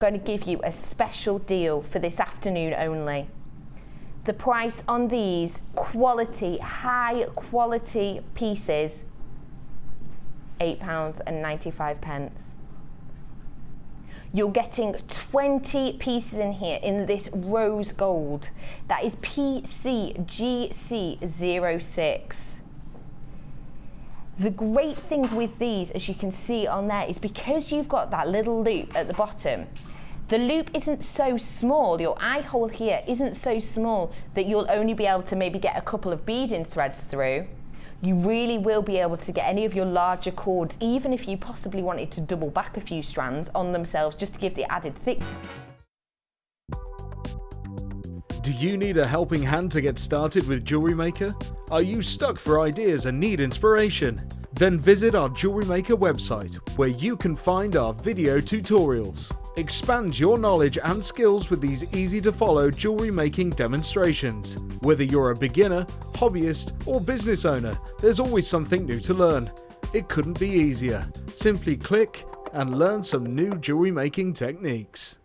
Going to give you a special deal for this afternoon only. The price on these quality, high quality pieces, £8.95. You're getting 20 pieces in here in this rose gold. That is PCGC06. The great thing with these, as you can see on there, is because you've got that little loop at the bottom, the loop isn't so small, your eye hole here isn't so small that you'll only be able to maybe get a couple of beading threads through. You really will be able to get any of your larger cords, even if you possibly wanted to double back a few strands on themselves just to give the added thick. Do you need a helping hand to get started with Jewellery Maker? Are you stuck for ideas and need inspiration? Then visit our Jewellery Maker website, where you can find our video tutorials. Expand your knowledge and skills with these easy to follow jewellery making demonstrations. Whether you're a beginner, hobbyist or business owner, there's always something new to learn. It couldn't be easier. Simply click and learn some new jewellery making techniques.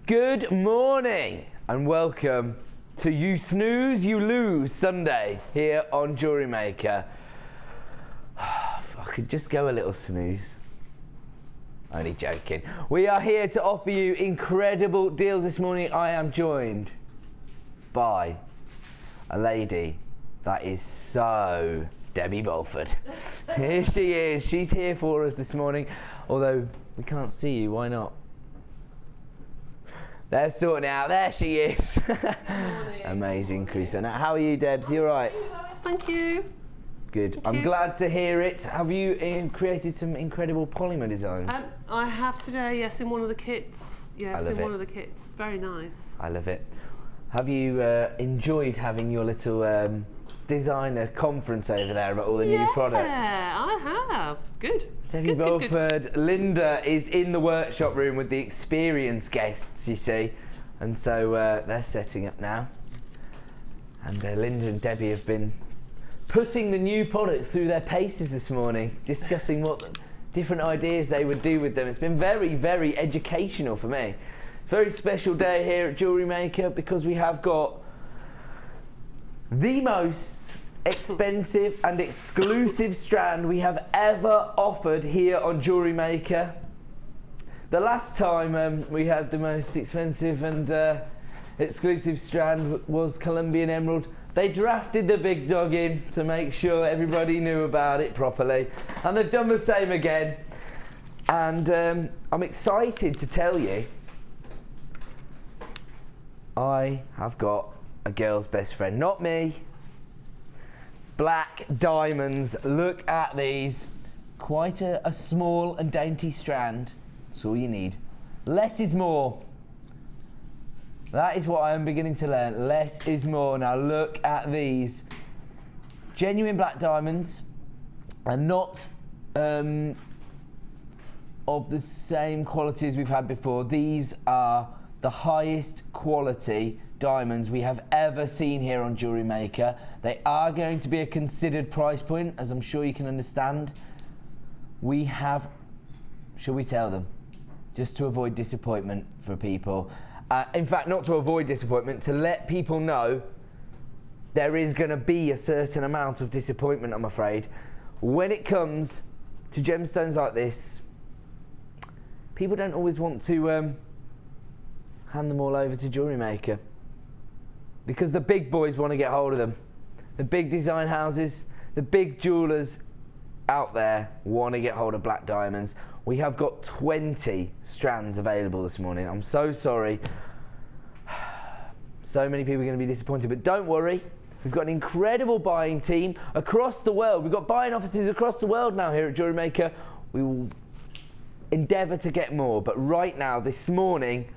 Good morning and welcome to You Snooze, You Lose Sunday here on Jewellery Maker. If I could just go a little snooze. Only joking. We are here to offer you incredible deals this morning. I am joined by a lady that is so Debbie Bolford. Here she is. She's here for us this morning. Although we can't see you, why not? They're sorting it out. There she is. Amazing, Chris. Now, how are you, Debs? You all right? Thank you. Good. I'm glad to hear it. Have you created some incredible polymer designs? I have today, yes, in one of the kits. Yes, in one of the kits. Very nice. I love it. Have you enjoyed having your little designer conference over there about all the new products? Yeah, I have. It's good. Debbie Bolford. Linda is in the workshop room with the experienced guests, you see. And so they're setting up now. And Linda and Debbie have been putting the new products through their paces this morning, discussing what different ideas they would do with them. It's been very, very educational for me. It's a very special day here at Jewellery Maker because we have got the most expensive and exclusive strand we have ever offered here on Jewellery Maker. The last time we had the most expensive and exclusive strand was Colombian Emerald. They drafted the big dog in to make sure everybody knew about it properly, and they've done the same again. And I'm excited to tell you I have got a girl's best friend, not me. Black diamonds. Look at these. Quite a small and dainty strand. That's all you need. Less is more. That is what I am beginning to learn. Less is more. Now look at these. Genuine black diamonds, and not of the same quality as we've had before. These are the highest quality diamonds we have ever seen here on Jewellery Maker. They are going to be a considered price point, as I'm sure you can understand. We have, shall we tell them? Just to avoid disappointment for people. In fact, not to avoid disappointment, to let people know there is going to be a certain amount of disappointment, I'm afraid. When it comes to gemstones like this, people don't always want to hand them all over to Jewellery Maker, because the big boys want to get hold of them. The big design houses, the big jewellers out there want to get hold of black diamonds. We have got 20 strands available this morning. I'm so sorry. So many people are going to be disappointed, but don't worry. We've got an incredible buying team across the world. We've got buying offices across the world now here at Jewellery Maker. We will endeavour to get more, but right now, this morning,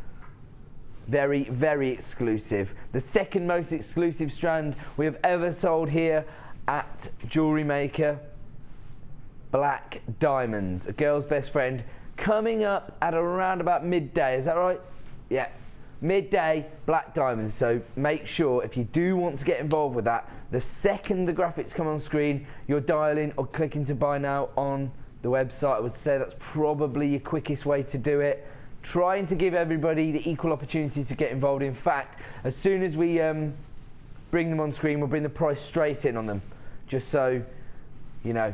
Very, very exclusive. The second most exclusive strand we have ever sold here at Jewellery Maker. Black diamonds, a girl's best friend, coming up at around about midday. Is that right? Yeah. Midday, black diamonds. So make sure if you do want to get involved with that, the second the graphics come on screen, you're dialing or clicking to buy now on the website. I would say that's probably your quickest way to do it. Trying to give everybody the equal opportunity to get involved. In fact, as soon as we bring them on screen, we'll bring the price straight in on them, just so you know.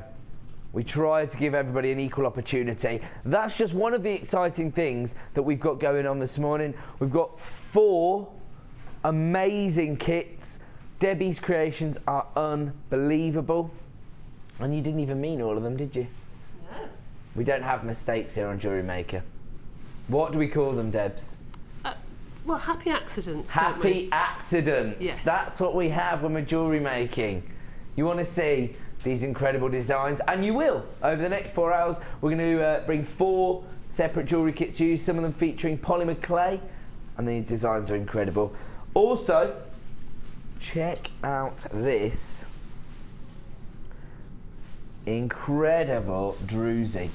We try to give everybody an equal opportunity. That's just one of the exciting things that we've got going on this morning. We've got 4 amazing kits. Debbie's creations are unbelievable. And you didn't even mean all of them, did you? No. We don't have mistakes here on Jewellery Maker. What do we call them, Debs? Well, happy accidents, don't Happy we? accidents. Yes. That's what we have when we're jewellery making. You want to see these incredible designs, and you will. Over the next 4 hours, we're going to bring 4 separate jewellery kits to you, some of them featuring polymer clay, and the designs are incredible. Also, check out this incredible druzy.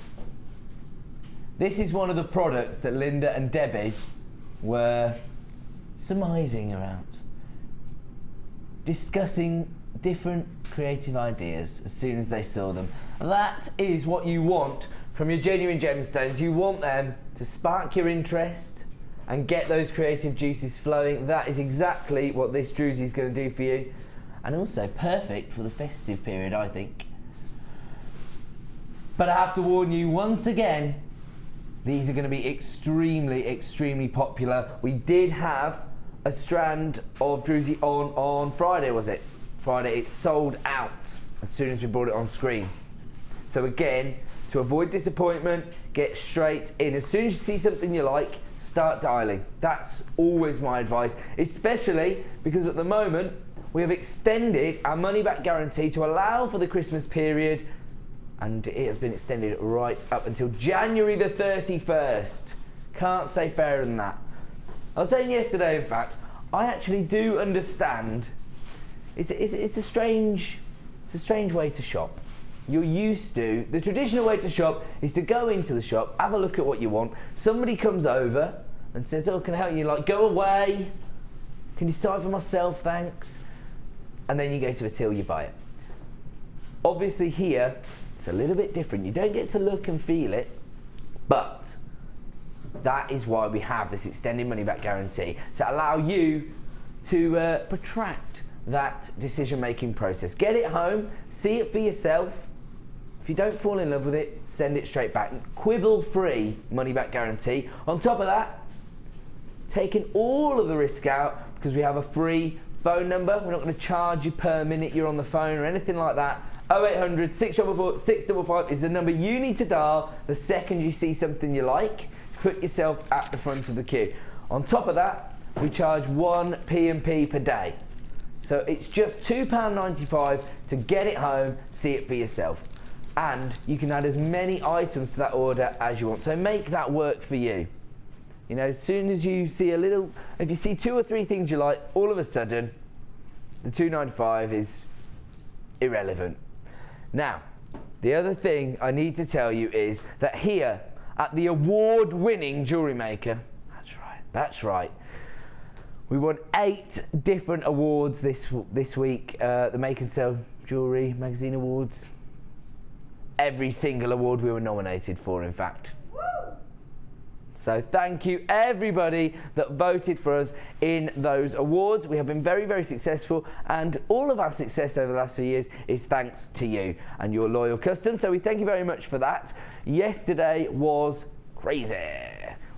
This is one of the products that Linda and Debbie were surmising around, discussing different creative ideas as soon as they saw them. That is what you want from your genuine gemstones. You want them to spark your interest and get those creative juices flowing. That is exactly what this druzy is going to do for you, and also perfect for the festive period, I think. But I have to warn you once again, these are going to be extremely, extremely popular. We did have a strand of druzy on Friday, was it? Friday, it sold out as soon as we brought it on screen. So again, to avoid disappointment, get straight in. As soon as you see something you like, start dialing. That's always my advice, especially because at the moment, we have extended our money-back guarantee to allow for the Christmas period, and it has been extended right up until January the 31st. Can't say fairer than that. I was saying yesterday, in fact, I actually do understand. It's a strange way to shop. You're used to, the traditional way to shop is to go into the shop, have a look at what you want. Somebody comes over and says, oh, can I help you? Like, go away. Can you decide for myself, thanks? And then you go to a till, you buy it. Obviously here, it's a little bit different. You don't get to look and feel it, but that is why we have this extended money-back guarantee, to allow you to protract that decision-making process. Get it home, see it for yourself. If you don't fall in love with it, send it straight back. Quibble-free money-back guarantee. On top of that, taking all of the risk out because we have a free phone number. We're not going to charge you per minute you're on the phone or anything like that. 0800 644 655 is the number you need to dial the second you see something you like. Put yourself at the front of the queue. On top of that, we charge 1 P&P per day. So it's just £2.95 to get it home, see it for yourself. And you can add as many items to that order as you want. So make that work for you. You know, as soon as you see a little, if you see 2 or 3 things you like, all of a sudden, the £2.95 is irrelevant. Now, the other thing I need to tell you is that here at the award-winning Jewellery Maker, that's right, we won 8 different awards this week. The Make and Sell Jewellery Magazine Awards. Every single award we were nominated for, in fact. Woo! So thank you everybody that voted for us in those awards. We have been very, very successful, and all of our success over the last few years is thanks to you and your loyal customers. So we thank you very much for that. Yesterday was crazy.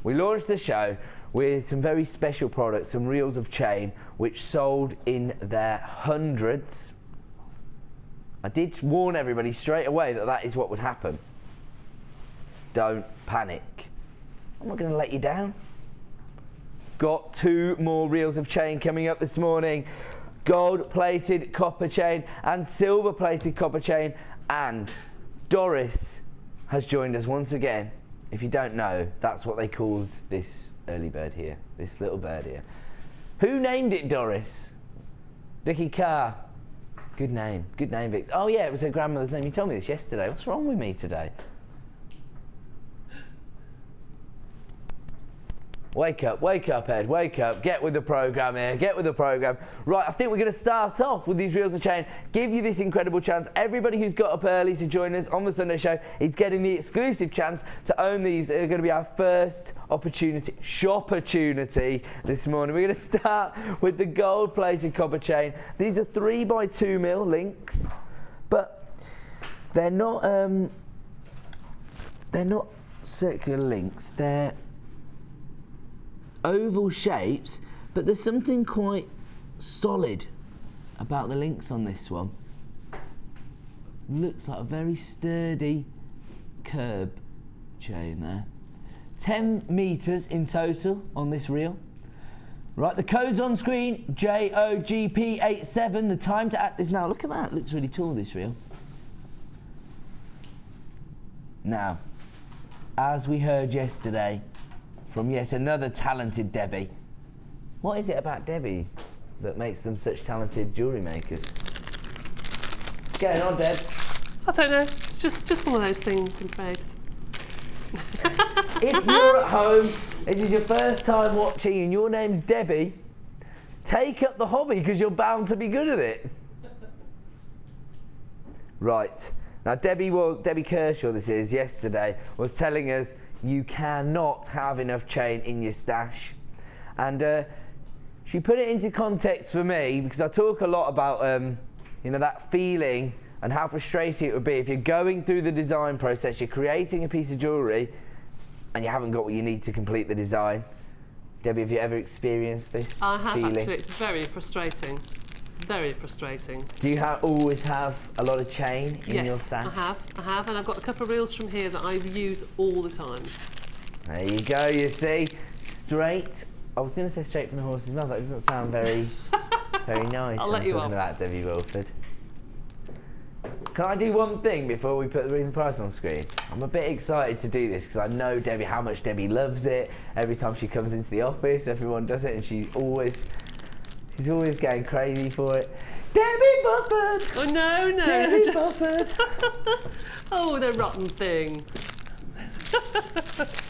We launched the show with some very special products, some reels of chain, which sold in their hundreds. I did warn everybody straight away that that is what would happen. Don't panic. I'm not going to let you down. Got 2 more reels of chain coming up this morning. Gold-plated copper chain and silver-plated copper chain. And Doris has joined us once again. If you don't know, that's what they called this early bird here, this little bird here. Who named it Doris? Vicky Carr. Good name, Vix. Oh yeah, it was her grandmother's name. You told me this yesterday. What's wrong with me today? Wake up, Ed, wake up. Get with the programme here, get with the programme. Right, I think we're going to start off with these reels of chain, give you this incredible chance. Everybody who's got up early to join us on the Sunday show is getting the exclusive chance to own these. They're going to be our first shop-opportunity this morning. We're going to start with the gold-plated copper chain. These are 3x2mm links, but they're not circular links. They're oval shapes, but there's something quite solid about the links on this one. Looks like a very sturdy curb chain there. 10 meters in total on this reel. Right, the code's on screen, JOGP87. The time to act is now. Look at that, looks really tall, this reel. Now, as we heard yesterday, from yet another talented Debbie. What is it about Debbie that makes them such talented jewellery makers? What's going on, Deb? I don't know. It's just one of those things, I'm afraid. If you're at home, this is your first time watching and your name's Debbie, take up the hobby because you're bound to be good at it. Right. Now, Debbie Kershaw, this is, yesterday, was telling us you cannot have enough chain in your stash. And she put it into context for me because I talk a lot about, that feeling and how frustrating it would be if you're going through the design process, you're creating a piece of jewellery and you haven't got what you need to complete the design. Debbie, have you ever experienced this feeling? I have actually. It's very frustrating. Very frustrating. Do you always have a lot of chain in your stash? Yes, I have, and I've got a couple of reels from here that I use all the time. There you go, you see. Straight, I was going to say straight from the horse's mouth, that doesn't sound very, very nice. I'll let you talking about Debbie Wilford. Can I do one thing before we put the price on screen? I'm a bit excited to do this because I know Debbie, how much Debbie loves it. Every time she comes into the office, everyone does it, and she's always going crazy for it. Debbie Bufford! Oh, no. Debbie Bufford! Oh, the rotten thing.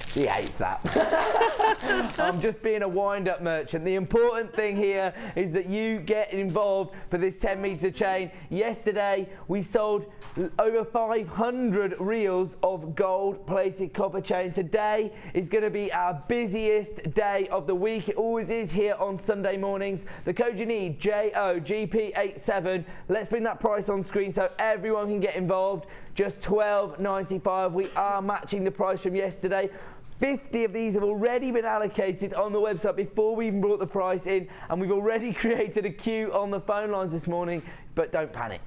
She hates that. I'm just being a wind-up merchant. The important thing here is that you get involved for this 10-metre chain. Yesterday, we sold over 500 reels of gold-plated copper chain. Today is going to be our busiest day of the week. It always is here on Sunday mornings. The code you need, JOGP87. Let's bring that price on screen so everyone can get involved. Just $12.95. We are matching the price from yesterday. 50 of these have already been allocated on the website before we even brought the price in, and we've already created a queue on the phone lines this morning, but don't panic.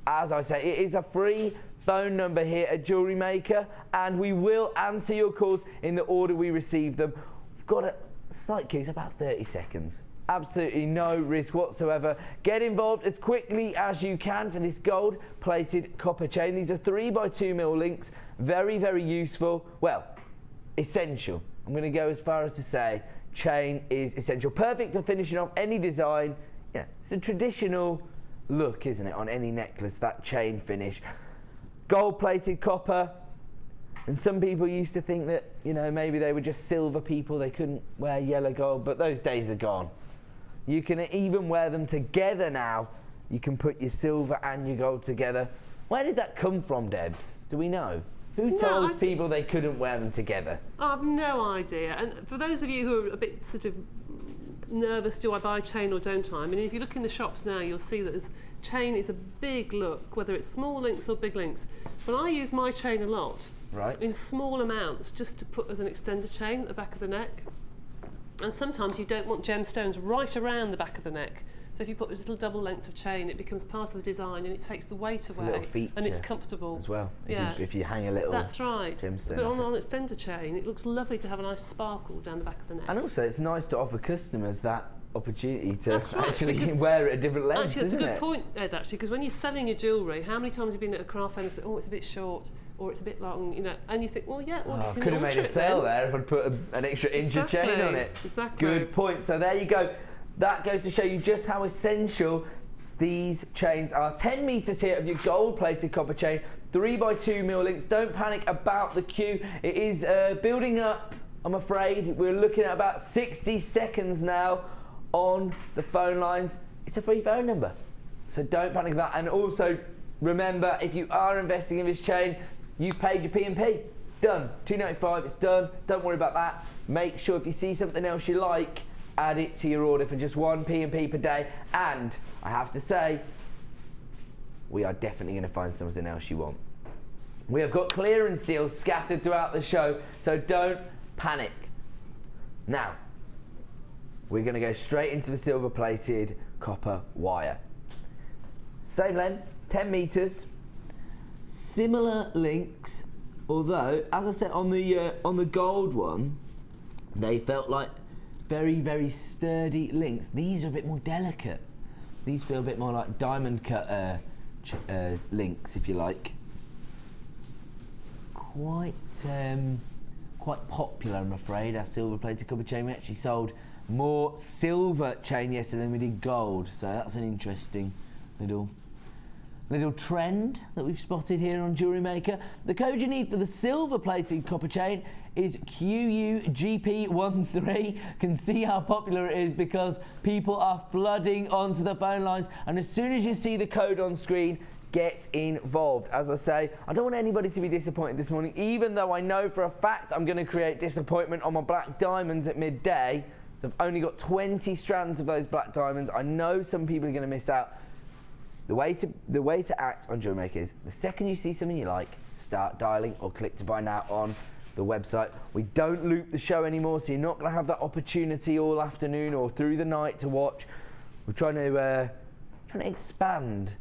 As I say, it is a free phone number here at Jewellery Maker, and we will answer your calls in the order we receive them. We've got a slight queue, it's about 30 seconds. Absolutely no risk whatsoever. Get involved as quickly as you can for this gold-plated copper chain. These are 3x2mm links, very, very useful. Well, essential. I'm going to go as far as to say chain is essential. Perfect for finishing off any design. Yeah, it's a traditional look, isn't it, on any necklace, that chain finish. Gold-plated copper. And some people used to think that, maybe they were just silver people, they couldn't wear yellow gold, but those days are gone. You can even wear them together now. You can put your silver and your gold together. Where did that come from, Debs? Do we know? Who told people they couldn't wear them together? I have no idea. And for those of you who are a bit sort of nervous, do I buy chain or don't I? I mean, if you look in the shops now, you'll see that chain is a big look, whether it's small links or big links. But I use my chain a lot. Right. In small amounts, just to put as an extender chain at the back of the neck. And sometimes you don't want gemstones right around the back of the neck. So if you put this little double length of chain, it becomes part of the design and it takes the weight away. A little feature and it's comfortable. As well, Yeah. if you hang a little That's right. gemstone But off on an extender chain, it looks lovely to have a nice sparkle down the back of the neck. And also, it's nice to offer customers that opportunity to That's right, actually because wear it at different lengths, Actually, that's a isn't good it? point, Ed, actually, because when you're selling your jewellery, how many times have you been at a craft fair and said, oh, it's a bit short, or it's a bit long, you know, and you think, well, yeah, well, Oh, you can could have made alter a it sale then. there if I'd put an extra inch of chain on it. Exactly. Good point. So there you go. That goes to show you just how essential these chains are. 10 metres here of your gold-plated copper chain, 3x2mm links. Don't panic about the queue. It is building up, I'm afraid. We're looking at about 60 seconds now on the phone lines. It's a free phone number, so don't panic about that. And also, remember, if you are investing in this chain, you've paid your P&P. Done. $2.95, it's done. Don't worry about that. Make sure if you see something else you like, add it to your order for just one P&P per day. And I have to say, we are definitely going to find something else you want. We have got clearance deals scattered throughout the show, so don't panic. Now, we're going to go straight into the silver-plated copper wire. Same length, 10 metres, similar links, although, as I said, on the gold one, they felt like very, very sturdy links. These are a bit more delicate. These feel a bit more like diamond cut links, if you like. Quite popular, I'm afraid, our silver-plated copper chain. We actually sold more silver chain yesterday than we did gold, so that's an interesting little trend that we've spotted here on Jewellery Maker. The code you need for the silver-plated copper chain is QUGP13. Can see how popular it is because people are flooding onto the phone lines, and as soon as you see the code on screen, get involved. As I say, I don't want anybody to be disappointed this morning, even though I know for a fact I'm going to create disappointment on my black diamonds at midday. I've only got 20 strands of those black diamonds. I know some people are going to miss out. The way to act on Jewellery Maker is the second you see something you like, start dialing or click to buy now on the website. We don't loop the show anymore, so you're not going to have that opportunity all afternoon or through the night to watch. We're trying to expand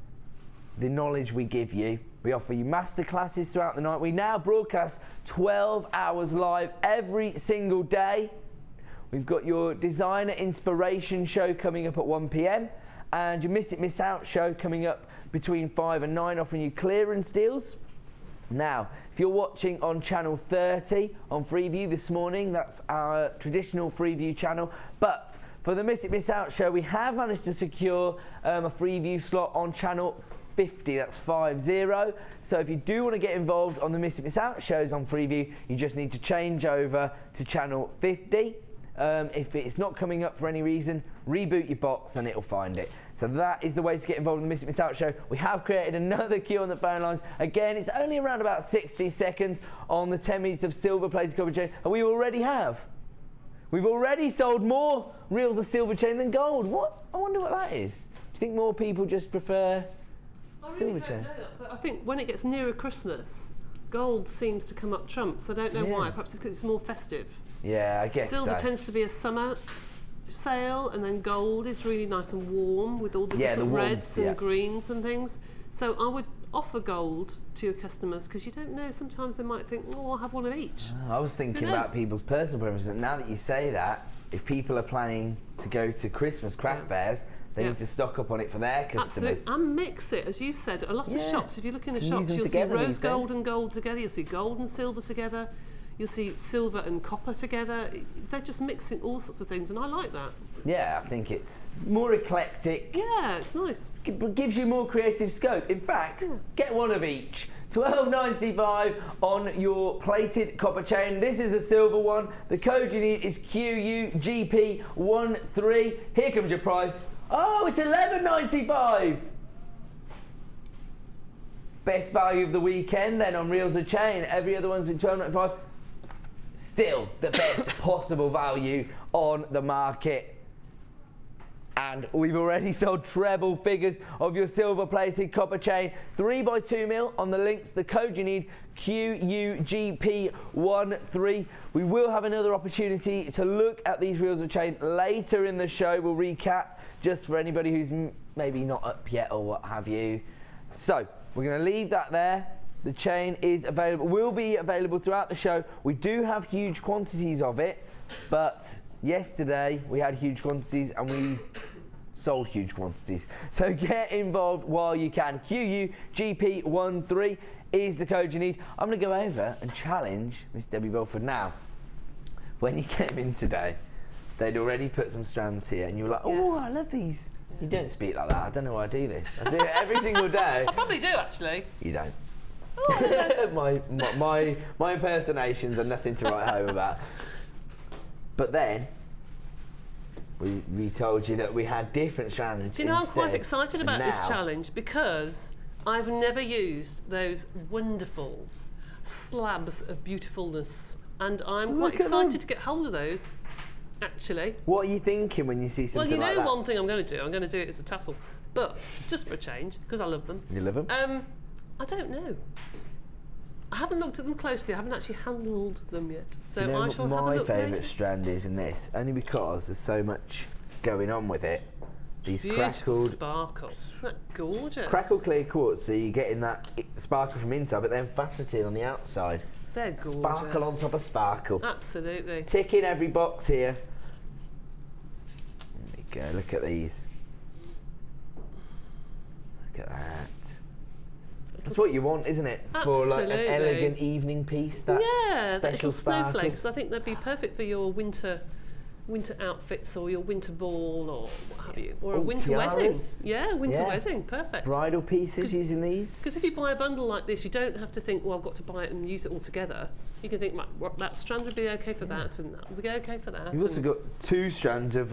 the knowledge we give you. We offer you masterclasses throughout the night. We now broadcast 12 hours live every single day. We've got your designer inspiration show coming up at 1 p.m. and your Miss It Miss Out show coming up between 5 and 9, offering you clearance deals. Now, if you're watching on channel 30 on Freeview this morning, that's our traditional Freeview channel, but for the Miss It Miss Out show, we have managed to secure a Freeview slot on channel 50, that's 50. So if you do want to get involved on the Miss It Miss Out shows on Freeview, you just need to change over to channel 50. If it's not coming up for any reason, reboot your box and it'll find it. So that is the way to get involved in the Miss It Miss Out show. We have created another queue on the phone lines. Again, it's only around about 60 seconds on the 10 minutes of silver-plated copper chain, and we've already sold more reels of silver chain than gold. What? I wonder what that is. Do you think more people just prefer silver chain? I don't know, but I think when it gets nearer Christmas, gold seems to come up trumps. I don't know why. Perhaps it's because it's more festive. Yeah, I guess Silver so. tends to be a summer sale, and then gold is really nice and warm with all the different the warm, reds and greens and things. So I would offer gold to your customers because you don't know, sometimes they might think, oh, I'll have one of each. I was thinking about people's personal preferences. Now that you say that, if people are planning to go to Christmas craft fairs, they need to stock up on it for their customers. Absolutely, and mix it, as you said. A lot of shops, if you look in the Use shops, them you'll see together rose these days. gold and gold together, you'll see gold and silver together, you'll see silver and copper together. They're just mixing all sorts of things, and I like that. Yeah, I think it's more eclectic. Yeah, it's nice. Gives you more creative scope. In fact, get one of each. $12.95 on your plated copper chain. This is the silver one. The code you need is QUGP13. Here comes your price. Oh, it's $11.95. Best value of the weekend then on reels of chain. Every other one's been $12.95. Still the best possible value on the market. And we've already sold treble figures of your silver-plated copper chain. 3x2mm on the links. The code you need, QUGP13. We will have another opportunity to look at these reels of chain later in the show. We'll recap just for anybody who's maybe not up yet or what have you. So we're going to leave that there. The chain is available, will be available throughout the show. We do have huge quantities of it, but yesterday we had huge quantities and we sold huge quantities. So get involved while you can. QUGP13 is the code you need. I'm going to go over and challenge Miss Debbie Belford now. When you came in today, they'd already put some strands here and you were like, oh, I love these. You don't speak like that. I don't know why I do this. I do it every single day. I probably do, actually. You don't. Oh, my impersonations are nothing to write home about. But then, we told you that we had different strands. Do you know, I'm quite instead. excited about this Now- challenge because I've never used those wonderful slabs of beautifulness, and I'm quite Look at them. excited to get hold of those, actually. What are you thinking when you see Well, something you know like that? one thing I'm going to do? I'm going to do it as a tassel, but just for a change, because I love them. You love them? I don't know. I haven't looked at them closely. I haven't actually handled them yet, so Do you know I what shall have a my look favourite later. strand is in this? Only because there's so much going on with it. These Beautiful crackled, sparkle. Isn't that gorgeous? crackled clear quartz, so you're getting that sparkle from inside, but then faceted on the outside. They're gorgeous. Sparkle on top of sparkle. Absolutely. Ticking every box here. There we go, look at these. Look at that. That's what you want, isn't it? For like an Absolutely. elegant evening piece, that Yeah, the special little sparkle. snowflakes. I think they'd be perfect for your winter outfits or your winter ball or what have you, or a Oh, winter wedding. tiaras. Yeah, winter Yeah. wedding, perfect. Bridal pieces using these. Because if you buy a bundle like this, you don't have to think, well, I've got to buy it and use it all together. You can think, right, well, that strand would be okay for that, and that would be okay for that. You've also and- got 2 strands of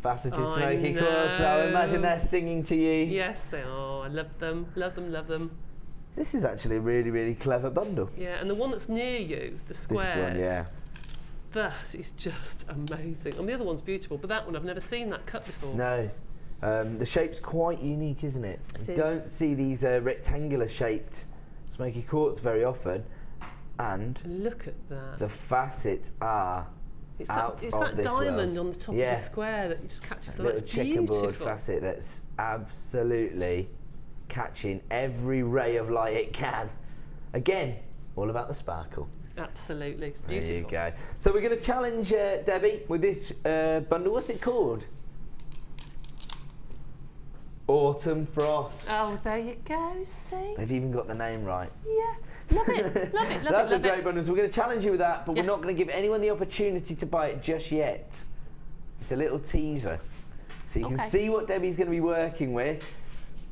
faceted I smoky quartz, so I imagine know. they're singing to you. Yes, they are. I love them, love them, love them. This is actually a really, really clever bundle. Yeah, and the one that's near you, the squares. This one, yeah. That is just amazing. And the other one's beautiful, but that one, I've never seen that cut before. No. The shape's quite unique, isn't it? It You is. don't see these rectangular shaped smoky quartz very often. And Look at that. the facets are It's out that, it's of that this diamond world. on the top Yeah. of the square that just catches a the light. little It's checkerboard beautiful. facet that's absolutely catching every ray of light it can. Again, all about the sparkle. Absolutely, it's There beautiful. you go. So we're going to challenge Debbie with this bundle. What's it called? Autumn Frost. Oh, there you go. See? They've even got the name right. Yeah. Love it. Love it. Love That's it. a Love great it. bundle. So we're going to challenge you with that, but Yeah. we're not going to give anyone the opportunity to buy it just yet. It's a little teaser. So you can Okay. see what Debbie's going to be working with,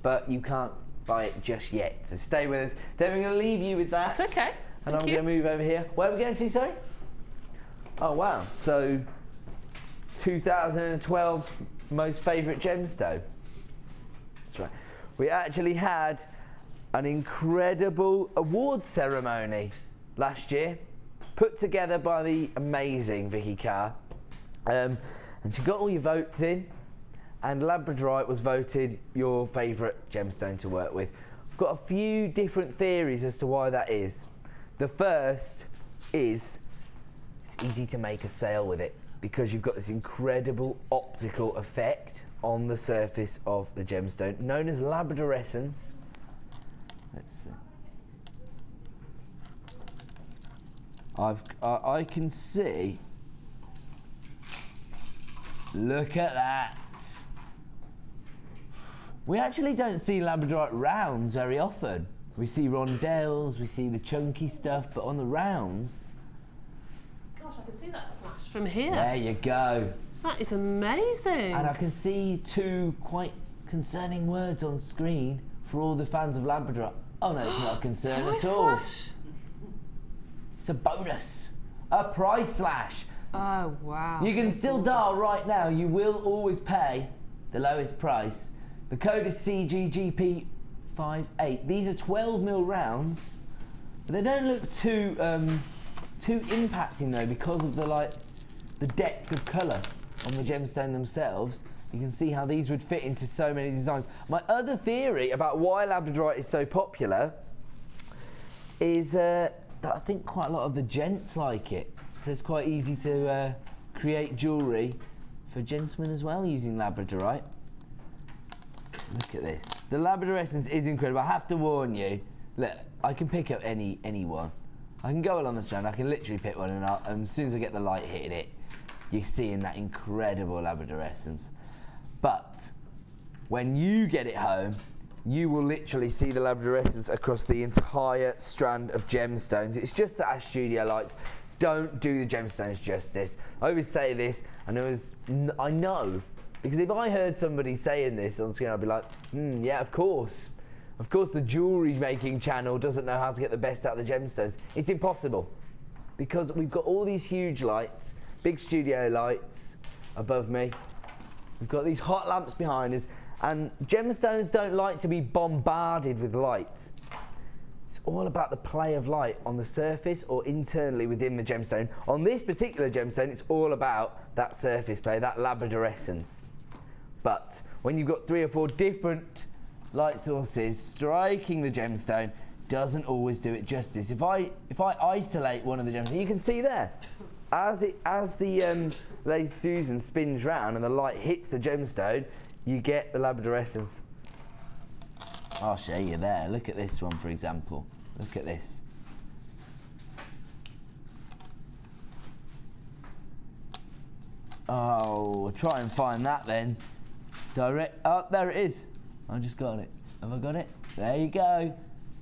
but you can't buy it just yet. So stay with us. Debbie, I'm going to leave you with that. It's okay. And Thank I'm you. going to move over here. Where are we going to, sorry? Oh, wow. So 2012's most favourite gemstone. That's right. We actually had an incredible award ceremony last year, put together by the amazing Vicky Carr. And she got all your votes in, and Labradorite was voted your favourite gemstone to work with. I've got a few different theories as to why that is. The first is it's easy to make a sale with it because you've got this incredible optical effect on the surface of the gemstone known as labradorescence. Let's see. I can see. Look at that. We actually don't see labradorite rounds very often. We see rondelles, we see the chunky stuff, but on the rounds, Gosh, I can see that flash from here. there you go. That is amazing. And I can see 2 quite concerning words on screen for all the fans of Labradorite. Oh no, it's not a concern Price at all. slash. It's a bonus. A price slash. Oh, wow. You can They're still gorgeous. dial right now. You will always pay the lowest price. The code is CGGP58. These are 12mm rounds, but they don't look too impacting though because of the depth of colour on the gemstone themselves. You can see how these would fit into so many designs. My other theory about why labradorite is so popular is that I think quite a lot of the gents like it. So it's quite easy to create jewellery for gentlemen as well using labradorite. Look at this. The labradorescence is incredible. I have to warn you. Look, I can pick up any one. I can go along the strand. I can literally pick one, and as soon as I get the light hitting it, you're seeing that incredible Labrador essence. But when you get it home, you will literally see the Labrador essence across the entire strand of gemstones. It's just that our studio lights don't do the gemstones justice. I always say this, and I know, because if I heard somebody saying this on screen, I'd be like, yeah, of course. Of course the jewellery making channel doesn't know how to get the best out of the gemstones. It's impossible, because we've got all these huge lights, big studio lights above me. We've got these hot lamps behind us, and gemstones don't like to be bombarded with light. It's all about the play of light on the surface or internally within the gemstone. On this particular gemstone, it's all about that surface play, that Labrador essence. But when you've got 3 or 4 different light sources striking the gemstone, doesn't always do it justice. If I isolate one of the gemstones, you can see there, as the Lady Susan spins round and the light hits the gemstone, you get the Labrador essence. I'll show you there. Look at this one, for example. Look at this. Oh, I'll try and find that then. Oh, there it is. I just got it. Have I got it? There you go.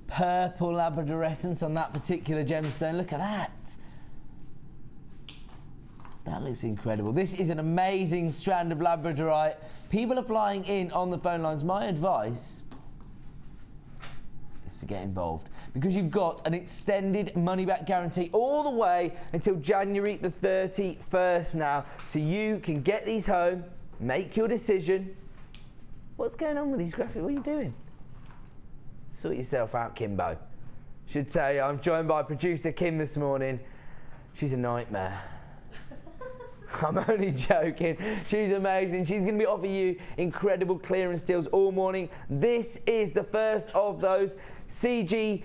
Purple Labrador essence on that particular gemstone. Look at that. That looks incredible. This is an amazing strand of Labradorite. People are flying in on the phone lines. My advice is to get involved, because you've got an extended money-back guarantee all the way until January the 31st now. So you can get these home, make your decision. What's going on with these graphics? What are you doing? Sort yourself out, Kimbo. Should say I'm joined by producer Kim this morning. She's a nightmare. I'm only joking. She's amazing. She's going to be offering you incredible clearance deals all morning. This is the first of those CGGP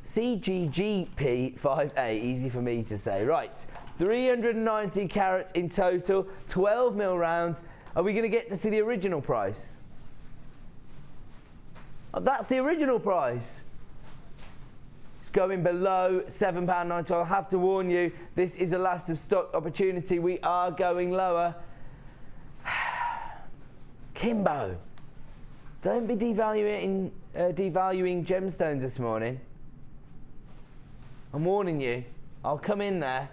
5A. Easy for me to say. Right. 390 carats in total, 12 mil rounds. Are we going to get to see the original price? Oh, that's the original price. It's going below £7.90. I'll have to warn you, this is a last of stock opportunity. We are going lower. Kimbo, don't be devaluing gemstones this morning. I'm warning you. I'll come in there.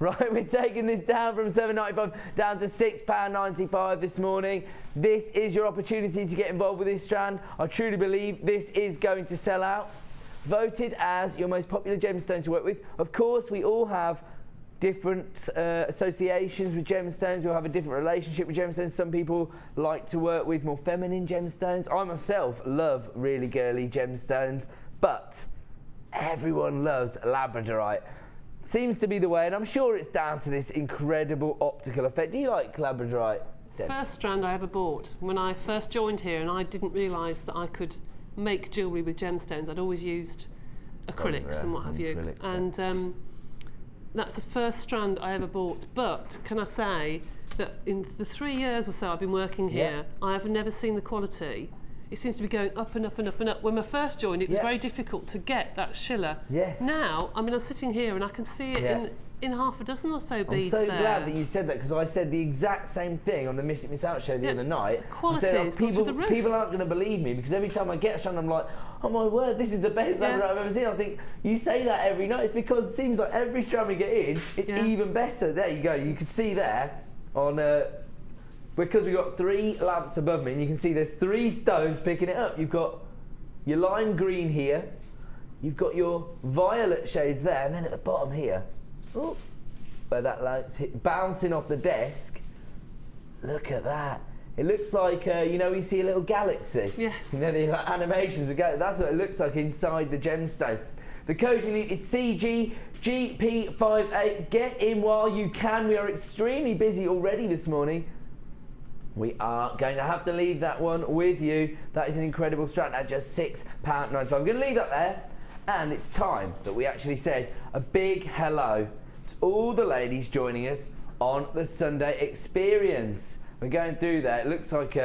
Right, we're taking this down from £7.95 down to £6.95 this morning. This is your opportunity to get involved with this strand. I truly believe this is going to sell out. Voted as your most popular gemstone to work with. Of course, we all have different associations with gemstones. We all have a different relationship with gemstones. Some people like to work with more feminine gemstones. I myself love really girly gemstones, but everyone loves Labradorite. Seems to be the way, and I'm sure it's down to this incredible optical effect. Do you like Labradorite? First strand I ever bought when I first joined here, and I didn't realise that I could make jewellery with gemstones. I'd always used acrylics and what have you, and that's the first strand I ever bought. But can I say that in the 3 years or so I've been working here, I have never seen the quality. It seems to be going up and up and up and up. When I first joined, it was very difficult to get that schiller. Yes. Now, I mean, I'm sitting here and I can see it in half a dozen or so beads there. I'm so glad that you said that, because I said the exact same thing on the Miss It Miss Out show the other night. The quality is people aren't going to believe me, because every time I get a strand, I'm like, oh my word, this is the best strand I've ever seen. I think, you say that every night. It's because it seems like every strand we get in, it's even better. There you go. You can see there on... because we've got 3 lamps above me, and you can see there's 3 stones picking it up. You've got your lime green here, you've got your violet shades there, and then at the bottom here, where that light's bouncing off the desk, look at that. It looks like, you know, you see a little galaxy. Yes. You know, the animations, that's what it looks like inside the gemstone. The code you need is CGGP58. Get in while you can. We are extremely busy already this morning. We are going to have to leave that one with you. That is an incredible strand at just £6.95. I'm going to leave that there, and it's time that we actually said a big hello to all the ladies joining us on the Sunday experience. We're going through there. It looks like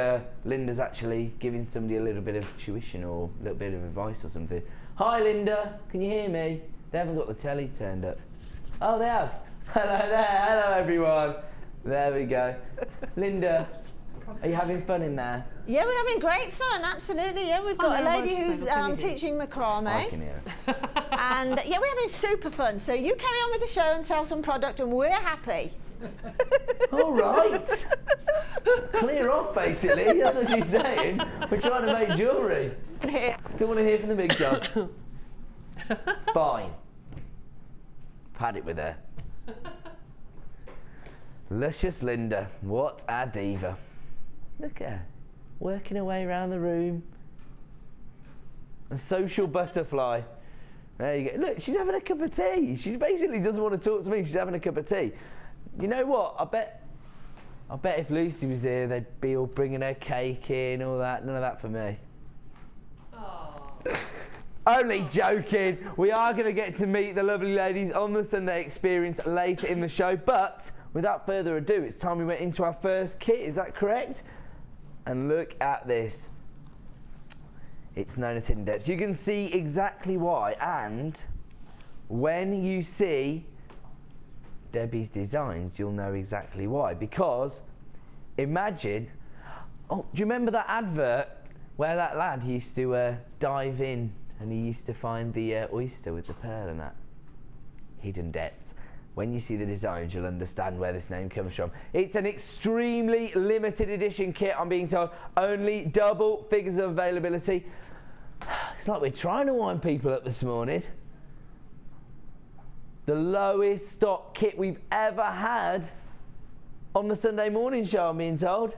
Linda's actually giving somebody a little bit of tuition or a little bit of advice or something. Hi Linda, can you hear me? They haven't got the telly turned up. Oh, they have. Hello there, hello everyone. There we go. Linda, are you having fun in there? Yeah, we're having great fun, absolutely. Yeah, we've got a lady who's teaching macrame. I can hear it. And yeah, we're having super fun. So you carry on with the show and sell some product and we're happy. All right. Clear off, basically. That's what she's saying. We're trying to make jewellery. Don't want to hear from the big dog. Fine. I've had it with her. Luscious Linda. What a diva. Look at her. Working her way around the room. A social butterfly. There you go. Look, she's having a cup of tea. She basically doesn't want to talk to me. She's having a cup of tea. You know what? I bet if Lucy was here, they'd be all bringing her cake in, all that. None of that for me. Only joking. We are going to get to meet the lovely ladies on the Sunday Experience later in the show. But without further ado, it's time we went into our first kit. Is that correct? And look at this. It's known as hidden depths. You can see exactly why. And when you see Debbie's designs, you'll know exactly why. Because imagine, oh, do you remember that advert where that lad used to dive in and he used to find the oyster with the pearl and that? Hidden depths. When you see the designs, you'll understand where this name comes from. It's an extremely limited edition kit, I'm being told. Only double figures of availability. It's like we're trying to wind people up this morning. The lowest stock kit we've ever had on the Sunday morning show, I'm being told.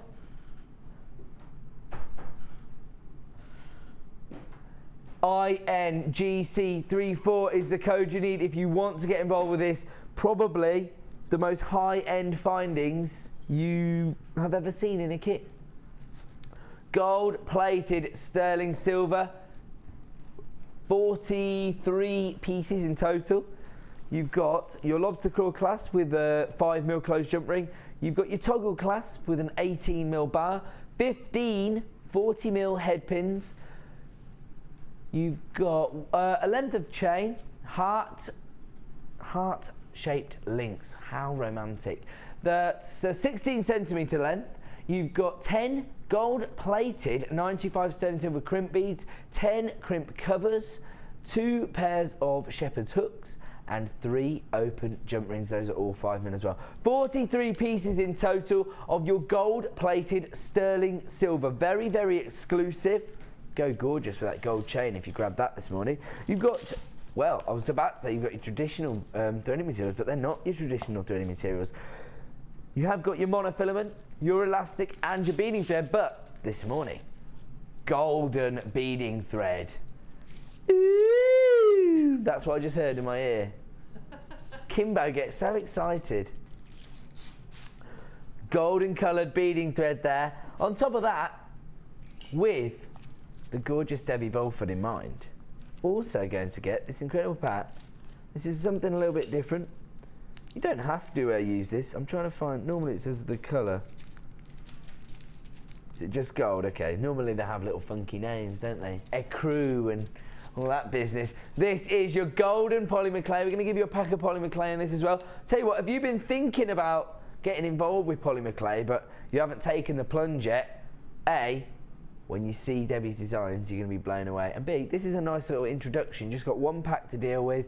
INGC34 is the code you need if you want to get involved with this. Probably the most high-end findings you have ever seen in a kit. Gold-plated sterling silver, 43 pieces in total. You've got your lobster claw clasp with a 5mm closed jump ring. You've got your toggle clasp with an 18mm bar, 15 40mm head pins. You've got a length of chain, heart-shaped links. How romantic. That's a 16cm length. You've got 10 gold-plated 95 sterling silver crimp beads, 10 crimp covers, 2 pairs of shepherd's hooks, and 3 open jump rings. Those are all 5mm as well. 43 pieces in total of your gold-plated sterling silver. Very, very exclusive. Go gorgeous with that gold chain if you grabbed that this morning. You've got, well, I was about to say you've got your traditional threading materials, but they're not your traditional threading materials. You have got your monofilament, your elastic, and your beading thread, but this morning, golden beading thread. Ooh, that's what I just heard in my ear. Kimbo gets so excited. Golden coloured beading thread there. On top of that, with the gorgeous Debbie Bolford in mind, also going to get this incredible pack. This is something a little bit different. You don't have to use this. I'm trying to find, normally it says the colour. Is it just gold? Okay, normally they have little funky names, don't they? Ecru and all that business. This is your golden polymer clay. We're going to give you a pack of polymer clay in this as well. Tell you what, have you been thinking about getting involved with polymer clay, but you haven't taken the plunge yet? A, when you see Debbie's designs, you're going to be blown away. And B, this is a nice little introduction. Just got one pack to deal with.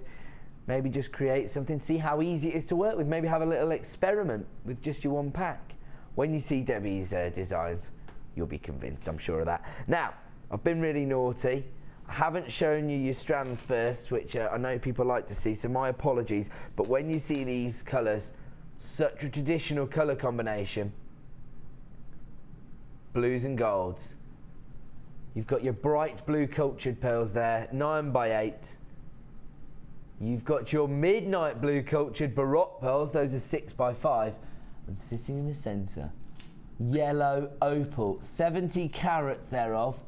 Maybe just create something, see how easy it is to work with. Maybe have a little experiment with just your one pack. When you see Debbie's designs, you'll be convinced, I'm sure of that. Now, I've been really naughty. I haven't shown you your strands first, which I know people like to see, so my apologies. But when you see these colours, such a traditional colour combination, blues and golds. You've got your bright blue cultured pearls there, 9x8. You've got your midnight blue cultured baroque pearls, those are 6x5. And sitting in the centre, yellow opal, 70 carats thereof.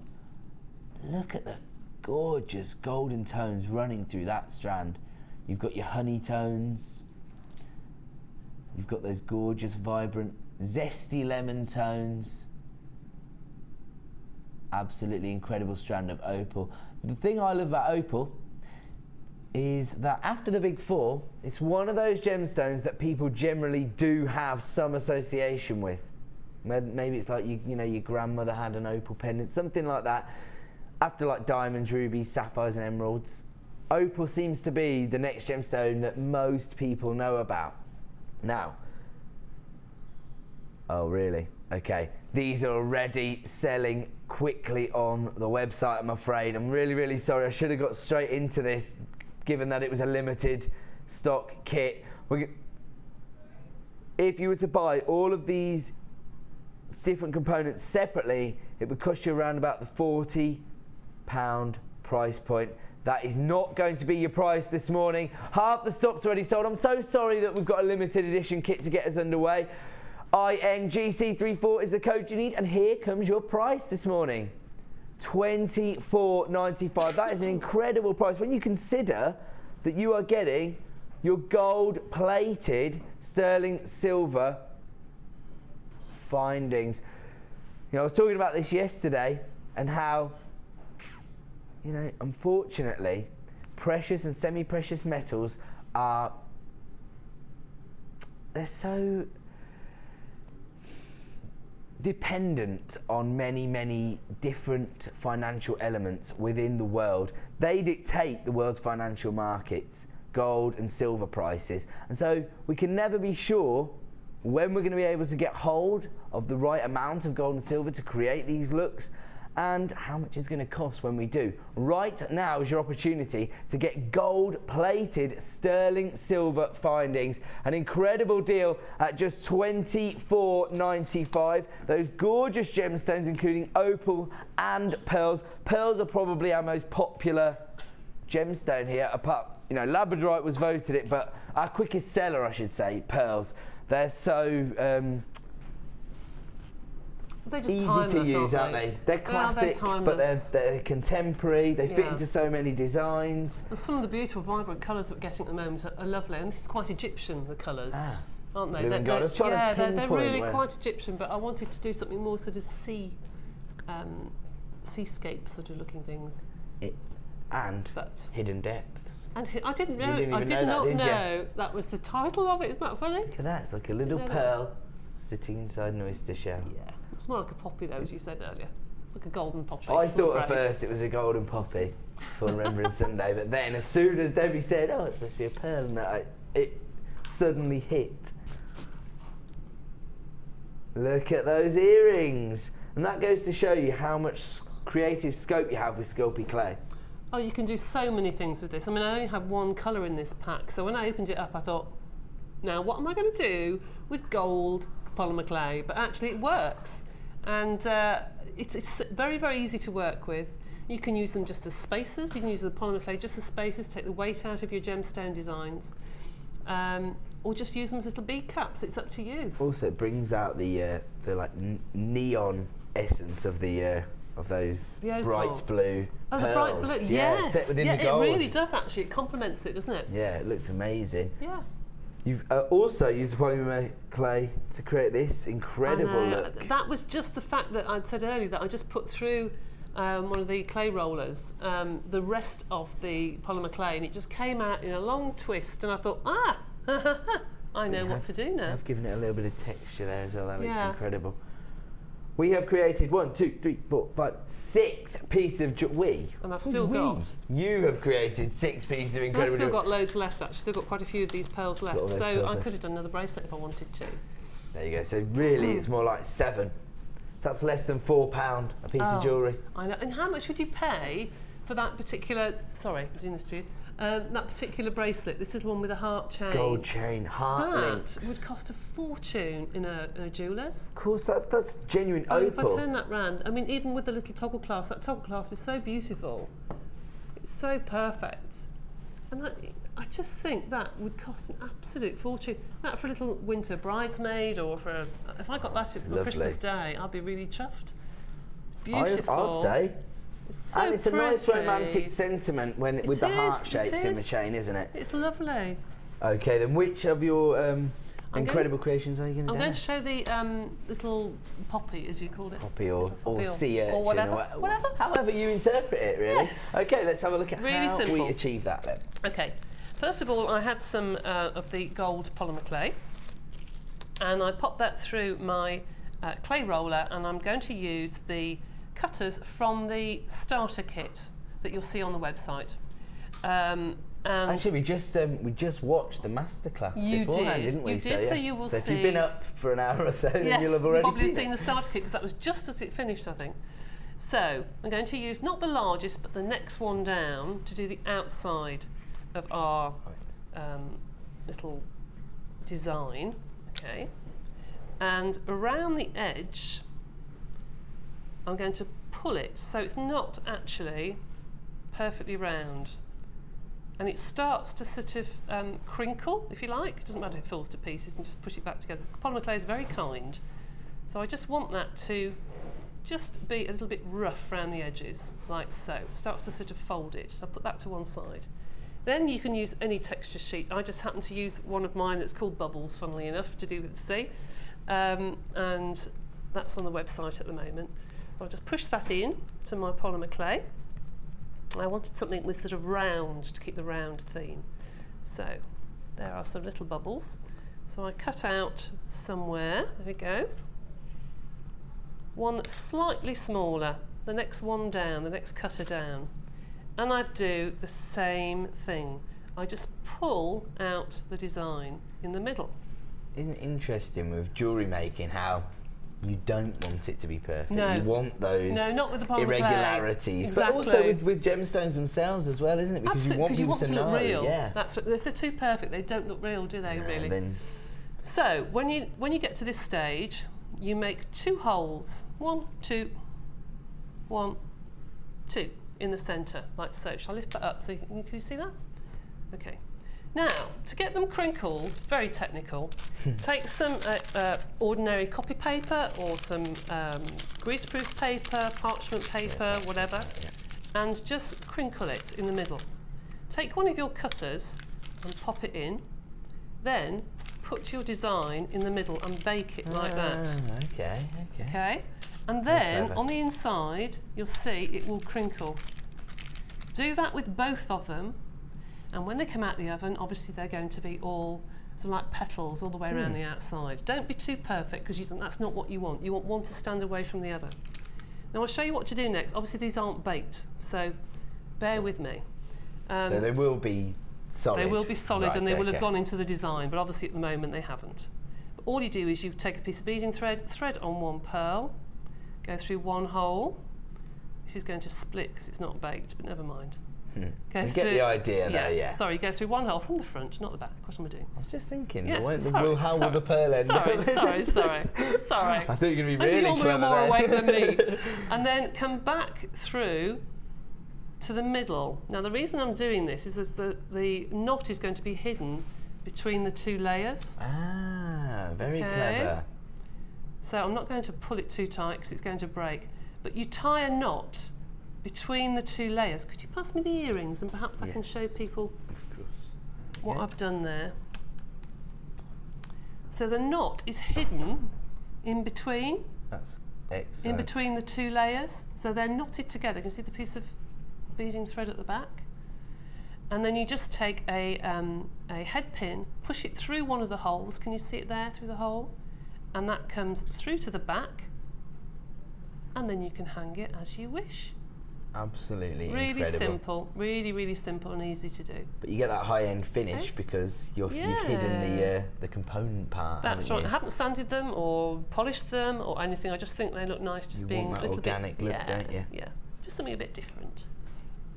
Look at the gorgeous golden tones running through that strand. You've got your honey tones. You've got those gorgeous, vibrant, zesty lemon tones. Absolutely incredible strand of opal. The thing I love about opal, is that after the big four, it's one of those gemstones that people generally do have some association with. Maybe it's like you know, your grandmother had an opal pendant, something like that. After like diamonds, rubies, sapphires and emeralds, opal seems to be the next gemstone that most people know about. Now, oh really? Okay, these are already selling quickly on the website, I'm afraid. I'm really, really sorry. I should have got straight into this, given that it was a limited stock kit. If you were to buy all of these different components separately, it would cost you around about the £40 price point. That is not going to be your price this morning. Half the stock's already sold. I'm so sorry that we've got a limited edition kit to get us underway. INGC34 is the code you need, and here comes your price this morning. £24.95. That is an incredible price when you consider that you are getting your gold-plated sterling silver findings. You know, I was talking about this yesterday and how, you know, unfortunately, precious and semi-precious metals are, they're so dependent on many, many different financial elements within the world. They dictate the world's financial markets, gold and silver prices. And so we can never be sure when we're going to be able to get hold of the right amount of gold and silver to create these looks, and how much it's going to cost when we do. Right now is your opportunity to get gold-plated sterling silver findings. An incredible deal at just £24.95. Those gorgeous gemstones, including opal and pearls. Pearls are probably our most popular gemstone here, apart, you know, labradorite was voted it, but our quickest seller, I should say, pearls. They're so They're just easy timeless, to use, aren't they? They're classic, but they're contemporary. They fit into so many designs. And some of the beautiful, vibrant colours that we're getting at the moment are lovely, and this is quite Egyptian, the colours, aren't they? Blue and gold. I was trying to they're pinpoint really where. quite Egyptian, but I wanted to do something more sort of seascape sort of looking things. And hidden depths. And I didn't know. You didn't I even did know not that, know that was the title of it. Isn't that funny? Look at that. It's like a little pearl sitting inside an oyster shell. Yeah. It's more like a poppy, though, as you said earlier. Like a golden poppy. I thought at first it was a golden poppy for Remembrance Sunday, but then as soon as Debbie said, "Oh, it's supposed to be a pearl," and it suddenly hit. Look at those earrings, and that goes to show you how much creative scope you have with Sculpey clay. Oh, you can do so many things with this. I mean, I only have one colour in this pack, so when I opened it up, I thought, now what am I going to do with gold polymer clay? But actually, it works, and it's very, very easy to work with. You can use them just as spacers. You can use the polymer clay just as spacers, take the weight out of your gemstone designs, or just use them as little bead caps. It's up to you. Also, it brings out the like neon essence of the of those bright blue pearls. The bright blue, yes. Set within the gold. It really does actually. It complements it, doesn't it? Yeah, it looks amazing. Yeah. You've also used the polymer clay to create this incredible look. That was just the fact that I'd said earlier that I just put through one of the clay rollers, the rest of the polymer clay, and it just came out in a long twist, and I thought, I know what to do now. I've given it a little bit of texture there as well. That looks incredible. We have created 1, 2, 3, 4, 5, 6 pieces of jewellery. And I've still got. You have created 6 pieces of incredible. I've still got loads left. Actually, still got quite a few of these pearls left. So I could have done another bracelet if I wanted to. There you go. So really, it's more like 7. So that's less than £4 a piece of jewellery. I know. And how much would you pay for that particular? Sorry, I'm doing this to you. That particular bracelet, this little one with a heart chain. Gold chain, heart links. That would cost a fortune in a jeweller's. Of course, that's genuine opal. If I turn that round, I mean, even with the little toggle clasp, that toggle clasp is so beautiful. It's so perfect. And I just think that would cost an absolute fortune. That for a little winter bridesmaid, or for if I got that for Christmas Day, I'd be really chuffed. It's beautiful. I'll say. So and it's pretty. A nice romantic sentiment with the heart shapes in the chain, isn't it? It's lovely. Okay, then which of your incredible creations are you going to do? I'm going to show the little poppy, as you called it. Poppy or Poppy sea urchin or whatever. However you interpret it, really. Yes. Okay, let's have a look at Really how simple. we achieve that then. Okay, first of all, I had some of the gold polymer clay, and I popped that through my clay roller, and I'm going to use the cutters from the starter kit that you'll see on the website. And Actually, we just watched the masterclass beforehand, didn't we? You did, so you will see. So if you've been up for an hour or so, then Yes, you'll have already probably seen the starter kit, because that was just as it finished, I think. So I'm going to use not the largest, but the next one down to do the outside of our little design. Okay, and around the edge, I'm going to pull it so it's not actually perfectly round. And it starts to sort of crinkle, if you like. It doesn't matter if it falls to pieces, you can just push it back together. Polymer clay is very kind. So I just want that to just be a little bit rough around the edges, like so. It starts to sort of fold it. So I'll put that to one side. Then you can use any texture sheet. I just happen to use one of mine that's called Bubbles, funnily enough, to do with the sea. And that's on the website at the moment. I'll just push that in to my polymer clay. I wanted something with sort of round, to keep the round theme. So there are some little bubbles. So I cut out somewhere, there we go. One that's slightly smaller, the next one down, the next cutter down. And I do the same thing. I just pull out the design in the middle. Isn't it interesting with jewellery making how you don't want it to be perfect? No. You want those not with the polymer clay. irregularities. Exactly. But also with gemstones themselves as well, isn't it? Because Absolutely, you want people to know. look real. Yeah. That's if they're too perfect, they don't look real, do they? Really. Then So when you get to this stage, you make 2 holes. 1, 2, 1, 2 in the centre, like so. Shall I lift that up so can you see that? Okay. Now, to get them crinkled, very technical, take some ordinary copy paper or some greaseproof paper, parchment paper, whatever, and just crinkle it in the middle. Take one of your cutters and pop it in, then put your design in the middle and bake it like that. Okay. Okay? And then clever. on the inside, you'll see it will crinkle. Do that with both of them. And when they come out the oven, obviously they're going to be all sort of like petals all the way around the outside. Don't be too perfect, because that's not what you want. You want one to stand away from the other. Now I'll show you what to do next. Obviously these aren't baked, so bear with me. So they will be solid. They will be solid, right, and they will have okay. gone into the design, but obviously at the moment they haven't. But all you do is you take a piece of beading thread, thread on one pearl, go through one hole. This is going to split because it's not baked, but never mind. You get the idea yeah, there, yeah. Sorry, go through one hole from the front, not the back. What am I doing? I was just thinking, Yes, how will the pearl end up? Sorry. I think you're going to be really you're clever more there. awake than me. And then come back through to the middle. Now the reason I'm doing this is that the knot is going to be hidden between the 2 layers. Ah, very clever. So I'm not going to pull it too tight because it's going to break. But you tie a knot between the 2 layers. Could you pass me the earrings, and perhaps I can show people Of course. what I've done there. So the knot is hidden in between. That's excellent. In between the 2 layers. So they're knotted together. You can see the piece of beading thread at the back. And then you just take a head pin, push it through one of the holes. Can you see it there through the hole? And that comes through to the back. And then you can hang it as you wish. Absolutely Really incredible. simple, really simple and easy to do. But you get that high-end finish because you've hidden the component part. That's haven't right. you? I haven't sanded them or polished them or anything. I just think they look nice, just You being want that a little organic bit, look, don't you? Yeah, just something a bit different.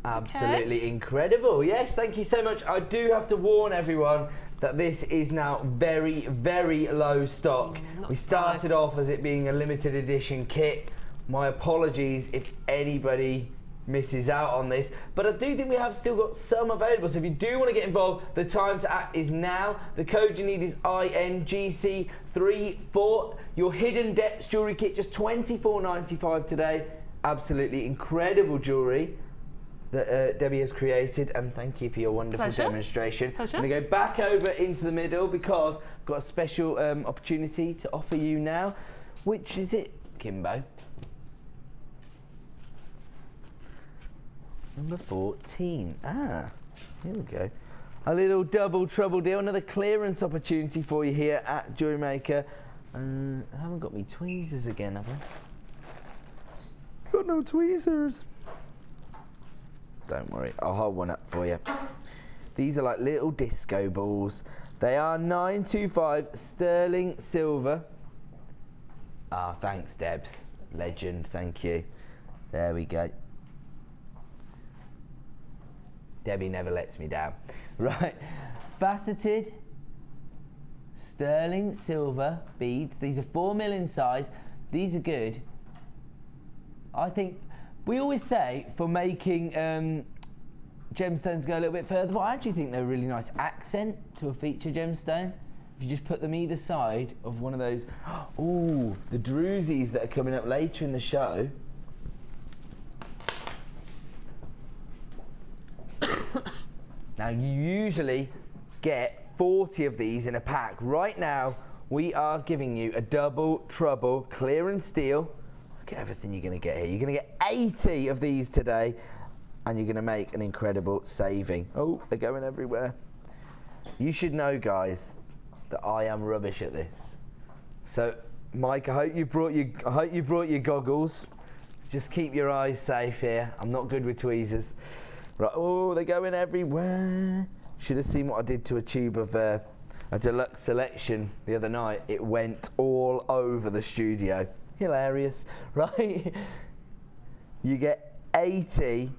Absolutely incredible. Yes, thank you so much. I do have to warn everyone that this is now very low stock. We started surprised. off as it being a limited edition kit. My apologies if anybody misses out on this, but I do think we have still got some available. So if you do want to get involved, the time to act is now. The code you need is INGC34. Your Hidden Depths jewellery kit, just $24.95 today. Absolutely incredible jewellery. that Debbie has created, and thank you for your wonderful demonstration. Pleasure. I'm going to go back over into the middle because I've got a special opportunity to offer you now. Which is it, Kimbo? It's number 14. Ah, here we go. A little double trouble deal, another clearance opportunity for you here at Jewellery Maker. I haven't got me tweezers again, have I? Got no tweezers. Don't worry, I'll hold one up for you. These are like little disco balls. They are 925 sterling silver. Ah, thanks, Debs. Legend, thank you. There we go. Debbie never lets me down. Right, faceted sterling silver beads. These are 4mm in size. These are good. I think we always say for making gemstones go a little bit further, but I actually think they're a really nice accent to a feature gemstone. If you just put them either side of one of those, ooh, the druzies that are coming up later in the show. Now you usually get 40 of these in a pack. Right now, we are giving you a double trouble clearance deal. Look at everything you're going to get here. You're going to get 80 of these today, and you're going to make an incredible saving. Oh, they're going everywhere. You should know, guys, that I am rubbish at this. So, Mike, I hope you brought your goggles. Just keep your eyes safe here. I'm not good with tweezers. Right, oh, they're going everywhere. Should have seen what I did to a tube of a deluxe selection the other night. It went all over the studio. Hilarious, right? You get 80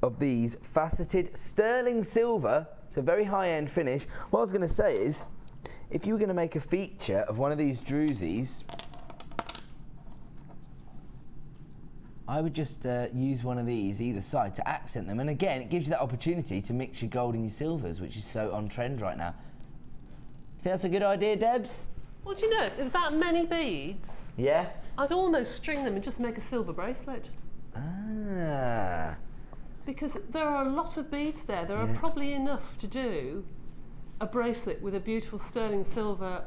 of these faceted sterling silver. It's a very high-end finish. What I was going to say is, if you were going to make a feature of one of these druzies, I would just use one of these either side to accent them. And again, it gives you that opportunity to mix your gold and your silvers, which is so on trend right now. Think that's a good idea, Debs? Well, do you know, with that many beads, Yeah? I'd almost string them and just make a silver bracelet. Ah. Because there are a lot of beads there. There are probably enough to do a bracelet with a beautiful sterling silver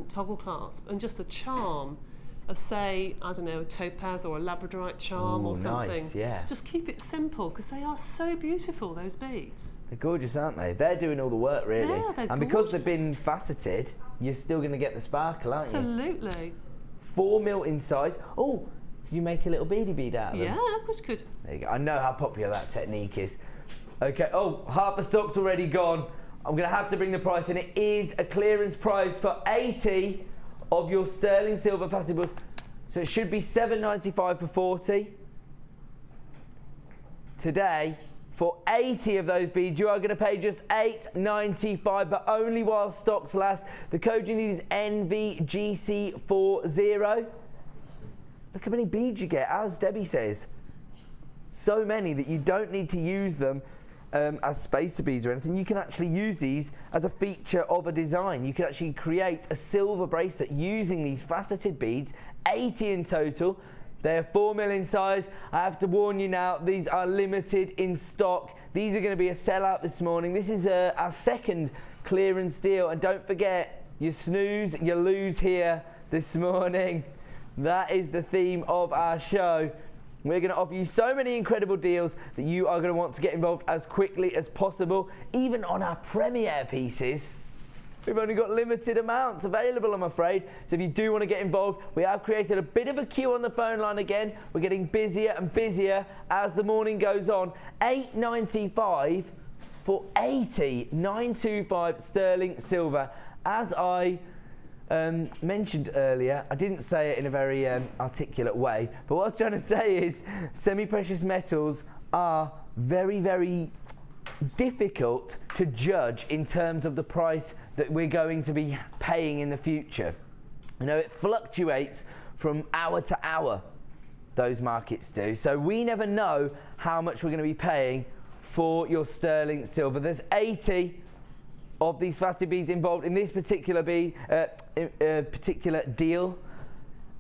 toggle clasp and just a charm of, say, I don't know, a topaz or a labradorite charm or something. Nice, yeah. Just keep it simple because they are so beautiful, those beads. They're gorgeous, aren't they? They're doing all the work, really. Yeah, they're and because they've gorgeous. been faceted, you're still going to get the sparkle, aren't you? Absolutely. 4mm in size. Oh, you make a little beady bead out of them. Yeah, of course you could. There you go. I know how popular that technique is. Okay, oh, half the stock's already gone. I'm going to have to bring the price in. It is a clearance price for 80 of your sterling silver faceted balls. So it should be $7.95 for 40. Today, for 80 of those beads, you are going to pay just $8.95, but only while stocks last. The code you need is NVGC40. Look how many beads you get, as Debbie says. So many that you don't need to use them as spacer beads or anything. You can actually use these as a feature of a design. You can actually create a silver bracelet using these faceted beads, 80 in total. They're 4mm in size. I have to warn you now, these are limited in stock. These are going to be a sellout this morning. This is our second clearance deal. And don't forget, you snooze, you lose here this morning. That is the theme of our show. We're going to offer you so many incredible deals that you are going to want to get involved as quickly as possible. Even on our premiere pieces, we've only got limited amounts available, I'm afraid. So if you do want to get involved, we have created a bit of a queue on the phone line again. We're getting busier and busier as the morning goes on. $8.95 for 80 925 sterling silver. As I mentioned earlier, I didn't say it in a very articulate way, but what I was trying to say is semi-precious metals are very, very difficult to judge in terms of the price that we're going to be paying in the future. You know, it fluctuates from hour to hour, those markets do. So we never know how much we're going to be paying for your sterling silver. There's 80 of these faceted beads involved in this particular particular deal.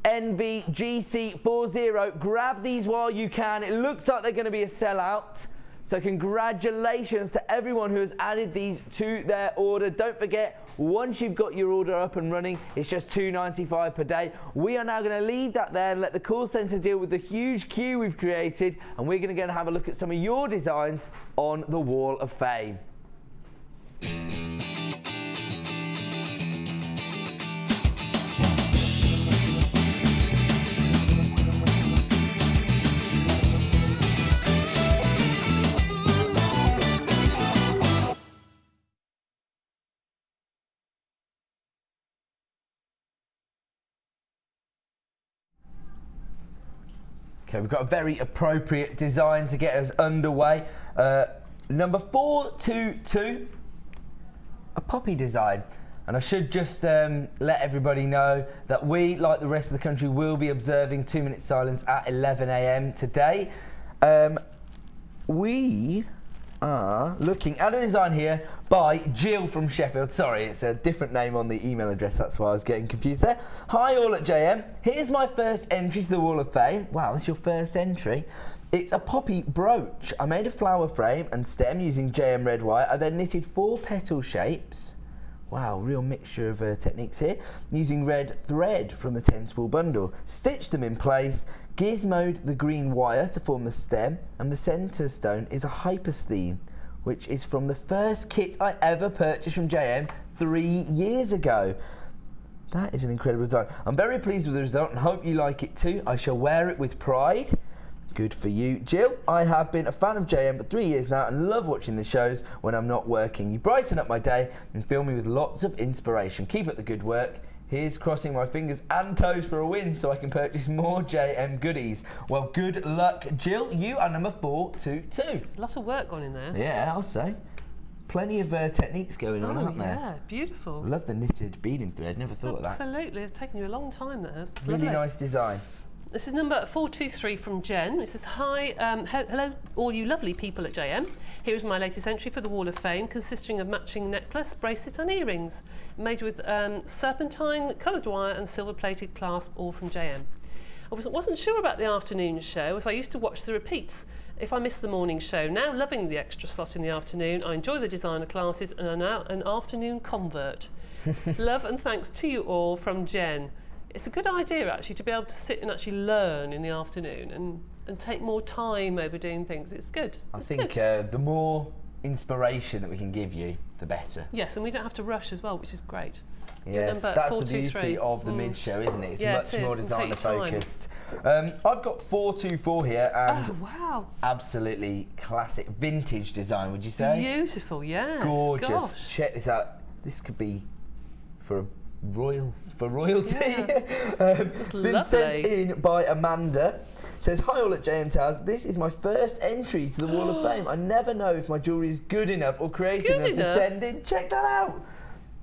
NVGC40. Grab these while you can. It looks like they're going to be a sellout. So congratulations to everyone who has added these to their order. Don't forget, once you've got your order up and running, it's just $2.95 per day. We are now going to leave that there and let the call centre deal with the huge queue we've created, and we're going to go and have a look at some of your designs on the Wall of Fame. Okay, we've got a very appropriate design to get us underway. Number 422, a poppy design. And I should just let everybody know that we, like the rest of the country, will be observing 2-minute silence at 11 a.m. today. We are looking at a design here by Jill from Sheffield. Sorry, it's a different name on the email address, that's why I was getting confused there. Hi all at JM. Here's my first entry to the Wall of Fame. Wow, this is your first entry. It's a poppy brooch. I made a flower frame and stem using JM red wire. I then knitted 4 petal shapes. Wow, real mixture of techniques here. Using red thread from the 10-spool bundle. Stitched them in place, gizmoed the green wire to form the stem, and the centre stone is a hypersthene, which is from the first kit I ever purchased from JM 3 years ago. That is an incredible design. I'm very pleased with the result and hope you like it too. I shall wear it with pride. Good for you, Jill. I have been a fan of JM for 3 years now and love watching the shows when I'm not working. You brighten up my day and fill me with lots of inspiration. Keep up the good work. Here's crossing my fingers and toes for a win so I can purchase more JM goodies. Well, good luck, Jill. You are number 422. There's lots of work gone in there. Yeah, I'll say. Plenty of techniques going on, aren't there? Yeah, beautiful. Love the knitted beading thread. Never thought of that. Absolutely. It's taken you a long time, there. It's Really lovely. nice design. This is number 423 from Jen. It says, hi, hello all you lovely people at JM. Here is my latest entry for the Wall of Fame, consisting of matching necklace, bracelet and earrings, made with serpentine, coloured wire and silver-plated clasp, all from JM. I wasn't sure about the afternoon show, as I used to watch the repeats if I missed the morning show. Now loving the extra slot in the afternoon, I enjoy the designer classes and are now an afternoon convert. Love and thanks to you all, from Jen. It's a good idea actually to be able to sit and actually learn in the afternoon and take more time over doing things. It's good. I think the more inspiration that we can give you, the better. Yes, and we don't have to rush as well, which is great. Yes, that's the beauty of the mid-show, isn't it? It's much more designer focused. I've got 424 here, and oh, wow, absolutely classic vintage design, would you say? Beautiful, yeah. Gorgeous. Gosh. Check this out. This could be for royalty. Yeah. It's been sent in by Amanda. Says, hi all at JM Towers. This is my first entry to the Wall of Fame. I never know if my jewellery is good enough or creative enough to send in. Check that out.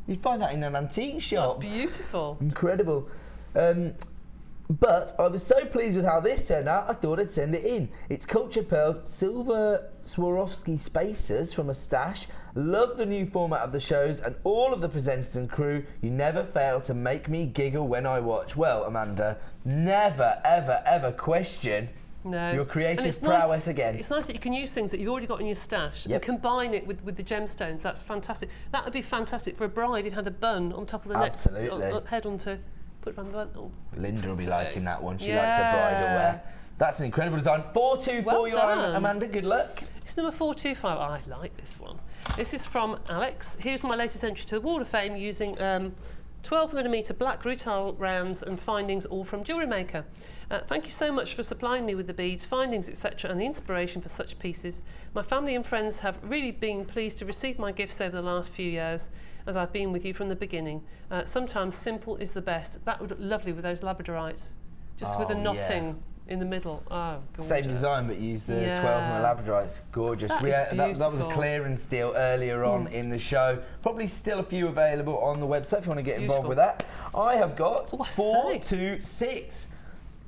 You'd find that in an antique shop. Oh, beautiful. Incredible. But I was so pleased with how this turned out, I thought I'd send it in. It's Cultured Pearls Silver Swarovski Spacers from a stash. Love the new format of the shows and all of the presenters and crew. You never fail to make me giggle when I watch. Well, Amanda, never, ever, ever question your creative prowess again. It's nice that you can use things that you've already got in your stash and combine it with the gemstones. That's fantastic. That would be fantastic for a bride who had a bun on top of the neck. Absolutely. Head onto, put it on the bun. Oh, Linda will be liking that one. She likes her bridal wear. That's an incredible design. 424, well Amanda, good luck. It's number 425. I like this one. This is from Alex. Here's my latest entry to the Wall of Fame using 12mm black rutile rounds and findings, all from Jewellery Maker. Thank you so much for supplying me with the beads, findings, etc. and the inspiration for such pieces. My family and friends have really been pleased to receive my gifts over the last few years, as I've been with you from the beginning. Sometimes simple is the best. That would look lovely with those labradorites, just with the knotting in the middle. Oh, gorgeous. Same design, but use the 12mm labradorites. Gorgeous. That was a clearance deal earlier on in the show. Probably still a few available on the website if you want to get involved with that. I have got 426.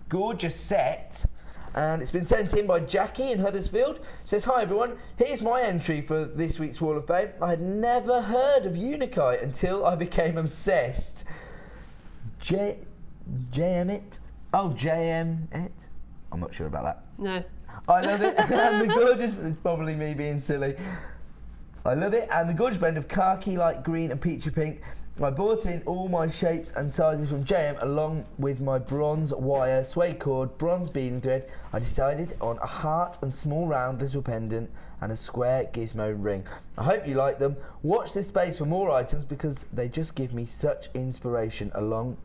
Gorgeous set. And it's been sent in by Jackie in Huddersfield. Says, hi everyone, here's my entry for this week's Wall of Fame. I had never heard of Unikite until I became obsessed. JM it. Oh, JM it? I'm not sure about that. No. I love it. And the gorgeous, it's probably me being silly. I love it. And the gorgeous blend of khaki, light green and peachy pink. I bought in all my shapes and sizes from JM along with my bronze wire suede cord, bronze beading thread. I decided on a heart and small round little pendant and a square gizmo ring. I hope you like them. Watch this space for more items because they just give me such inspiration along,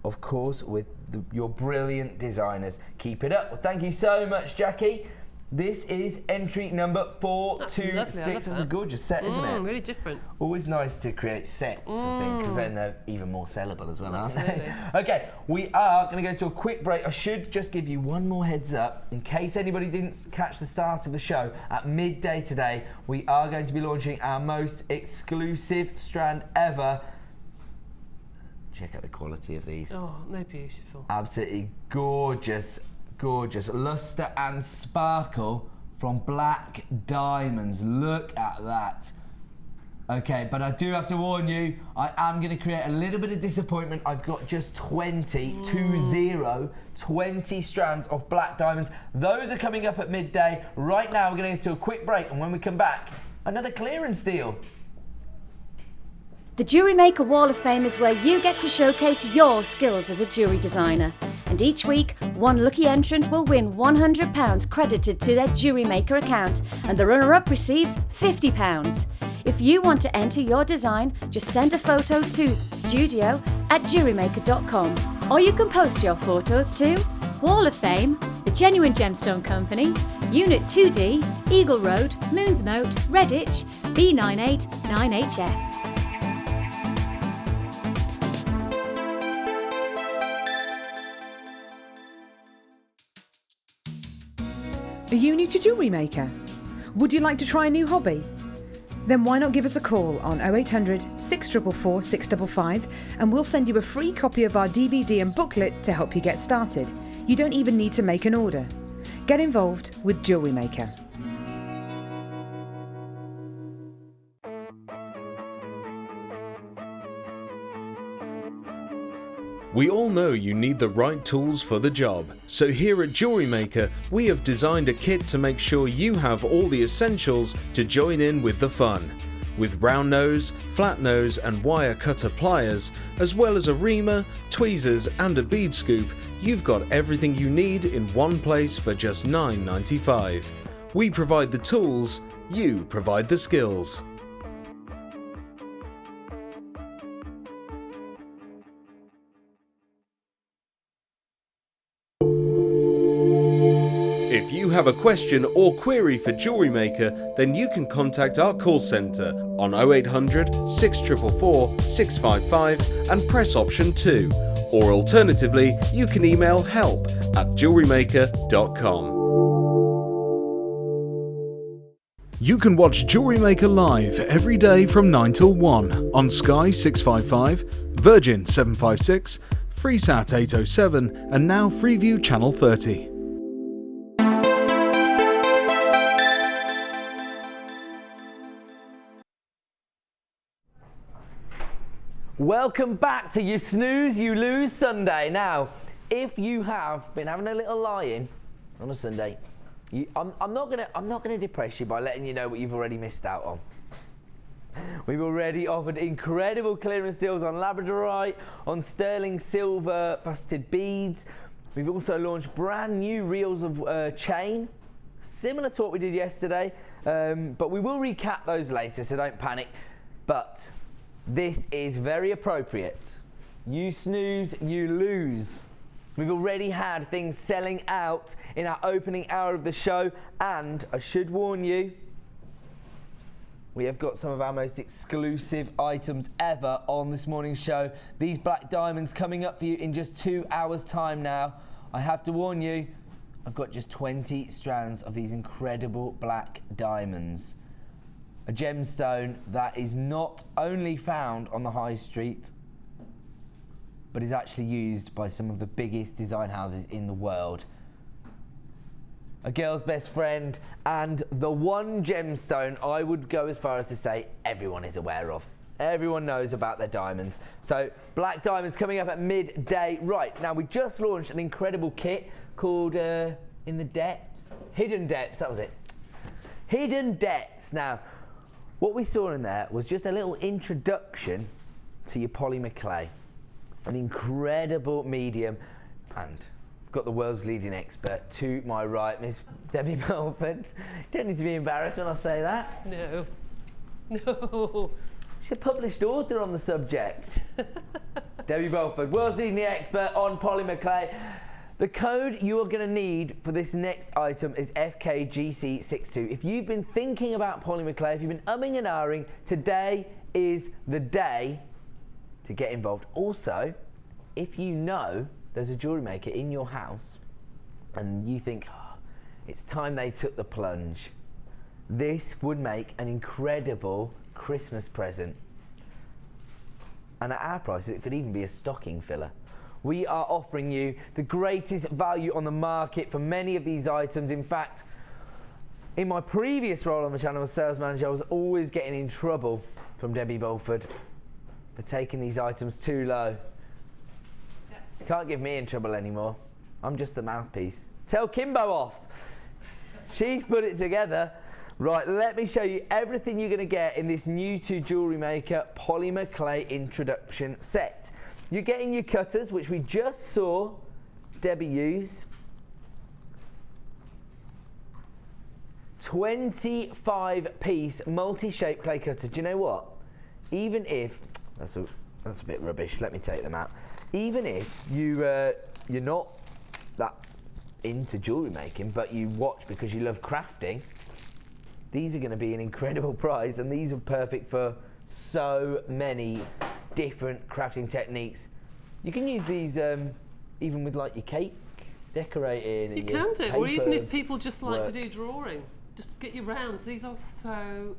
of course, with your brilliant designers. Keep it up. Well, thank you so much, Jackie. This is entry number 426. It's a gorgeous set, isn't it? Really different. Always nice to create sets of things because then they're even more sellable as well, aren't Absolutely. they? Okay, we are going to go to a quick break. I should just give you one more heads up in case anybody didn't catch the start of the show. At midday today, we are going to be launching our most exclusive strand ever. Check out the quality of these. Oh, they're beautiful. Absolutely gorgeous, gorgeous luster and sparkle from black diamonds. Look at that. Okay, but I do have to warn you, I am going to create a little bit of disappointment. I've got just 20 strands of black diamonds. Those are coming up at midday. Right now, we're going to go to a quick break, and when we come back, another clearance deal. The Jewellery Maker Wall of Fame is where you get to showcase your skills as a jewellery designer. And each week, one lucky entrant will win £100 credited to their Jewellery Maker account, and the runner-up receives £50. If you want to enter your design, just send a photo to studio@jewellerymaker.com, or you can post your photos to Wall of Fame, The Genuine Gemstone Company, Unit 2D, Eagle Road, Moonsmote, Redditch, B989HF. Are you new to Jewellery Maker? Would you like to try a new hobby? Then why not give us a call on 0800 644 655 and we'll send you a free copy of our DVD and booklet to help you get started. You don't even need to make an order. Get involved with Jewellery Maker. We all know you need the right tools for the job, so here at Jewellery Maker we have designed a kit to make sure you have all the essentials to join in with the fun. With round nose, flat nose and wire cutter pliers, as well as a reamer, tweezers and a bead scoop, you've got everything you need in one place for just $9.95. We provide the tools, you provide the skills. If you have a question or query for Jewellery Maker, then you can contact our call centre on 0800 644 655 and press option 2. Or alternatively, you can email help@jewellerymaker.com. You can watch Jewellery Maker live every day from 9 till 1 on Sky 655, Virgin 756, Freesat 807 and now Freeview Channel 30. Welcome back to your Snooze You Lose Sunday. Now, if you have been having a little lie-in on a Sunday, I'm not gonna depress you by letting you know what you've already missed out on. We've already offered incredible clearance deals on labradorite, on sterling silver faceted beads. We've also launched brand new reels of chain, similar to what we did yesterday, but we will recap those later, so don't panic. But this is very appropriate. You snooze, you lose. We've already had things selling out in our opening hour of the show, and I should warn you, we have got some of our most exclusive items ever on this morning's show. These black diamonds coming up for you in just 2 hours' time now. I have to warn you, I've got just 20 strands of these incredible black diamonds. A gemstone that is not only found on the high street, but is actually used by some of the biggest design houses in the world. A girl's best friend, and the one gemstone I would go as far as to say everyone is aware of. Everyone knows about their diamonds. So black diamonds coming up at midday. Right, now we just launched an incredible kit called In the Depths. Hidden Depths, that was it. Hidden Depths. Now, what we saw in there was just a little introduction to your polymer clay. An incredible medium, and I've got the world's leading expert to my right, Miss Debbie Belford. You don't need to be embarrassed when I say that. No. No. She's a published author on the subject. Debbie Belford, world's leading expert on polymer clay. The code you are going to need for this next item is FKGC62. If you've been thinking about polymer clay, if you've been umming and ahhing, today is the day to get involved. Also, if you know there's a jewellery maker in your house and you think, oh, it's time they took the plunge, this would make an incredible Christmas present. And at our price, it could even be a stocking filler. We are offering you the greatest value on the market for many of these items. In fact, in my previous role on the channel as sales manager, I was always getting in trouble from Debbie Belford for taking these items too low. You can't give me in trouble anymore. I'm just the mouthpiece. Tell Kimbo off. She's put it together. Right, let me show you everything you're going to get in this new to Jewellery Maker polymer clay introduction set. You're getting your cutters, which we just saw Debbie use. 25-piece multi-shape clay cutter. Do you know what? Even if that's a bit rubbish. Let me take them out. Even if you're not that into jewellery making, but you watch because you love crafting, these are going to be an incredible prize, and these are perfect for so many different crafting techniques. You can use these even with like your cake decorating. You can do, or even if people just like to do drawing, just get your rounds. These are so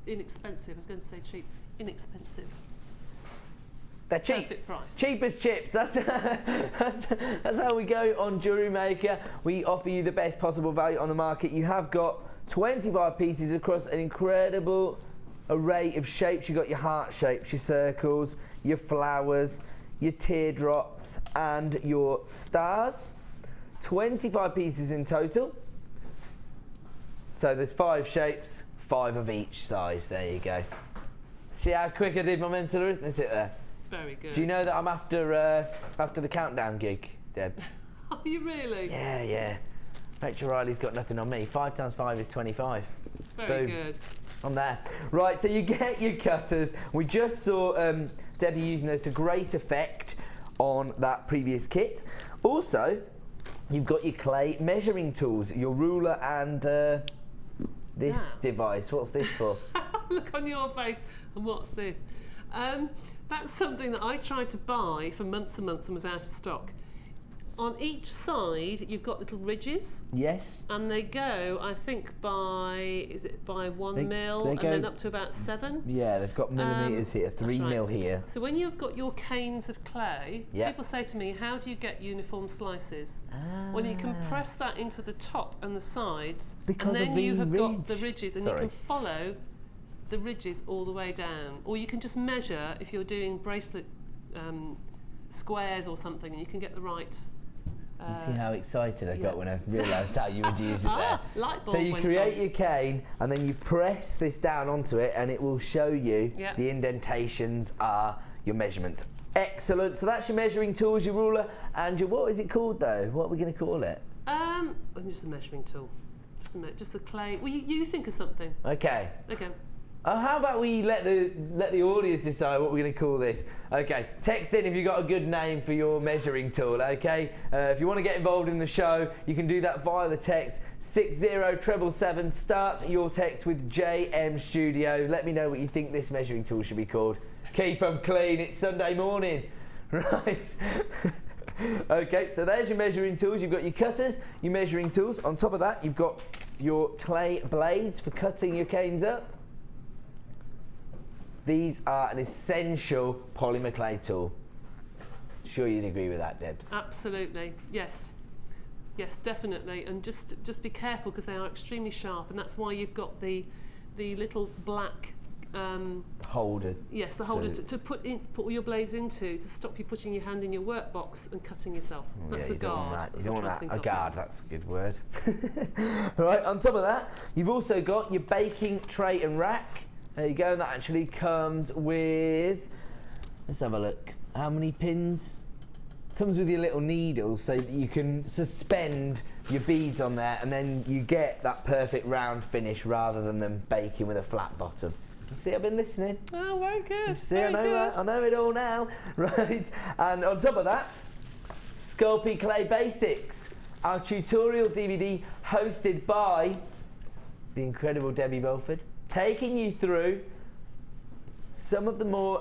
inexpensive. I was going to say cheap, inexpensive. They're cheap. Perfect price. Cheap as chips. That's how we go on Jewellery Maker. We offer you the best possible value on the market. You have got 25 pieces across an incredible array of shapes. You've got your heart shapes, your circles, your flowers, your teardrops, and your stars. 25 pieces in total. So there's 5 shapes, 5 of each size. There you go. See how quick I did my mental arithmetic there? Very good. Do you know that I'm after the countdown gig, Debs? Are you really? Yeah, yeah. Rachel Riley's got nothing on me. 5 times 5 is 25. Very Boom. good. On there. Right, so you get your cutters. We just saw Debbie using those to great effect on that previous kit. Also, you've got your clay measuring tools, your ruler and this device. What's this for? Look on your face. And what's this? That's something that I tried to buy for months and months and was out of stock. On each side, you've got little ridges. Yes. And they go, I think, by 1 mil and then up to about 7. Yeah, they've got millimetres here, 3 mil here. So when you've got your canes of clay, people say to me, how do you get uniform slices? Well, you can press that into the top and the sides, because and then you have got the ridge. ridges, and you can follow the ridges all the way down. Or you can just measure if you're doing bracelet squares or something, and you can get the right... You see how excited I got when I realised how you would use it there. Light bulb So you went create on. your cane and then you press this down onto it and it will show you the indentations are your measurements. Excellent. So that's your measuring tools, your ruler, and your, what is it called though? What are we going to call it? Just a measuring tool. Just the clay. Well, you think of something. Okay. Okay. How about we let the audience decide what we're going to call this? Okay, text in if you've got a good name for your measuring tool, okay? If you want to get involved in the show, you can do that via the text 60777. Start your text with JM Studio. Let me know what you think this measuring tool should be called. Keep them clean, it's Sunday morning. Right. Okay, so there's your measuring tools. You've got your cutters, your measuring tools. On top of that, you've got your clay blades for cutting your canes up. These are an essential polymer clay tool. Sure you'd agree with that, Debs? Absolutely, yes. Yes, definitely. And just be careful because they are extremely sharp, and that's why you've got the little black Holder. Yes, the holder to put all your blades into, to stop you putting your hand in your work box and cutting yourself. That's Yeah, the you don't want guard. that. That's You what don't I'm want trying that. to A think of. guard, that's a good word. Right, on top of that, you've also got your baking tray and rack. There you go, and that actually comes with, let's have a look, how many pins? Comes with your little needles so that you can suspend your beads on there, and then you get that perfect round finish rather than them baking with a flat bottom. See, I've been listening. Oh, very good. See, very I know good. that. I know it all now. Right, and on top of that, Sculpey Clay Basics, our tutorial DVD hosted by the incredible Debbie Belford, taking you through some of the more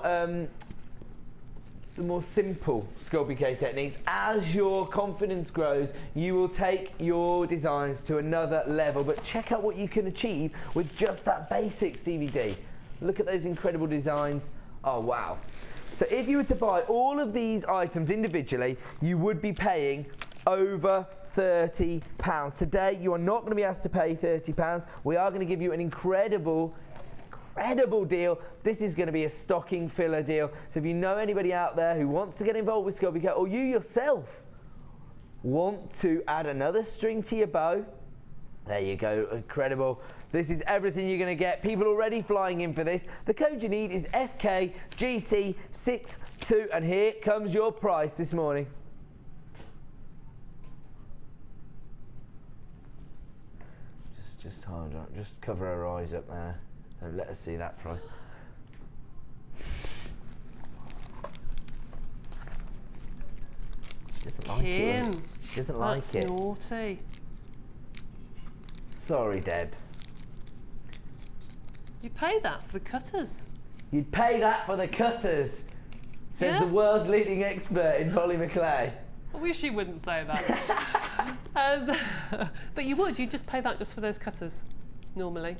simple Sculpey Clay techniques. As your confidence grows, you will take your designs to another level. But check out what you can achieve with just that Basics DVD. Look at those incredible designs. Oh, wow. So if you were to buy all of these items individually, you would be paying over £30. Today, you are not going to be asked to pay £30. We are going to give you an incredible deal. This is going to be a stocking filler deal. So if you know anybody out there who wants to get involved with Sculpey Clay, or you yourself want to add another string to your bow, there you go, incredible. This is everything you're going to get. People already flying in for this. The code you need is FKGC62, and here comes your price this morning. Just hold on, just cover her eyes up there. Don't let us see that price. Doesn't like Kim, it. Doesn't like that's it. naughty. Sorry, Debs. You pay that for the cutters. You'd pay that for the cutters, says Yeah. the world's leading expert in polymer clay. I wish you wouldn't say that. But you would. You'd just pay that just for those cutters, normally.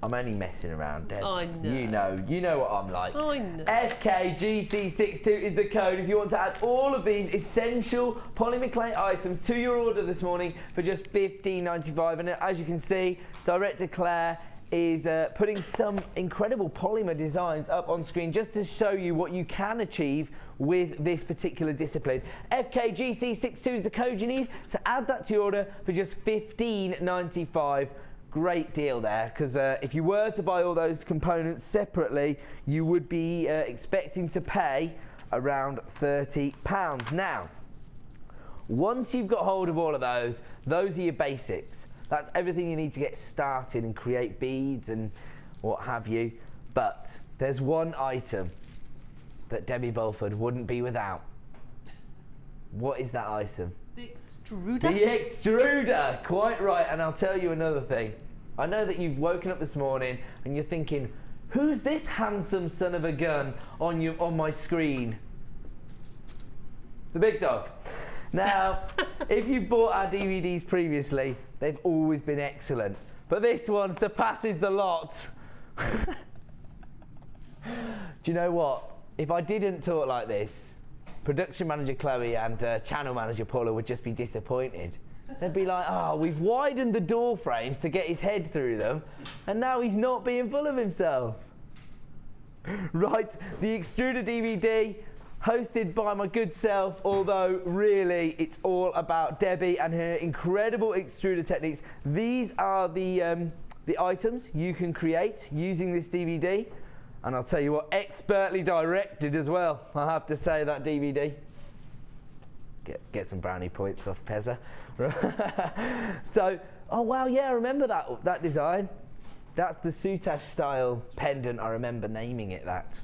I'm only messing around, Debs. I know. You know what I'm like. I know. FKGC62 is the code if you want to add all of these essential polymer clay items to your order this morning for just $15.95. And as you can see, Director Claire is putting some incredible polymer designs up on screen just to show you what you can achieve with this particular discipline. FKGC62 is the code you need to add that to your order for just $15.95. Great deal there, because if you were to buy all those components separately, you would be expecting to pay around £30. Now, once you've got hold of all of those are your basics. That's everything you need to get started and create beads and what have you. But there's one item that Debbie Belford wouldn't be without. What is that item? The extruder? The extruder, quite right. And I'll tell you another thing. I know that you've woken up this morning and you're thinking, who's this handsome son of a gun on my screen? The big dog. Now, if you bought our DVDs previously, they've always been excellent. But this one surpasses the lot. Do you know what? If I didn't talk like this, production manager Chloe and channel manager Paula would just be disappointed. They'd be like, oh, we've widened the door frames to get his head through them, and now he's not being full of himself. Right, the extruder DVD, hosted by my good self, although really it's all about Debbie and her incredible extruder techniques. These are the items you can create using this DVD. And I'll tell you what, expertly directed as well, I have to say, that DVD. Get some brownie points off Pezza. So, oh wow, yeah, I remember that design. That's the Soutache style pendant, I remember naming it that.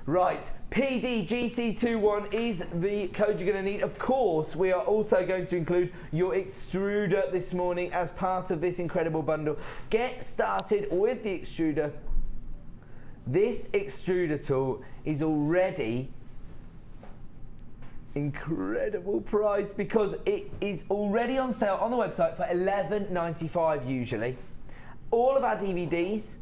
Right, PDGC21 is the code you're going to need. Of course, we are also going to include your extruder this morning as part of this incredible bundle. Get started with the extruder. This extruder tool is already incredible price because it is already on sale on the website for $11.95 usually. All of our DVDs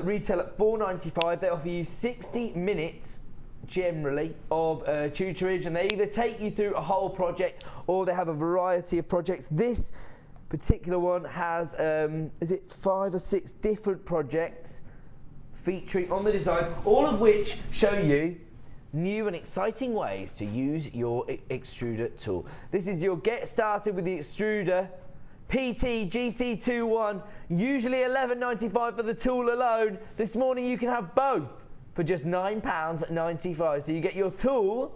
retail at $4.95. They offer you 60 minutes generally of tutorage, and they either take you through a whole project or they have a variety of projects. This particular one has, is it 5 or 6 different projects featuring on the design, all of which show you new and exciting ways to use your extruder tool. This is your Get Started with the Extruder PT GC21, usually $11.95 for the tool alone. This morning you can have both for just £9.95. So you get your tool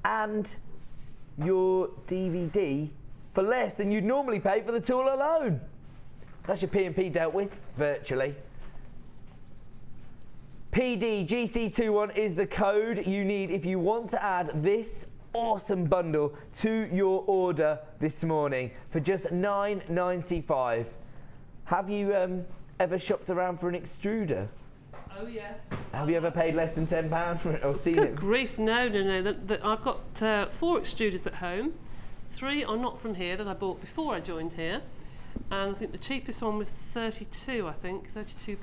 and your DVD for less than you'd normally pay for the tool alone. That's your P&P dealt with, virtually. PDGC21 is the code you need if you want to add this awesome bundle to your order this morning for just £9.95. Have you ever shopped around for an extruder? Oh yes. Have you ever paid less than £10 for it or seen Good it? grief, no. I've got 4 extruders at home. 3 are not from here that I bought before I joined here. And I think the cheapest one was £32, I think, £32.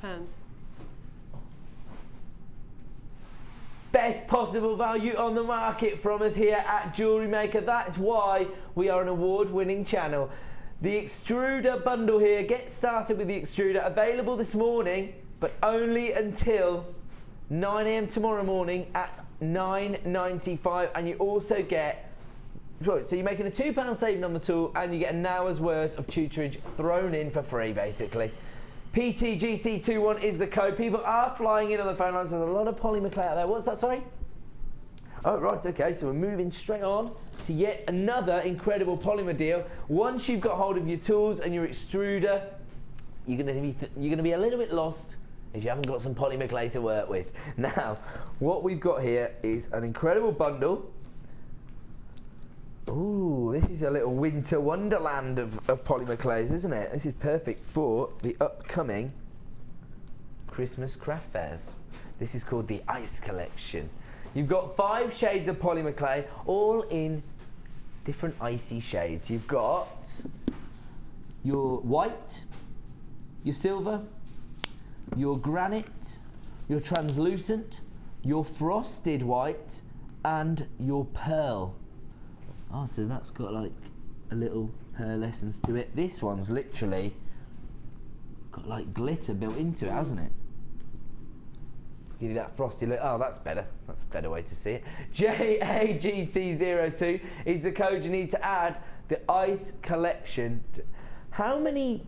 Best possible value on the market from us here at Jewellery Maker. That's why we are an award-winning channel. The extruder bundle here, Get Started with the Extruder, available this morning, but only until 9 AM tomorrow morning at £9.95. And you also get, so you're making a £2 saving on the tool, and you get an hour's worth of tutorage thrown in for free, basically. PTGC21 is the code. People are flying in on the phone lines. There's a lot of polymer clay out there. What's that, sorry? Oh, right, okay. So we're moving straight on to yet another incredible polymer deal. Once you've got hold of your tools and your extruder, you're going to be a little bit lost if you haven't got some polymer clay to work with. Now, what we've got here is an incredible bundle. Ooh, this is a little winter wonderland of polymer clays, isn't it? This is perfect for the upcoming Christmas craft fairs. This is called the Ice Collection. You've got 5 shades of polymer clay, all in different icy shades. You've got your white, your silver, your granite, your translucent, your frosted white, and your pearl. Oh, so that's got like a little pearlescence to it. This one's literally got like glitter built into it, hasn't it? Give you that frosty look. Oh, that's better. That's a better way to see it. JAGC02 is the code you need to add the Ice Collection. How many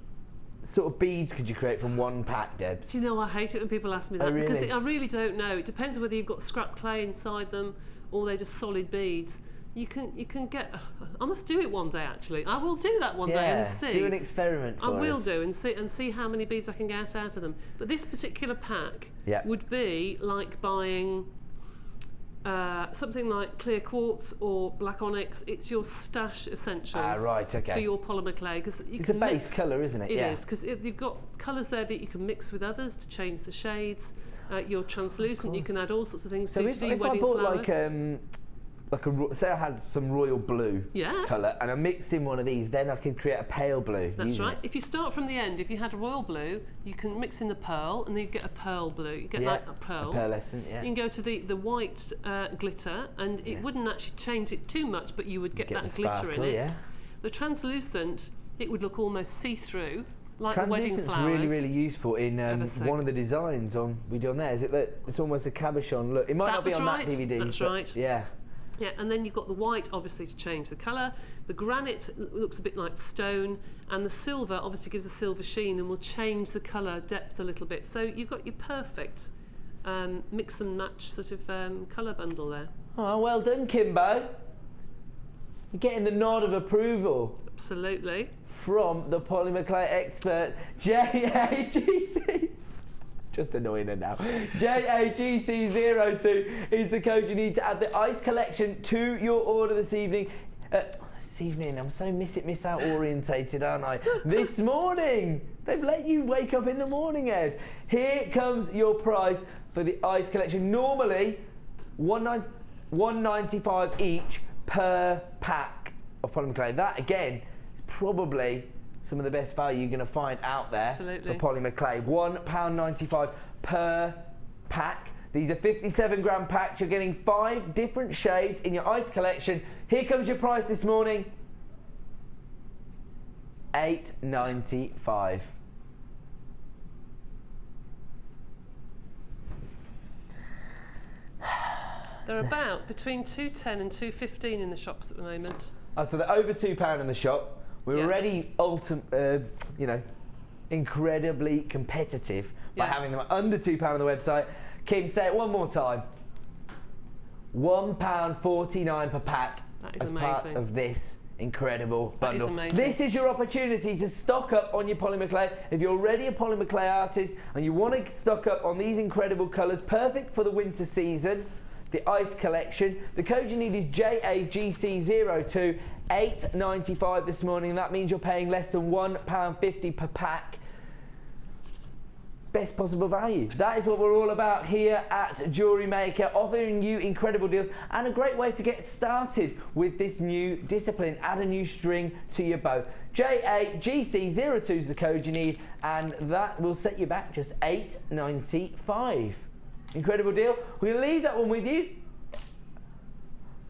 sort of beads could you create from one pack, Debs? Do you know, I hate it when people ask me that, Oh, really? because I really don't know. It depends whether you've got scrap clay inside them or they're just solid beads. You can get. I must do it one day. Actually, I will do that one day and see. Do an experiment for us. I will do and see how many beads I can get out of them. But this particular pack would be like buying something like clear quartz or black onyx. It's your stash essentials. Right, okay. For your polymer clay, because it's a base colour, isn't it? It is, because you've got colours there that you can mix with others to change the shades. Your translucent, you can add all sorts of things to do if wedding I bought flowers. say I had some royal blue Yeah. colour and I mix in one of these, then I could create a pale blue. That's right. If you start from the end, if you had a royal blue, you can mix in the pearl and then you get a pearl blue. You get like pearls. Pearlescent, yeah. You can go to the white glitter, and it wouldn't actually change it too much, but you would get that glitter in it. Yeah. The translucent, it would look almost see-through, like the wedding Translucent's flowers. really, really useful in so one of the designs we do on there. Is it that it's almost a cabochon look? It might not be on that DVD. That's but right. Yeah. Yeah, and then you've got the white, obviously, to change the colour. The granite looks a bit like stone, and the silver obviously gives a silver sheen and will change the colour depth a little bit. So you've got your perfect mix and match sort of colour bundle there. Oh, well done, Kimbo. You're getting the nod of approval. Absolutely. From the polymer clay expert, JAGC. Just annoying her now. JAGC02 is the code you need to add the Ice Collection to your order this evening. This evening, I'm so miss out orientated, aren't I? This morning, they've let you wake up in the morning, Ed. Here comes your price for the Ice Collection. Normally, $1.95 each per pack of polymer clay. That again is probably some of the best value you're going to find out there. Absolutely. For polymer clay. £1.95 per pack. These are 57 gram packs. You're getting 5 different shades in your Ice Collection. Here comes your price this morning. $8.95. They're about between £2.10 and £2.15 in the shops at the moment. Oh, so they're over £2 in the shop. We're already you know, incredibly competitive by having them under £2 on the website. Kim, say it one more time. £1.49 per pack as part of this incredible bundle. That is amazing. This is your opportunity to stock up on your polymer clay. If you're already a polymer clay artist and you want to stock up on these incredible colours, perfect for the winter season, the ice collection, the code you need is JAGC02, $8.95 this morning. That means you're paying less than £1.50 per pack. Best possible value. That is what we're all about here at Jewellery Maker, offering you incredible deals and a great way to get started with this new discipline. Add a new string to your bow. JAGC02 is the code you need, and that will set you back just $8.95. Incredible deal. We're going to leave that one with you,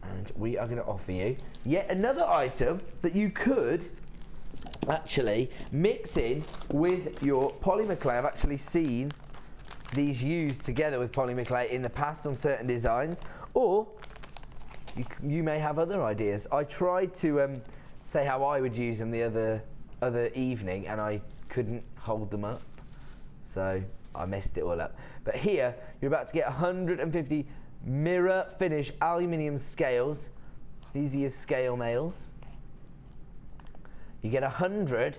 and we are going to offer you yet another item that you could actually mix in with your polymer clay. I've actually seen these used together with polymer clay in the past on certain designs, or you may have other ideas. I tried to say how I would use them the other evening, and I couldn't hold them up, so I messed it all up. But here you're about to get 150 mirror finish aluminium scales. These are your scale mails. You get 100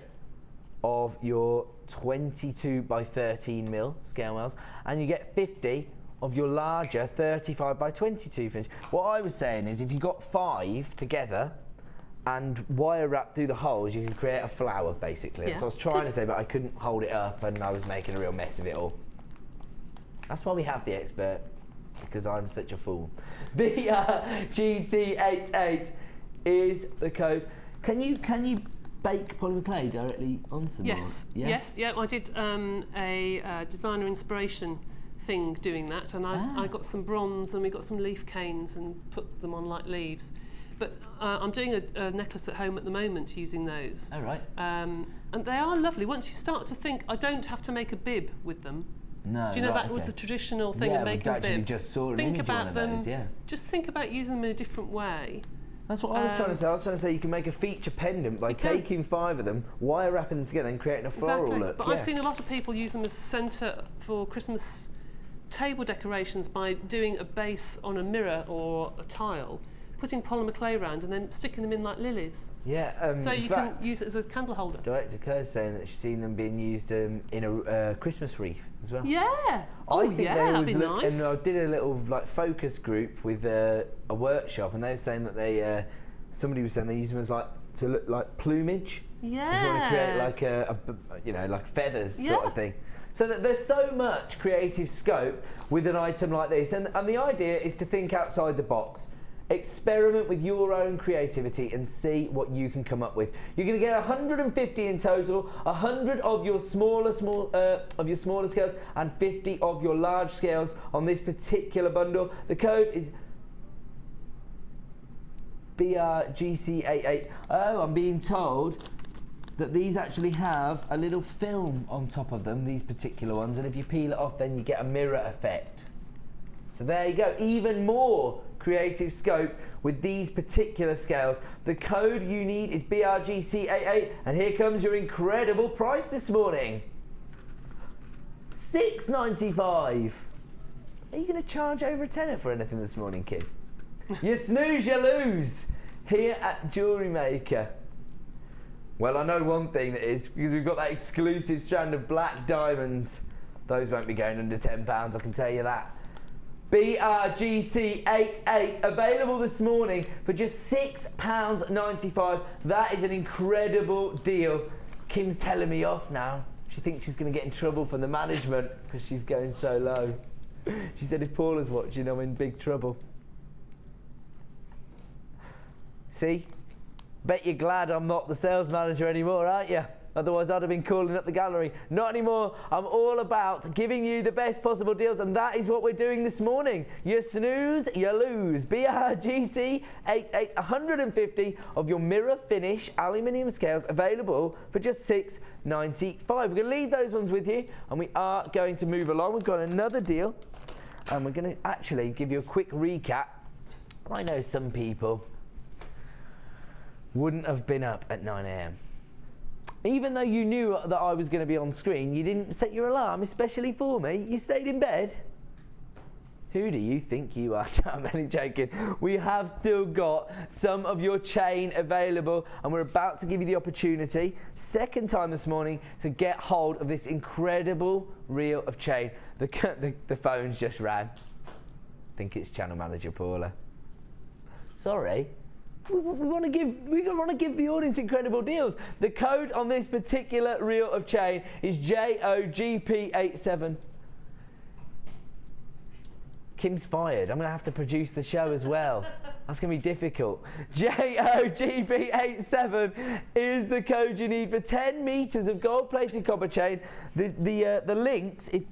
of your 22 by 13 mil scale mails, and you get 50 of your larger 35 by 22 finish. What I was saying is, if you got 5 together and wire wrap through the holes, you can create a flower, basically. That's what I was trying to say, but I couldn't hold it up, and I was making a real mess of it all. That's why we have the expert, because I'm such a fool. BRGC88 is the code. Can you bake polymer clay directly onto them? Yes, I did a designer inspiration thing doing that, and I got some bronze and we got some leaf canes and put them on like leaves. But I'm doing a necklace at home at the moment using those. Oh, right. And they are lovely. Once you start to think, I don't have to make a bib with them. No, do you know that was the traditional thing of making a bib? Actually just saw an image of those, Just think about using them in a different way. That's what I was trying to say. I was trying to say you can make a feature pendant by taking 5 of them, wire wrapping them together and creating a floral look. But I've seen a lot of people use them as centre for Christmas table decorations by doing a base on a mirror or a tile, putting polymer clay around and then sticking them in like lilies. Yeah. So you can use it as a candle holder. Director Kerr's saying that she's seen them being used in a Christmas wreath as well. Yeah. I think they that'd be nice. And I did a little focus group with a workshop, and they were saying that they somebody was saying they use them as to look like plumage. Yeah. So if you want to create like feathers sort of thing. So that there's so much creative scope with an item like this, and the idea is to think outside the box. Experiment with your own creativity and see what you can come up with. You're going to get 150 in total, 100 of your smaller scales and 50 of your large scales on this particular bundle. The code is BRGC88. Oh, I'm being told that these actually have a little film on top of them, these particular ones, and if you peel it off then you get a mirror effect. So there you go, even more creative scope with these particular scales. The code you need is BRGC88, and here comes your incredible price this morning. $6.95. Are you going to charge over a tenner for anything this morning, Kim? You snooze, you lose, here at Jewellery Maker. Well, I know one thing that is, because we've got that exclusive strand of black diamonds. Those won't be going under £10, I can tell you that. BRGC88 available this morning for just £6.95. That is an incredible deal. Kim's telling me off now. She thinks she's going to get in trouble from the management because she's going so low. She said if Paula's watching, I'm in big trouble. See? Bet you're glad I'm not the sales manager anymore, aren't you? Otherwise, I'd have been calling up the gallery. Not anymore. I'm all about giving you the best possible deals, and that is what we're doing this morning. You snooze, you lose. BRGC88, 150 of your mirror finish aluminium scales available for just $6.95. We're going to leave those ones with you, and we are going to move along. We've got another deal, and we're going to actually give you a quick recap. I know some people wouldn't have been up at 9 a.m. Even though you knew that I was going to be on screen, you didn't set your alarm especially for me. You stayed in bed. Who do you think you are? I'm only joking. We have still got some of your chain available, and we're about to give you the opportunity, second time this morning, to get hold of this incredible reel of chain. The phone's just rang. I think it's channel manager Paula. Sorry. We want to give the audience incredible deals. The code on this particular reel of chain is JOGP87. Kim's fired. I'm going to have to produce the show as well. That's going to be difficult. JOGP87 is the code you need for 10 meters of gold-plated copper chain. The links, if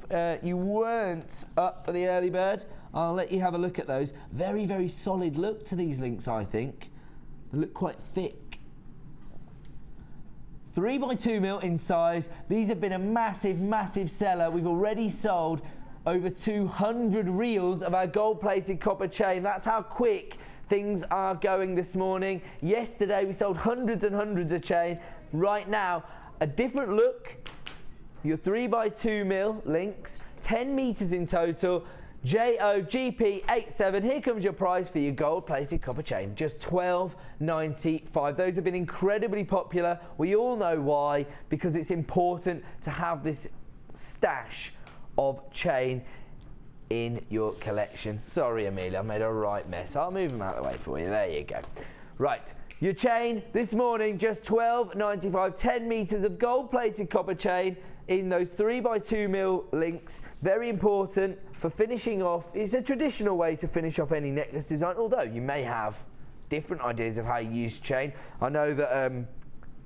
you weren't up for the early bird, I'll let you have a look at those. Very, very solid look to these links, I think. They look quite thick. 3x2mm in size. These have been a massive, massive seller. We've already sold over 200 reels of our gold-plated copper chain. That's how quick things are going this morning. Yesterday we sold hundreds and hundreds of chain. Right now, a different look. Your 3x2mm links, 10 meters in total. JOGP87. Here comes your price for your gold-plated copper chain, just $12.95. Those have been incredibly popular. We all know why, because it's important to have this stash of chain in your collection. Sorry, Amelia, I made a right mess. I'll move them out of the way for you. There you go. Right, your chain this morning, just $12.95. 10 meters of gold-plated copper chain in those 3x2mm links. Very important for finishing off. It's a traditional way to finish off any necklace design, although you may have different ideas of how you use chain. I know that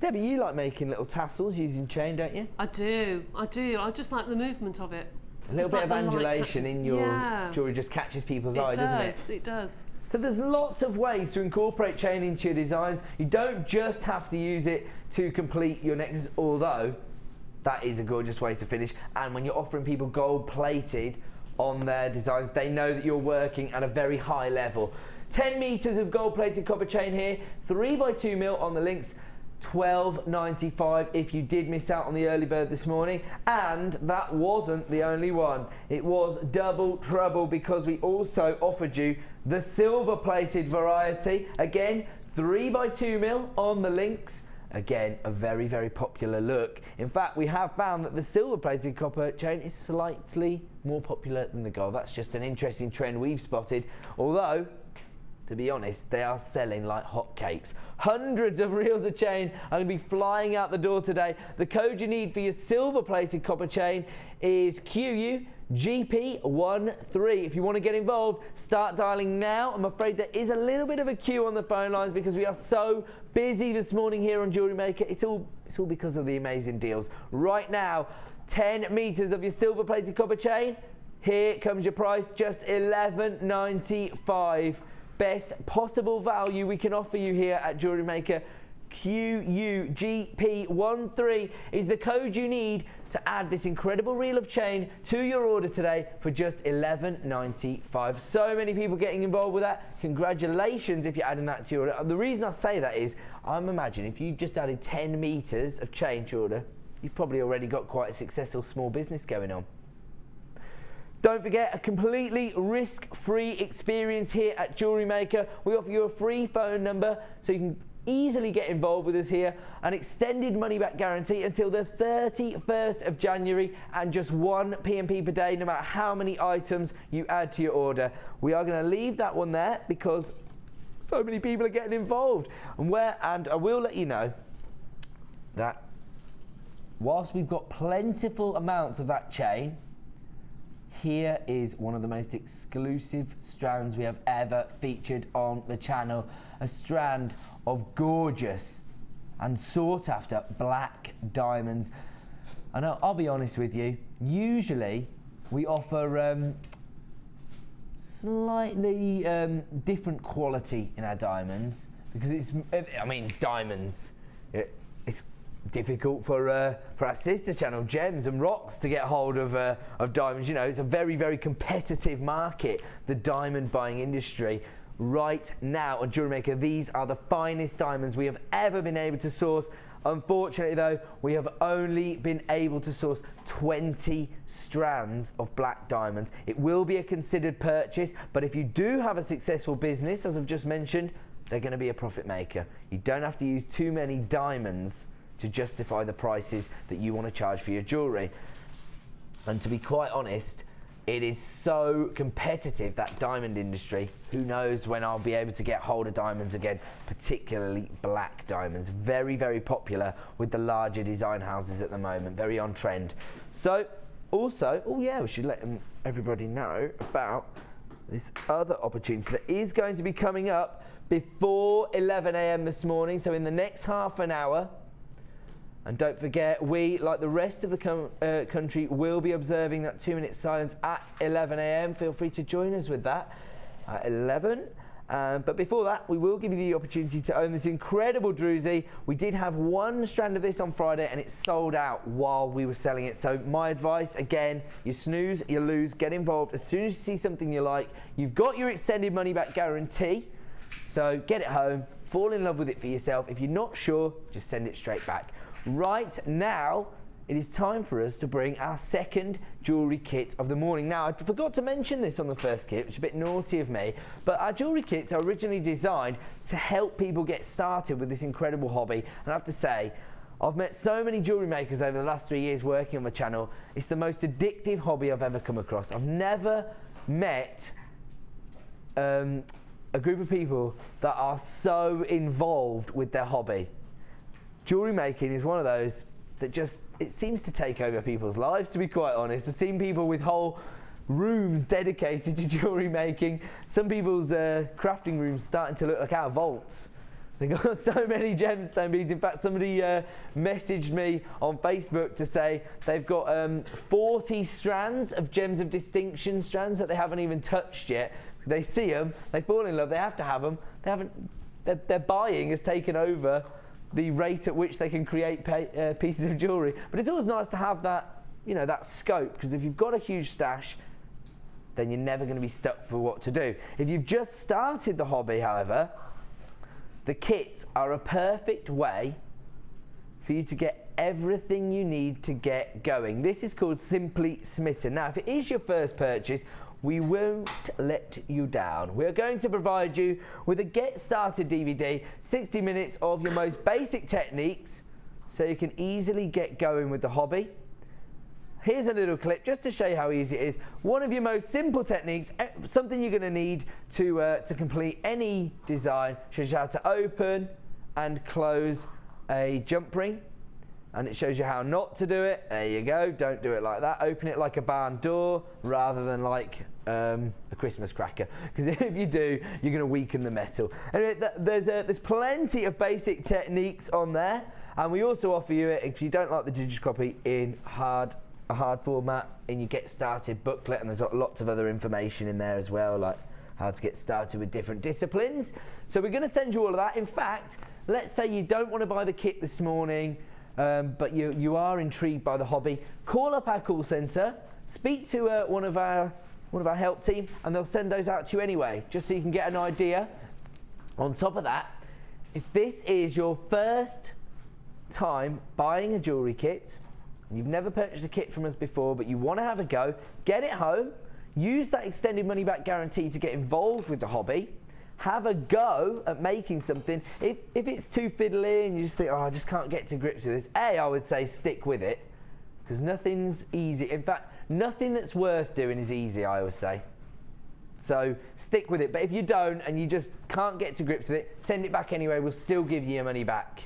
Debbie, you like making little tassels using chain, don't you? I do. I just like the movement of it. A little bit of undulation in your jewellery just catches people's eye, doesn't it? It does. So there's lots of ways to incorporate chain into your designs. You don't just have to use it to complete your necklaces, although that is a gorgeous way to finish. And when you're offering people gold plated on their designs, they know that you're working at a very high level. 10 meters of gold plated copper chain here, 3x2mm on the links. $12.95 if you did miss out on the early bird this morning. And that wasn't the only one. It was double trouble, because we also offered you the silver plated variety. Again, 3x2mm on the links. Again, a very, very popular look. In fact, we have found that the silver plated copper chain is slightly more popular than the gold. That's just an interesting trend we've spotted, although to be honest, they are selling like hotcakes. Hundreds of reels of chain are going to be flying out the door today. The code you need for your silver-plated copper chain is QUGP13. If you want to get involved, start dialing now. I'm afraid there is a little bit of a queue on the phone lines because we are so busy this morning here on Jewellery Maker. It's all because of the amazing deals. Right now, 10 meters of your silver-plated copper chain. Here comes your price, just $11.95. Best possible value we can offer you here at Jewellery Maker. QUGP13 is the code you need to add this incredible reel of chain to your order today for just $11.95. So many people getting involved with that. Congratulations if you're adding that to your order. The reason I say that is, I'm imagining if you've just added 10 meters of chain to your order, you've probably already got quite a successful small business going on. Don't forget, a completely risk-free experience here at Jewellery Maker. We offer you a free phone number so you can easily get involved with us here. An extended money-back guarantee until the 31st of January and just one P&P per day, no matter how many items you add to your order. We are going to leave that one there because so many people are getting involved. And I will let you know that whilst we've got plentiful amounts of that chain, here is one of the most exclusive strands we have ever featured on the channel. A strand of gorgeous and sought after black diamonds. And I'll be honest with you, usually we offer slightly different quality in our diamonds because diamonds. It's difficult for our sister channel, Gems and Rocks, to get hold of diamonds. You know, it's a very, very competitive market, the diamond buying industry. Right now on Jewellery Maker, these are the finest diamonds we have ever been able to source. Unfortunately though, we have only been able to source 20 strands of black diamonds. It will be a considered purchase, but if you do have a successful business, as I've just mentioned, they're going to be a profit maker. You don't have to use too many diamonds to justify the prices that you want to charge for your jewellery. And to be quite honest, it is so competitive, that diamond industry. Who knows when I'll be able to get hold of diamonds again, particularly black diamonds. Very, very popular with the larger design houses at the moment, very on trend. So also, oh yeah, we should let everybody know about this other opportunity that is going to be coming up before 11 a.m. this morning, so in the next half an hour. And don't forget, we, like the rest of the country, will be observing that 2-minute silence at 11 a.m. Feel free to join us with that at 11. But before that, we will give you the opportunity to own this incredible druzy. We did have one strand of this on Friday and it sold out while we were selling it. So my advice, again, you snooze, you lose, get involved. As soon as you see something you like, you've got your extended money back guarantee. So get it home, fall in love with it for yourself. If you're not sure, just send it straight back. Right now, it is time for us to bring our second jewellery kit of the morning. Now, I forgot to mention this on the first kit, which is a bit naughty of me, but our jewellery kits are originally designed to help people get started with this incredible hobby. And I have to say, I've met so many jewellery makers over the last 3 years working on the channel. It's the most addictive hobby I've ever come across. I've never met a group of people that are so involved with their hobby. Jewellery making is one of those that just, it seems to take over people's lives, to be quite honest. I've seen people with whole rooms dedicated to jewellery making. Some people's crafting rooms starting to look like our vaults. They've got so many gemstone beads. In fact, somebody messaged me on Facebook to say they've got 40 strands of gems of distinction strands that they haven't even touched yet. They see them, they fall in love, they have to have them. They haven't, their buying has taken over the rate at which they can create pieces of jewellery. But it's always nice to have that, you know, that scope, because if you've got a huge stash, then you're never going to be stuck for what to do. If you've just started the hobby, however, the kits are a perfect way for you to get everything you need to get going. This is called Simply Smitten. Now, if it is your first purchase, we won't let you down. We're going to provide you with a Get Started DVD, 60 minutes of your most basic techniques so you can easily get going with the hobby. Here's a little clip just to show you how easy it is. One of your most simple techniques, something you're going to need to complete any design, shows you how to open and close a jump ring. And it shows you how not to do it. There you go, don't do it like that. Open it like a barn door rather than like a Christmas cracker. Because if you do, you're gonna weaken the metal. Anyway, there's plenty of basic techniques on there. And we also offer you it, if you don't like the digital copy, in a hard format in your Get Started booklet. And there's lots of other information in there as well, like how to get started with different disciplines. So we're gonna send you all of that. In fact, let's say you don't wanna buy the kit this morning, but you are intrigued by the hobby, call up our call centre, speak to one of our help team, and they'll send those out to you anyway, just so you can get an idea. On top of that, if this is your first time buying a jewellery kit, and you've never purchased a kit from us before, but you want to have a go, get it home, use that extended money back guarantee to get involved with the hobby. Have a go at making something. If it's too fiddly and you just think, oh, I just can't get to grips with this, I would say stick with it, because nothing's easy. In fact, nothing that's worth doing is easy, I always say. So stick with it. But if you don't and you just can't get to grips with it, send it back anyway. We'll still give you your money back.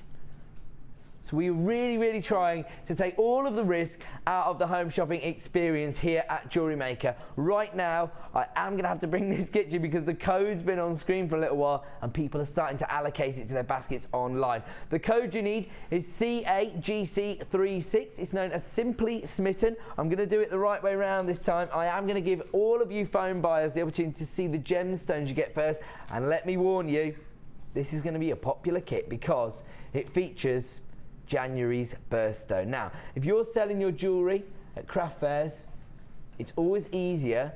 So we're really, really trying to take all of the risk out of the home shopping experience here at Jewellery Maker. Right now, I am going to have to bring this kit to you because the code's been on screen for a little while and people are starting to allocate it to their baskets online. The code you need is CAGC36. It's known as Simply Smitten. I'm going to do it the right way around this time. I am going to give all of you phone buyers the opportunity to see the gemstones you get first. And let me warn you, this is going to be a popular kit because it features January's birthstone. Now, if you're selling your jewellery at craft fairs, it's always easier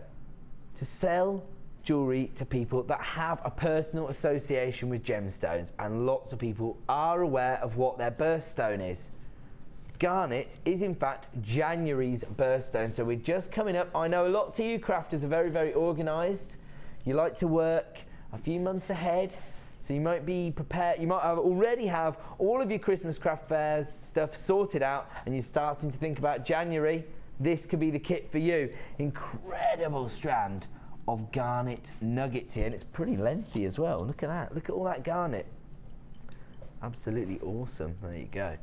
to sell jewellery to people that have a personal association with gemstones, and lots of people are aware of what their birthstone is. Garnet is in fact January's birthstone, so we're just coming up. I know lots of you crafters are very, very organised. You like to work a few months ahead, so you might be prepared. You might already have all of your Christmas craft fairs stuff sorted out, and you're starting to think about January. This could be the kit for you. Incredible strand of garnet nuggets here, and it's pretty lengthy as well. Look at that. Look at all that garnet. Absolutely awesome. There you go.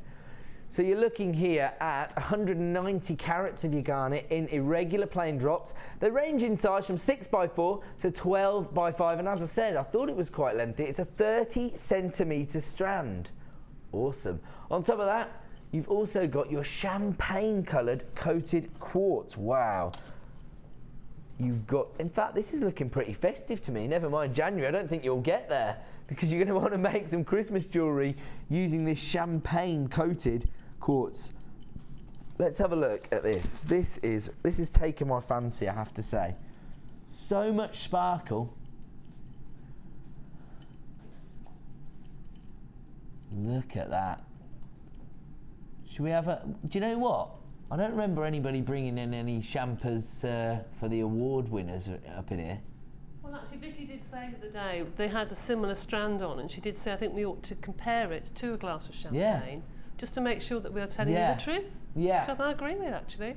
So you're looking here at 190 carats of your garnet in irregular plain drops. They range in size from 6x4 to 12x5, and as I said, I thought it was quite lengthy. It's a 30 centimetre strand. Awesome. On top of that, you've also got your champagne coloured coated quartz. Wow. You've got, in fact, this is looking pretty festive to me. Never mind January, I don't think you'll get there, because you're going to want to make some Christmas jewellery using this champagne coated quartz. Let's have a look at this. This is taking my fancy, I have to say. So much sparkle. Look at that. Should we have a, do you know what? I don't remember anybody bringing in any champers for the award winners up in here. Well, actually, Vicky did say the other day they had a similar strand on, and she did say I think we ought to compare it to a glass of champagne, just to make sure that we are telling you the truth. Yeah. Which I agree with, actually.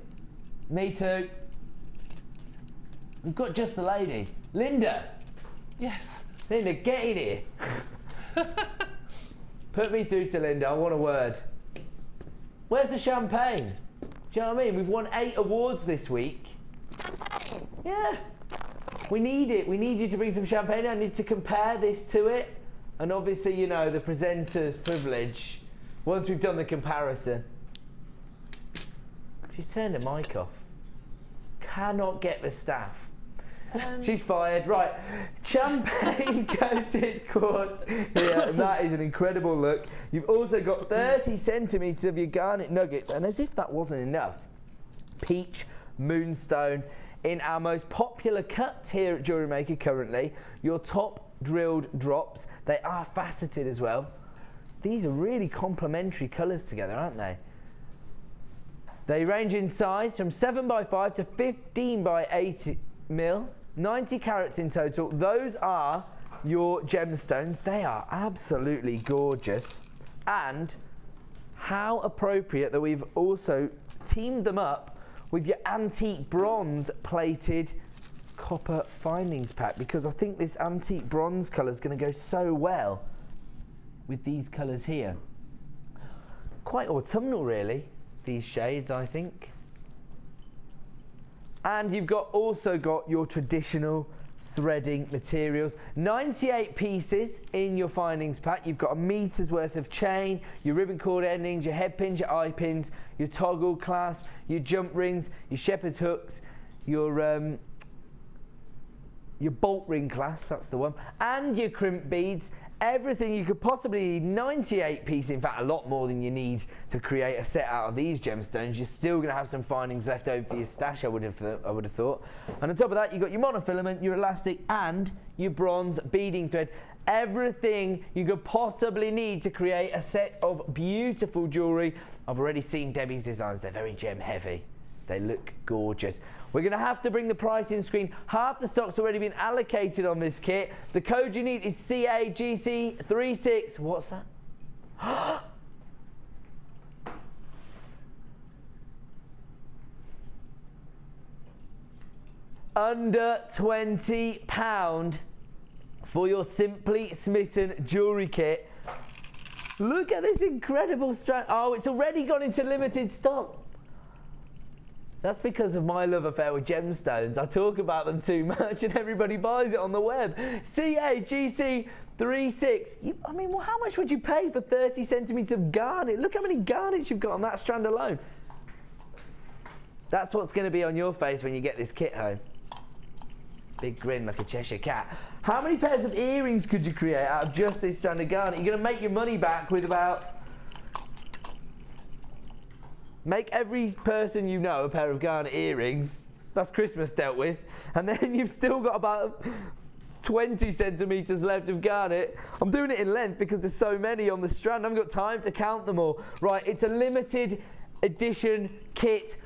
Me too. We've got just the lady. Linda. Yes. Linda, get in here. Put me through to Linda. I want a word. Where's the champagne? Do you know what I mean? We've won 8 awards this week. Champagne. Yeah. We need it. We need you to bring some champagne. I need to compare this to it. And obviously, you know, the presenter's privilege. Once we've done the comparison. She's turned her mic off. Cannot get the staff. She's fired. Right. Champagne coated quartz. Yeah, and that is an incredible look. You've also got 30 centimetres of your garnet nuggets. And as if that wasn't enough, peach moonstone in our most popular cut here at Jewellery Maker currently. Your top drilled drops. They are faceted as well. These are really complementary colours together, aren't they? They range in size from 7x5 to 15x8 mil. 90 carats in total. Those are your gemstones. They are absolutely gorgeous. And how appropriate that we've also teamed them up with your antique bronze plated copper findings pack, because I think this antique bronze colour is going to go so well with these colours here. Quite autumnal, really, these shades, I think. And you've also got your traditional threading materials. 98 pieces in your findings pack. You've got a meter's worth of chain, your ribbon cord endings, your head pins, your eye pins, your toggle clasp, your jump rings, your shepherd's hooks, your bolt ring clasp, that's the one, and your crimp beads. Everything you could possibly need. 98 pieces, in fact a lot more than you need to create a set out of these gemstones. You're still going to have some findings left over for your stash, I would have thought. And on top of that, you've got your monofilament, your elastic, and your bronze beading thread. Everything you could possibly need to create a set of beautiful jewellery. I've already seen Debbie's designs. They're very gem heavy. They look gorgeous. We're going to have to bring the pricing screen. Half the stock's already been allocated on this kit. The code you need is CAGC36. What's that? Under £20 for your Simply Smitten jewellery kit. Look at this incredible strand. Oh, it's already gone into limited stock. That's because of my love affair with gemstones. I talk about them too much and everybody buys it on the web. CAGC36. I mean, well, how much would you pay for 30 centimetres of garnet? Look how many garnets you've got on that strand alone. That's what's going to be on your face when you get this kit home. Big grin like a Cheshire cat. How many pairs of earrings could you create out of just this strand of garnet? You're going to make your money back with about Make every person you know a pair of garnet earrings. That's Christmas dealt with. And then you've still got about 20 centimetres left of garnet. I'm doing it in length because there's so many on the strand. I haven't got time to count them all. Right, it's a limited edition kit.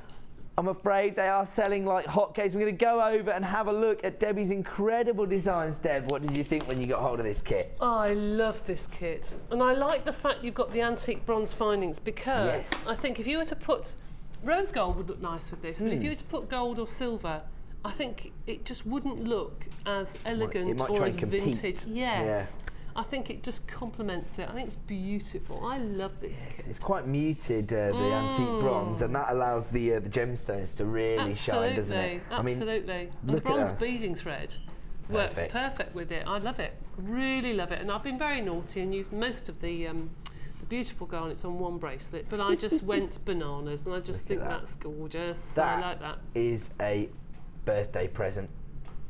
I'm afraid they are selling like hotcakes. We're going to go over and have a look at Debbie's incredible designs. Deb, what did you think when you got hold of this kit? I love this kit. And I like the fact you've got the antique bronze findings because I think if you were to put... Rose gold would look nice with this, but if you were to put gold or silver, I think it just wouldn't look as elegant or as vintage. Yes. I think it just complements it. I think it's beautiful. I love this kit. It's quite muted, the antique bronze, and that allows the gemstones to really shine, doesn't it? Absolutely. And the bronze beading thread works perfect with it. I love it. Really love it. And I've been very naughty and used most of the beautiful garnets on one bracelet, but I just went bananas, and I just think that's gorgeous. I like that. Is a birthday present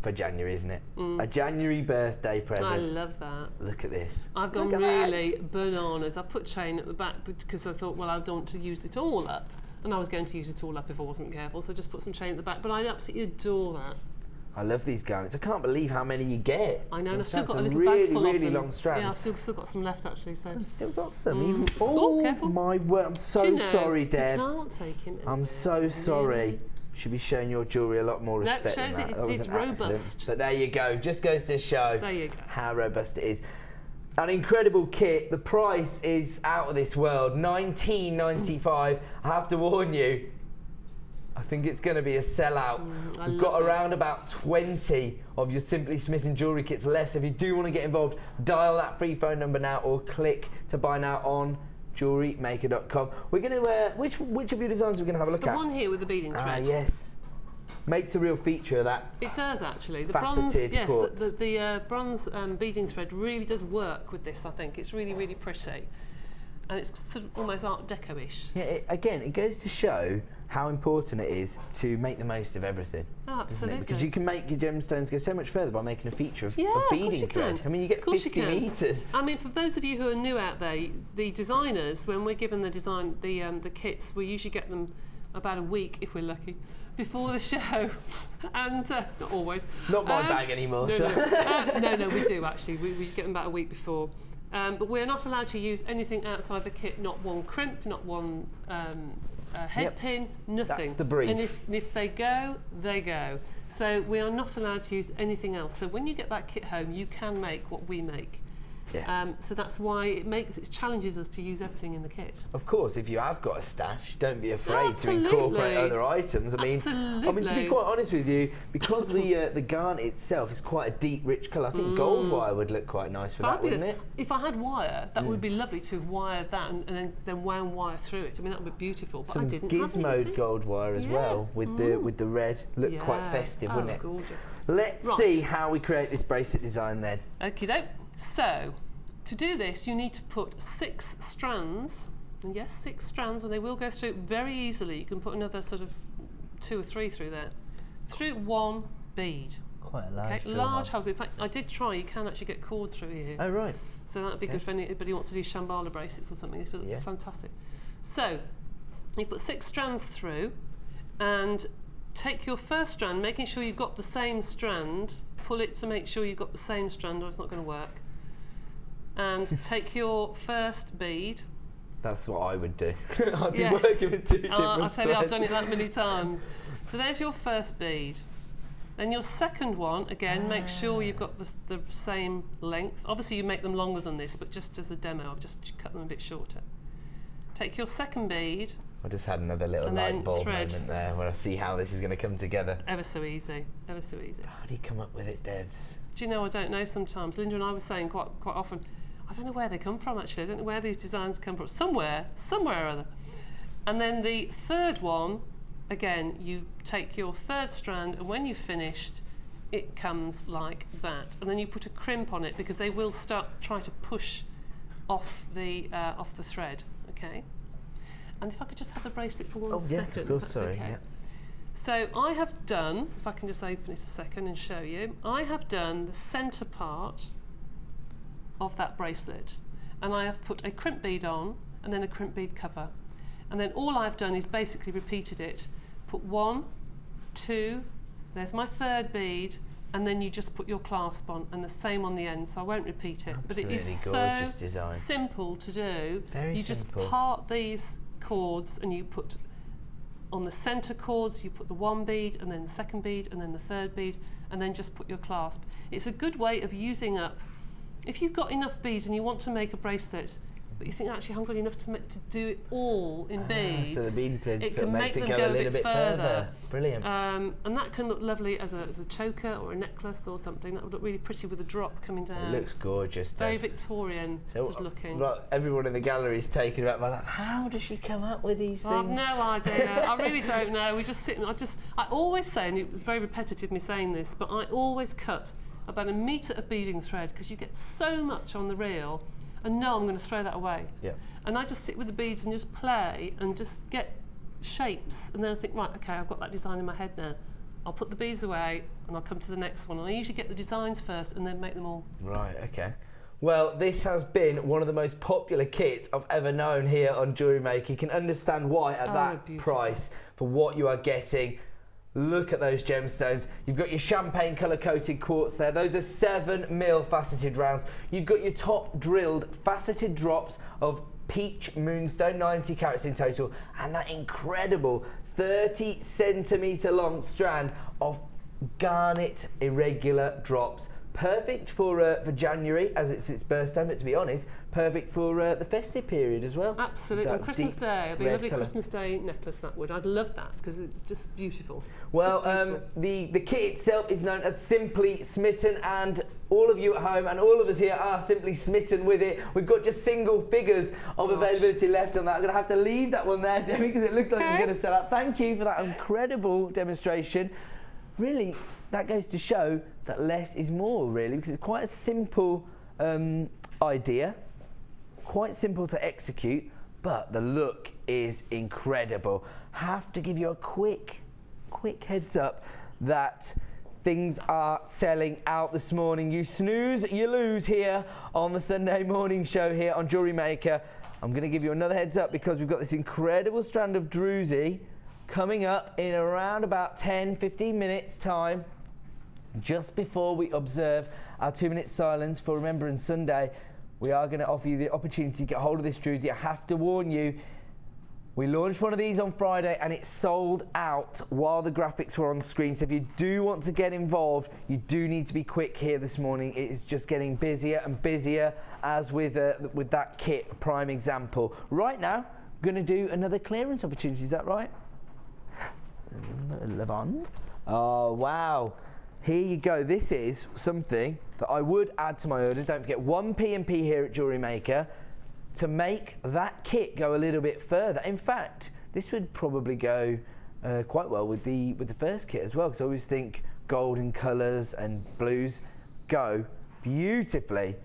for January, isn't it? A January birthday present. I love that. Look at this. I've gone really bananas. I put chain at the back because I thought, well, I don't want to use it all up, and I was going to use it all up if I wasn't careful, so I just put some chain at the back, but I absolutely adore that. I love these garnets. I can't believe how many you get. I know, and I've still got a little really, bag full of them. really long strands. Yeah, I've still got some left actually. So I've still got some. Even careful. My word! I'm so sorry, Deb. You can't take him. I'm so sorry. Should be showing your jewellery a lot more respect than that. That was it's an robust. Accident. But there you go. Just goes to show how robust it is. An incredible kit. The price is out of this world. $19.95. I have to warn you. I think it's going to be a sellout. We've got around about 20 of your Simply Smith & Jewellery kits less. If you do want to get involved, dial that free phone number now or click to buy now on JewelleryMaker.com. We're going to, which of your designs are we going to have a look at? The one here with the beading thread. Yes. Makes a real feature of that. It does actually. The faceted bronze, the bronze beading thread really does work with this, I think. It's really, really pretty. And it's sort of almost Art Deco-ish. Yeah, again, it goes to show how important it is to make the most of everything. Oh, absolutely. Because you can make your gemstones go so much further by making a feature of beading thread. I mean, you get 50 metres. I mean, for those of you who are new out there, the designers, when we're given the design, the kits, we usually get them about a week, if we're lucky, before the show. And not always. Not my bag anymore. No, we do actually. We get them about a week before. But we're not allowed to use anything outside the kit, not one crimp, not one head pin, nothing. That's the brief. And if they go, they go. So we are not allowed to use anything else. So when you get that kit home, you can make what we make. Yes. So that's why it challenges us to use everything in the kit. Of course, if you have got a stash, don't be afraid to incorporate other items. I mean, to be quite honest with you, because the garnet itself is quite a deep, rich colour, I think gold wire would look quite nice with that, wouldn't it? If I had wire, that would be lovely to wire that and then wound wire through it. I mean, that would be beautiful. But some I didn't. gizmoed gold wire as well with the red. Look quite festive, wouldn't it? Gorgeous. Let's see how we create this bracelet design then. Okie doke. So, to do this, you need to put 6 strands, and yes, 6 strands, and they will go through very easily. You can put another sort of 2 or 3 through there, through one bead. Quite a large large holes. In fact, I did try. You can actually get cord through here. Oh, right. So that would be good for anybody who wants to do Shambhala bracelets or something. It's fantastic. So, you put 6 strands through, and take your first strand, making sure you've got the same strand, pull it to make sure you've got the same strand or it's not going to work. And take your first bead. That's what I would do. I'd be working with 2 different I'll tell you, I've done it that many times. So there's your first bead. Then your second one, again, make sure you've got the same length. Obviously you make them longer than this, but just as a demo, I've just cut them a bit shorter. Take your second bead. I just had another little light bulb moment there where I see how this is going to come together. Ever so easy, ever so easy. How do you come up with it, Debs? Do you know, I don't know sometimes. Linda and I were saying quite often, I don't know where they come from actually. I don't know where these designs come from. Somewhere or other. And then the third one, again, you take your third strand, and when you've finished, it comes like that. And then you put a crimp on it because they will try to push off the thread. Okay. And if I could just have the bracelet for 1 second. Oh yes, of course. Sorry. Okay. Yeah. So I have done. If I can just open it a second and show you, I have done the centre part of that bracelet, and I have put a crimp bead on and then a crimp bead cover. And then all I've done is basically repeated it. Put 1, 2, there's my third bead, and then you just put your clasp on, and the same on the end, so I won't repeat it. But it is so simple to do. Very you simple. just part these cords, and you put on the centre cords, you put the 1 bead, and then the 2nd bead, and then the 3rd bead, and then just put your clasp. It's a good way of using up, if you've got enough beads and you want to make a bracelet, but you think actually I haven't got enough to do it all in beads, so the bead thread it sort can of make makes it them go go a little bit further. Brilliant. And that can look lovely as a choker or a necklace or something. That would look really pretty with a drop coming down. It looks gorgeous. Very Victorian sort of looking. Right, everyone in the gallery is taken aback by that. How does she come up with these things? I've no idea. I really don't know. We just sit and I always say, and it was very repetitive me saying this, but I always cut about 1 metre of beading thread because you get so much on the reel, and no, I'm going to throw that away. Yeah. And I just sit with the beads and just play and just get shapes, and then I think, right, okay, I've got that design in my head now. I'll put the beads away and I'll come to the next one. And I usually get the designs first and then make them all. Right, okay. Well, this has been one of the most popular kits I've ever known here on Jewellery Maker. You can understand why at that price for what you are getting. Look at those gemstones. You've got your champagne colour coated quartz there. Those are 7mm faceted rounds. You've got your top drilled faceted drops of peach moonstone, 90 carats in total, and that incredible 30 centimetre long strand of garnet irregular drops. Perfect for January, as it's its birthstone, but to be honest, perfect for the festive period as well. Absolutely. On Christmas Day, it'd be a lovely Christmas Day necklace, that would. I'd love that because it's just beautiful. Well, the kit itself is known as Simply Smitten, and all of you at home and all of us here are simply smitten with it. We've got just single figures of availability left on that. I'm going to have to leave that one there, Demi, because it looks like it's going to sell out. Thank you for that incredible demonstration. Really, that goes to show that less is more, really, because it's quite a simple idea, quite simple to execute, but the look is incredible. Have to give you a quick heads up that things are selling out this morning. You snooze, you lose here on the Sunday morning show here on Jewellery Maker. I'm going to give you another heads up because we've got this incredible strand of druzy coming up in around about 10-15 minutes time, just before we observe our 2-minute silence for Remembrance Sunday. We are going to offer you the opportunity to get hold of this druzy. I have to warn you, we launched one of these on Friday and it sold out while the graphics were on screen. So if you do want to get involved, you do need to be quick here this morning. It is just getting busier and busier, as with that kit, prime example. Right now, we're going to do another clearance opportunity. Is that right? Levand. Oh, wow. Here you go. This is something that I would add to my order. Don't forget, 1 P&P here at Jewellery Maker to make that kit go a little bit further. In fact, this would probably go quite well with the first kit as well, because I always think golden colours and blues go beautifully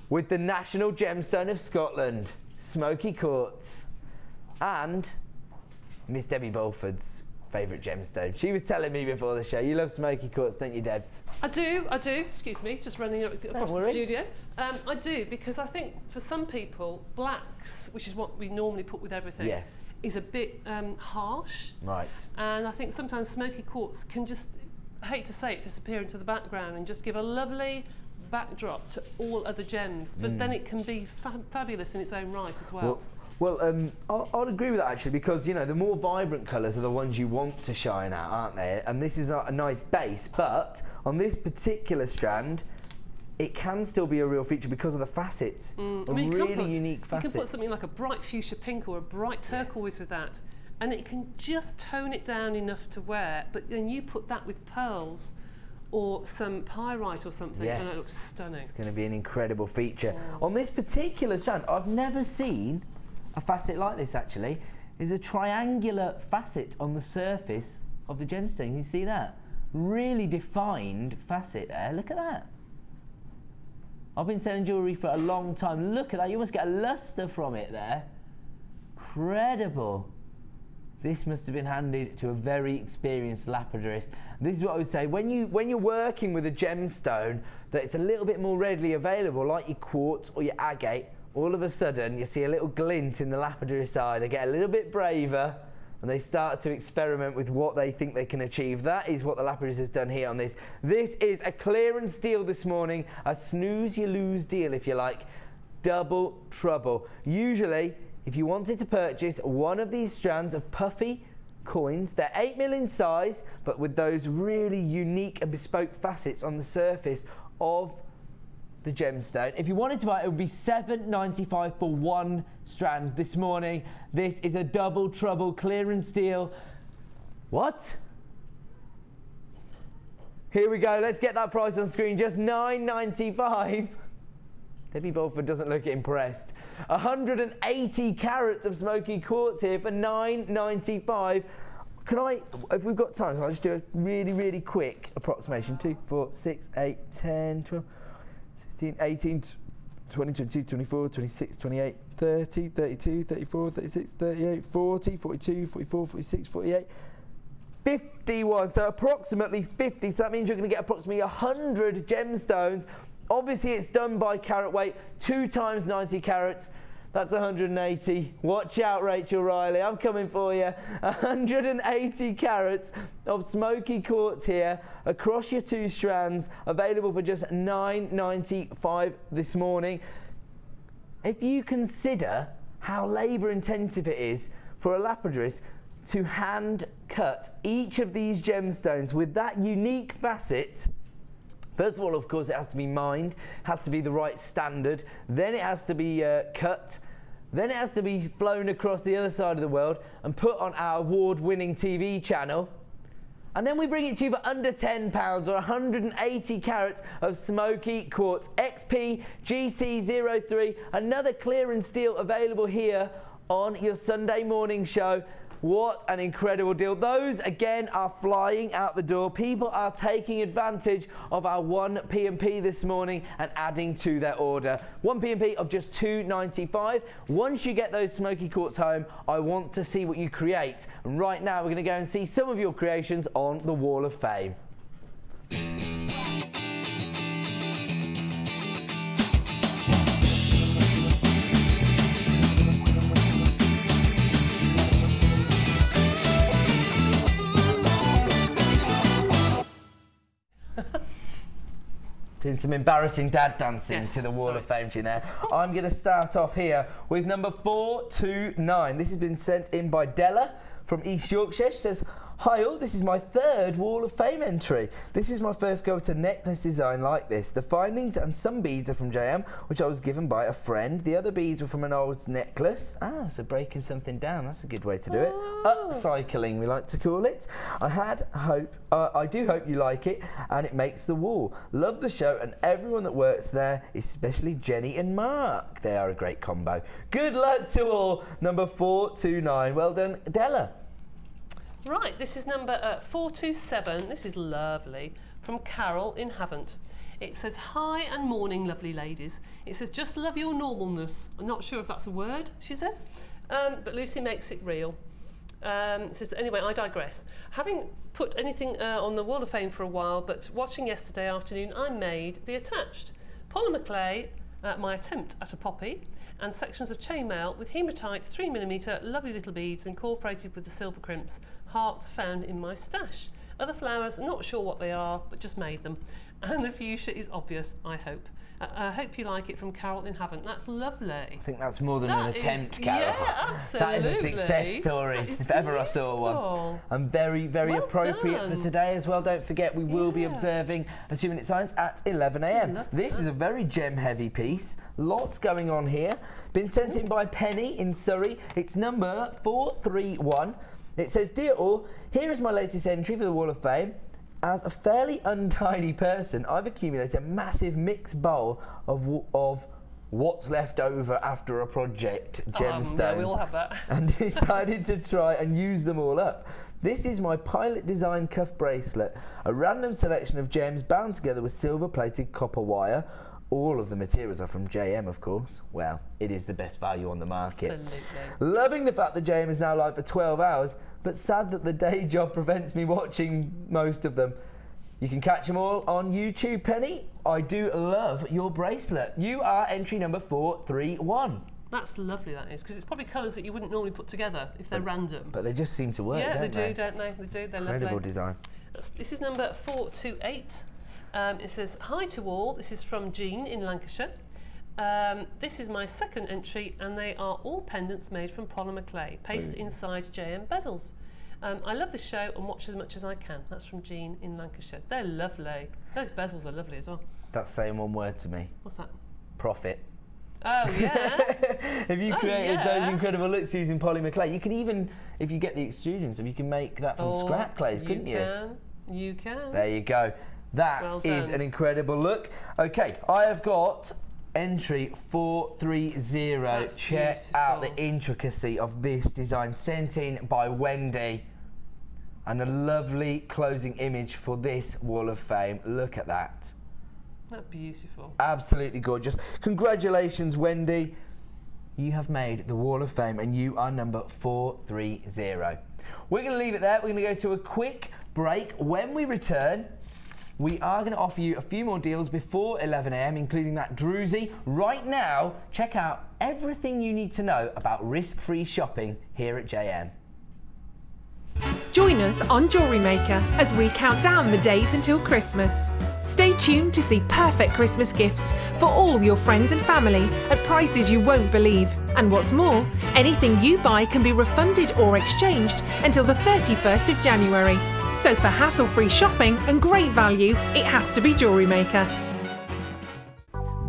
with the national gemstone of Scotland, Smoky Quartz, and Miss Debbie Bolford's favourite gemstone. She was telling me before the show, you love Smoky Quartz, don't you, Debs? I do. Excuse me, just running across the studio. I do, because I think for some people, blacks, which is what we normally put with everything, is a bit harsh. Right. And I think sometimes Smoky Quartz can just, I hate to say it, disappear into the background and just give a lovely backdrop to all other gems. But then it can be fabulous in its own right as well. Well, I'd agree with that actually, because, you know, the more vibrant colours are the ones you want to shine out, aren't they? And this is a nice base, but on this particular strand, it can still be a real feature because of the facets. Really unique facet. You can put something like a bright fuchsia pink or a bright turquoise with that, and it can just tone it down enough to wear, but then you put that with pearls or some pyrite or something, and it looks stunning. It's going to be an incredible feature. On this particular strand, I've never seen a facet like this actually. Is a triangular facet on the surface of the gemstone. You see that? Really defined facet there. Look at that. I've been selling jewellery for a long time. Look at that. You almost get a lustre from it there. Incredible. This must have been handed to a very experienced lapidarist. This is what I would say. When you're working with a gemstone that it's a little bit more readily available, like your quartz or your agate, all of a sudden you see a little glint in the lapidarists' eye. They get a little bit braver and they start to experiment with what they think they can achieve. That is what the lapidarist has done here on this. This is a clearance deal this morning, a snooze you lose deal if you like. Double trouble. Usually, if you wanted to purchase one of these strands of puffy coins, they're 8mm in size, but with those really unique and bespoke facets on the surface of the gemstone. If you wanted to buy it, it would be $7.95 for one strand this morning. This is a double trouble clearance deal. What? Here we go. Let's get that price on screen. Just $9.95. Debbie Bolford doesn't look impressed. 180 carats of smoky quartz here for $9.95. Can I, if we've got time, I'll just do a really, really quick approximation. 2, 4, 6, 8, 10, 12, 16, 18, 20, 22, 24, 26, 28, 30, 32, 34, 36, 38, 40, 42, 44, 46, 48, 51. So approximately 50. So that means you're going to get approximately 100 gemstones. Obviously, it's done by carat weight. 2 times 90 carats. That's 180. Watch out, Rachel Riley. I'm coming for you. 180 carats of smoky quartz here across your 2 strands, available for just $9.95 this morning. If you consider how labour intensive it is for a lapidarist to hand cut each of these gemstones with that unique facet. First of all, of course, it has to be mined, has to be the right standard, then it has to be cut, then it has to be flown across the other side of the world and put on our award-winning TV channel. And then we bring it to you for under £10 or 180 carats of smoky quartz. XP GC03, another clearance deal available here on your Sunday morning show. What an incredible deal. Those, again, are flying out the door. People are taking advantage of our 1 P&P this morning and adding to their order. 1 P&P of just $2.95. Once you get those smoky quartz home, I want to see what you create. And right now, we're going to go and see some of your creations on the Wall of Fame. Doing some embarrassing dad dancing to the Wall of Fame tune there. I'm going to start off here with number 429. This has been sent in by Della from East Yorkshire. She says, "Hi all, this is my 3rd Wall of Fame entry. This is my first go at a necklace design like this. The findings and some beads are from JM, which I was given by a friend. The other beads were from an old necklace." Ah, so breaking something down, that's a good way to do it. Upcycling, we like to call it. I do hope you like it, and it makes the wall. Love the show and everyone that works there, especially Jenny and Mark. They are a great combo. Good luck to all. Number 429. Well done, Della. Right, this is number 427. This is lovely. From Carol in Havant. It says, "Hi and morning, lovely ladies." It says, "Just love your normalness." I'm not sure if that's a word, she says, but Lucy makes it real. It says, anyway, I digress. Having put anything on the Wall of Fame for a while, but watching yesterday afternoon, I made the attached polymer clay, my attempt at a poppy, and sections of chainmail with hematite 3mm lovely little beads incorporated with the silver crimps, hearts found in my stash. Other flowers, not sure what they are, but just made them. And the fuchsia is obvious, I hope. I hope you like it, from Carol in Havant. That's lovely. I think that's more than an attempt, Carol. Yeah, absolutely. That is a success story, if ever I saw one. And very, very well appropriate done. for today as well. Don't forget, we will be observing a 2-minute silence at 11 a.m. This is a very gem-heavy piece. Lots going on here. Been sent in by Penny in Surrey. It's number 431. It says, "Dear all, here is my latest entry for the Wall of Fame. As a fairly untidy person, I've accumulated a massive mixed bowl of what's left over after a project, gemstones, yeah, we all have that. and decided to try and use them all up. This is my pilot design cuff bracelet, a random selection of gems bound together with silver-plated copper wire. All of the materials are from JM, of course. Well, it is the best value on the market. Absolutely. Loving the fact that JM is now live for 12 hours, but sad that the day job prevents me watching most of them. You can catch them all on YouTube. Penny, I do love your bracelet. You are entry number 431. That's lovely, that is, because it's probably colours that you wouldn't normally put together if they're random. But they just seem to work, yeah, don't they do, don't they? They do, they're Incredible lovely. design. This is number 428. It says, hi to all, this is from Jean in Lancashire. This is my second entry, and they are all pendants made from polymer clay, pasted inside JM bezels. I love this show and watch as much as I can. That's from Jean in Lancashire. They're lovely. Those bezels are lovely as well. That's saying one word to me. What's that? Profit. Oh, yeah. If you created those incredible looks using polymer clay, you could even, if you get the extrusions, you can make that from scrap clays, couldn't you? You can. There you go. That is an incredible look. Okay, I have got entry 430. That's Check beautiful. out the intricacy of this design, sent in by Wendy. And a lovely closing image for this Wall of Fame. Look at that. That's beautiful. Absolutely gorgeous. Congratulations, Wendy. You have made the Wall of Fame and you are number 430. We're going to leave it there. We're going to go to a quick break. When we return, we are going to offer you a few more deals before 11 a.m, including that Druzy. Right now, check out everything you need to know about risk-free shopping here at JM. Join us on Jewellery Maker as we count down the days until Christmas. Stay tuned to see perfect Christmas gifts for all your friends and family at prices you won't believe. And what's more, anything you buy can be refunded or exchanged until the 31st of January. So for hassle-free shopping and great value, it has to be Jewellery Maker.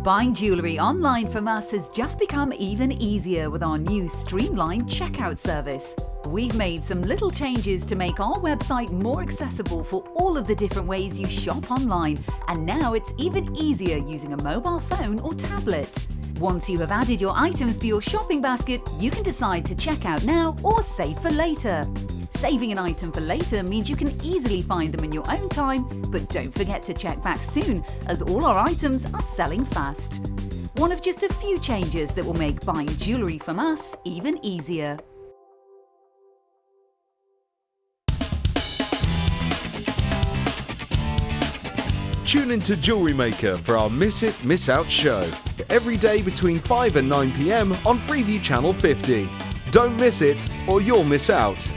Buying jewellery online from us has just become even easier with our new streamlined checkout service. We've made some little changes to make our website more accessible for all of the different ways you shop online, and now it's even easier using a mobile phone or tablet. Once you have added your items to your shopping basket, you can decide to check out now or save for later. Saving an item for later means you can easily find them in your own time, but don't forget to check back soon, as all our items are selling fast. One of just a few changes that will make buying jewellery from us even easier. Tune into Jewellery Maker for our Miss It, Miss Out show. Every day between 5 and 9 p.m. on Freeview Channel 50. Don't miss it or you'll miss out.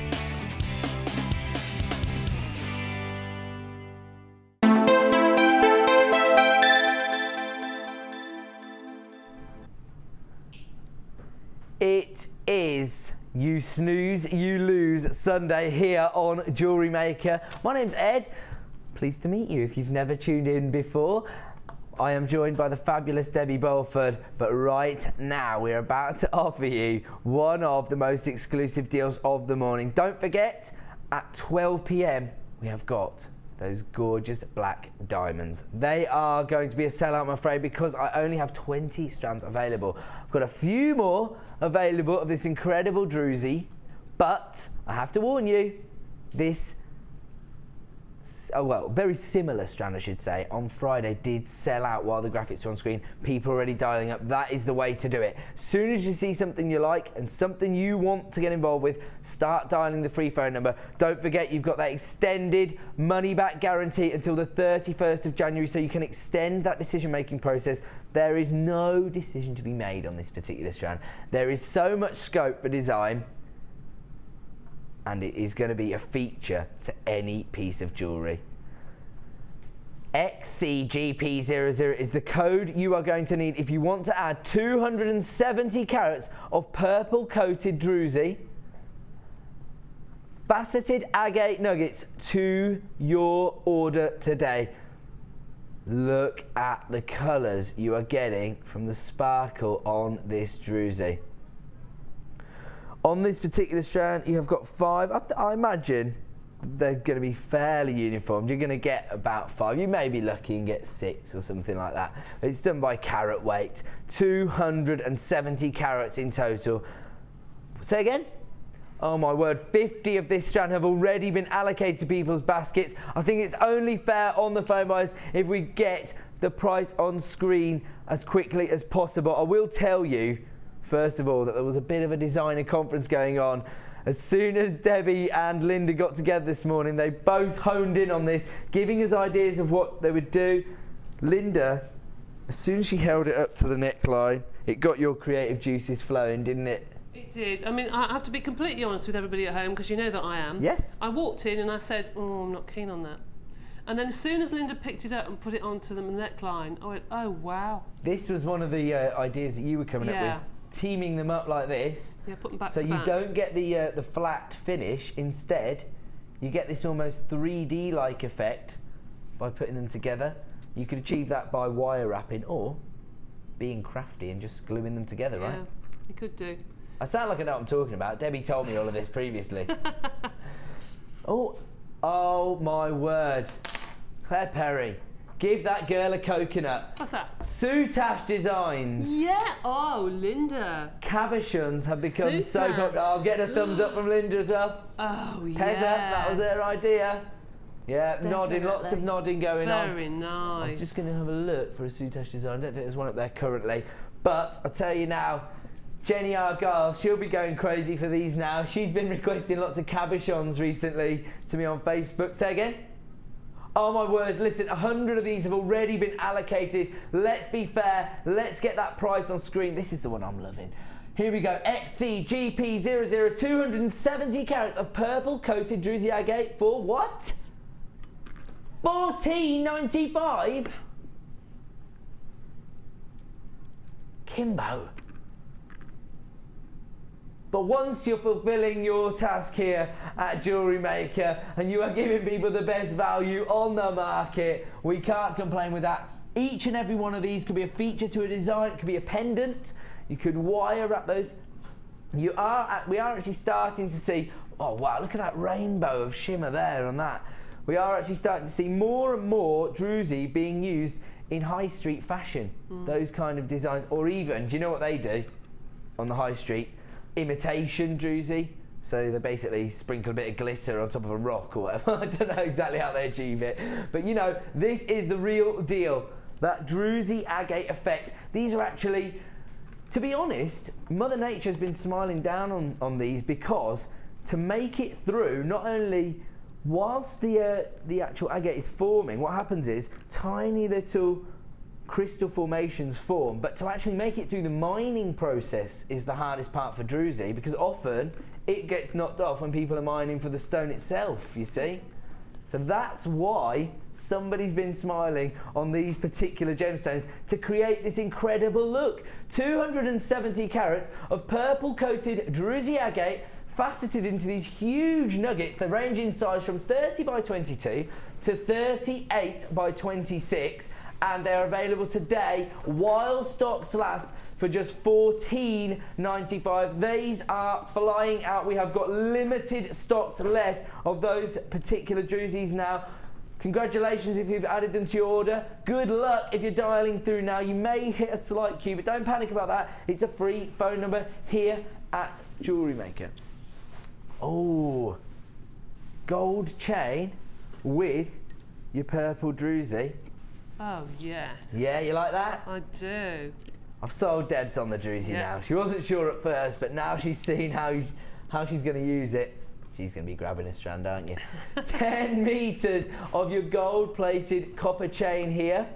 It is You Snooze, You Lose Sunday here on Jewellery Maker. My name's Ed. Pleased to meet you if you've never tuned in before. I am joined by the fabulous Debbie Bolford, but right now we're about to offer you one of the most exclusive deals of the morning. Don't forget, at 12 p.m. we have got those gorgeous black diamonds. They are going to be a sellout, I'm afraid, because I only have 20 strands available. I've got a few more available of this incredible druzy, but I have to warn you, this very similar strand, I should say, on Friday did sell out while the graphics were on screen. People already dialing up. That is the way to do it. As soon as you see something you like and something you want to get involved with, start dialing the free phone number. Don't forget, you've got that extended money back guarantee until the 31st of January, so you can extend that decision-making process. There is no decision to be made on this particular strand. There is so much scope for design, and it is going to be a feature to any piece of jewellery. XCGP00 is the code you are going to need if you want to add 270 carats of purple coated druzy faceted agate nuggets to your order today. Look at the colours you are getting from the sparkle on this druzy. On this particular strand, you have got 5. I imagine they're going to be fairly uniform. You're going to get about 5. You may be lucky and get 6 or something like that. It's done by carat weight. 270 carats in total. Say again? Oh my word, 50 of this strand have already been allocated to people's baskets. I think it's only fair on the phone buys if we get the price on screen as quickly as possible. I will tell you, first of all, that there was a bit of a designer conference going on As soon as Debbie and Linda got together this morning, they both honed in on this, giving us ideas of what they would do. Linda, as soon as she held it up to the neckline, it got your creative juices flowing, didn't it? It did. I mean, I have to be completely honest with everybody at home, because you know that I am. Yes. I walked in and I said, oh, I'm not keen on that. And then as soon as Linda picked it up and put it onto the neckline, I went, oh, wow. This was one of the ideas that you were coming up Yeah. with. Teaming them up like this, Yeah, put them back so to you back. don't get the flat finish. Instead, you get this almost 3D-like effect by putting them together. You could achieve that by wire wrapping or being crafty and just gluing them together, right? Yeah, you could do. I sound like I know what I'm talking about. Debbie told me all of this previously. Oh my word. Claire Perry, give that girl a coconut. What's that? Soutache Designs. Yeah. Oh, Linda. Cabochons have become so Soutache. popular. I'll get a thumbs up from Linda as well. Oh, yeah. Pezza, that was her idea. Yeah, nodding, lots of nodding going on. Very nice. I was just going to have a look for a soutache design. I don't think there's one up there currently. But I'll tell you now, Jenny Argyle, she'll be going crazy for these now. She's been requesting lots of cabochons recently to me on Facebook. Say again? Oh my word, listen, 100 of these have already been allocated. Let's be fair, let's get that price on screen. This is the one I'm loving. Here we go, XCGP00, 270 carats of purple coated druzy agate for what? $14.95? Kimbo. But once you're fulfilling your task here at Jewellery Maker and you are giving people the best value on the market, we can't complain with that. Each and every one of these could be a feature to a design, it could be a pendant, you could wire wrap those. We are actually starting to see, oh wow, look at that rainbow of shimmer there on that. We are actually starting to see more and more druzy being used in high street fashion, those kind of designs, or even, do you know what they do on the high street? Imitation druzy. So they basically sprinkle a bit of glitter on top of a rock or whatever. I don't know exactly how they achieve it, but you know, this is the real deal. That druzy agate effect. These are actually, to be honest, Mother Nature has been smiling down on these, because to make it through, not only whilst the actual agate is forming, what happens is tiny little crystal formations form, but to actually make it through the mining process is the hardest part for druzy, because often it gets knocked off when people are mining for the stone itself, you see. So that's why somebody's been smiling on these particular gemstones to create this incredible look. 270 carats of purple coated druzy agate faceted into these huge nuggets. They range in size from 30 by 22 to 38 by 26. And they're available today while stocks last for just $14.95. These are flying out. We have got limited stocks left of those particular druzies now. Congratulations if you've added them to your order. Good luck if you're dialing through now. You may hit a slight queue, but don't panic about that. It's a free phone number here at Jewellery Maker. Oh, gold chain with your purple druzy. Oh, yes. Yeah, you like that? I do. I've sold Debs on the druzy now. She wasn't sure at first, but now she's seen how she's going to use it. She's going to be grabbing a strand, aren't you? 10 metres of your gold-plated copper chain here.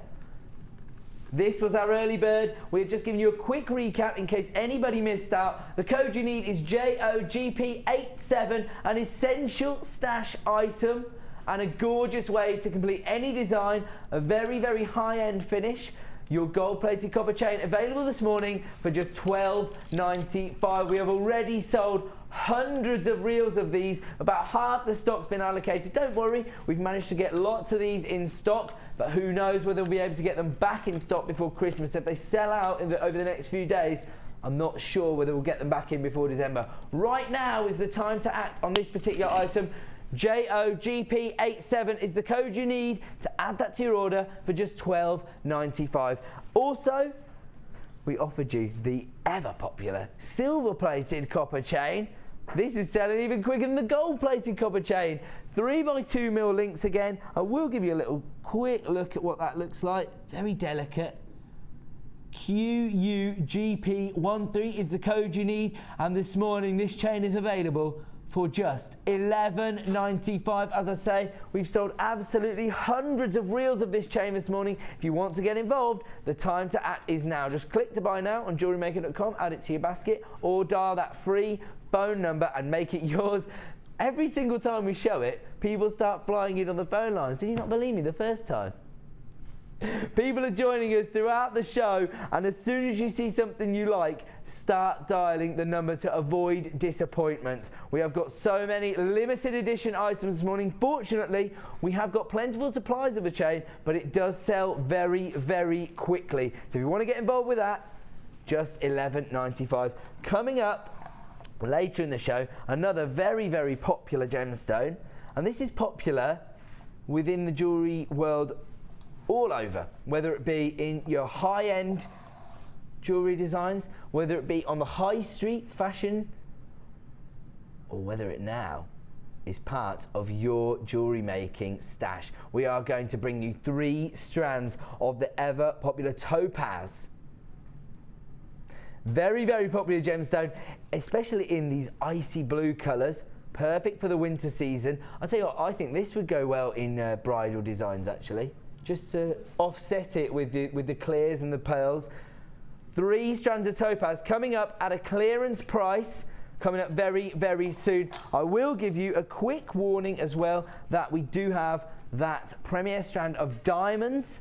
This was our early bird. We've just given you a quick recap in case anybody missed out. The code you need is JOGP87, an essential stash item and a gorgeous way to complete any design, a very, very high-end finish. Your gold-plated copper chain available this morning for just $12.95. We have already sold hundreds of reels of these. About half the stock's been allocated. Don't worry, we've managed to get lots of these in stock, but who knows whether we'll be able to get them back in stock before Christmas. If they sell out over the next few days, I'm not sure whether we'll get them back in before December. Right now is the time to act on this particular item. JOGP87 is the code you need to add that to your order for just $12.95. Also, we offered you the ever popular silver-plated copper chain. This is selling even quicker than the gold-plated copper chain. 3x2mm links again. I will give you a little quick look at what that looks like. Very delicate. QUGP13 is the code you need, and this morning this chain is available for just $11.95. As I say, we've sold absolutely hundreds of reels of this chain this morning. If you want to get involved, the time to act is now. Just click to buy now on JewelleryMaker.com, add it to your basket, or dial that free phone number and make it yours. Every single time we show it, people start flying in on the phone lines. Did you not believe me the first time? People are joining us throughout the show, and as soon as you see something you like, start dialing the number to avoid disappointment. We have got so many limited edition items this morning. Fortunately, we have got plentiful supplies of the chain, but it does sell very, very quickly. So if you want to get involved with that, just $11.95. Coming up later in the show, another very, very popular gemstone, and this is popular within the jewellery world all over, whether it be in your high-end jewellery designs, whether it be on the high street fashion, or whether it now is part of your jewellery making stash. We are going to bring you 3 strands of the ever popular topaz. Very, very popular gemstone, especially in these icy blue colours. Perfect for the winter season. I'll tell you what, I think this would go well in bridal designs actually. Just to offset it with the clears and the pearls. 3 strands of topaz coming up at a clearance price, coming up very, very soon. I will give you a quick warning as well that we do have that premier strand of diamonds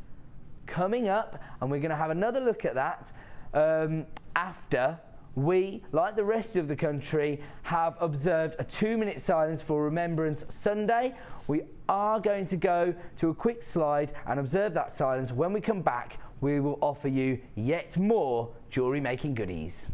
coming up, and we're going to have another look at that after we, like the rest of the country, have observed a 2-minute silence for Remembrance Sunday. We are going to go to a quick slide and observe that silence. When we come back, we will offer you yet more jewellery making goodies.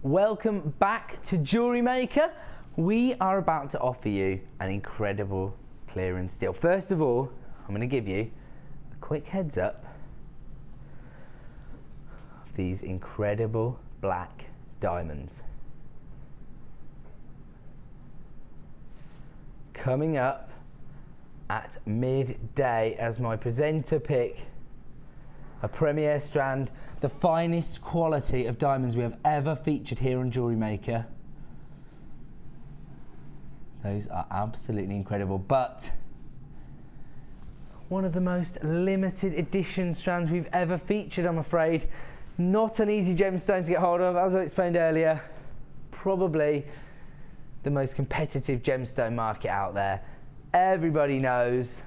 Welcome back to Jewellery Maker. We are about to offer you an incredible clearance deal. First of all, I'm going to give you a quick heads up of these incredible black diamonds. Coming up at midday as my presenter pick, a premier strand, the finest quality of diamonds we have ever featured here on Jewellery Maker. Those are absolutely incredible, but one of the most limited edition strands we've ever featured, I'm afraid. Not an easy gemstone to get hold of, as I explained earlier. Probably the most competitive gemstone market out there. everybody knows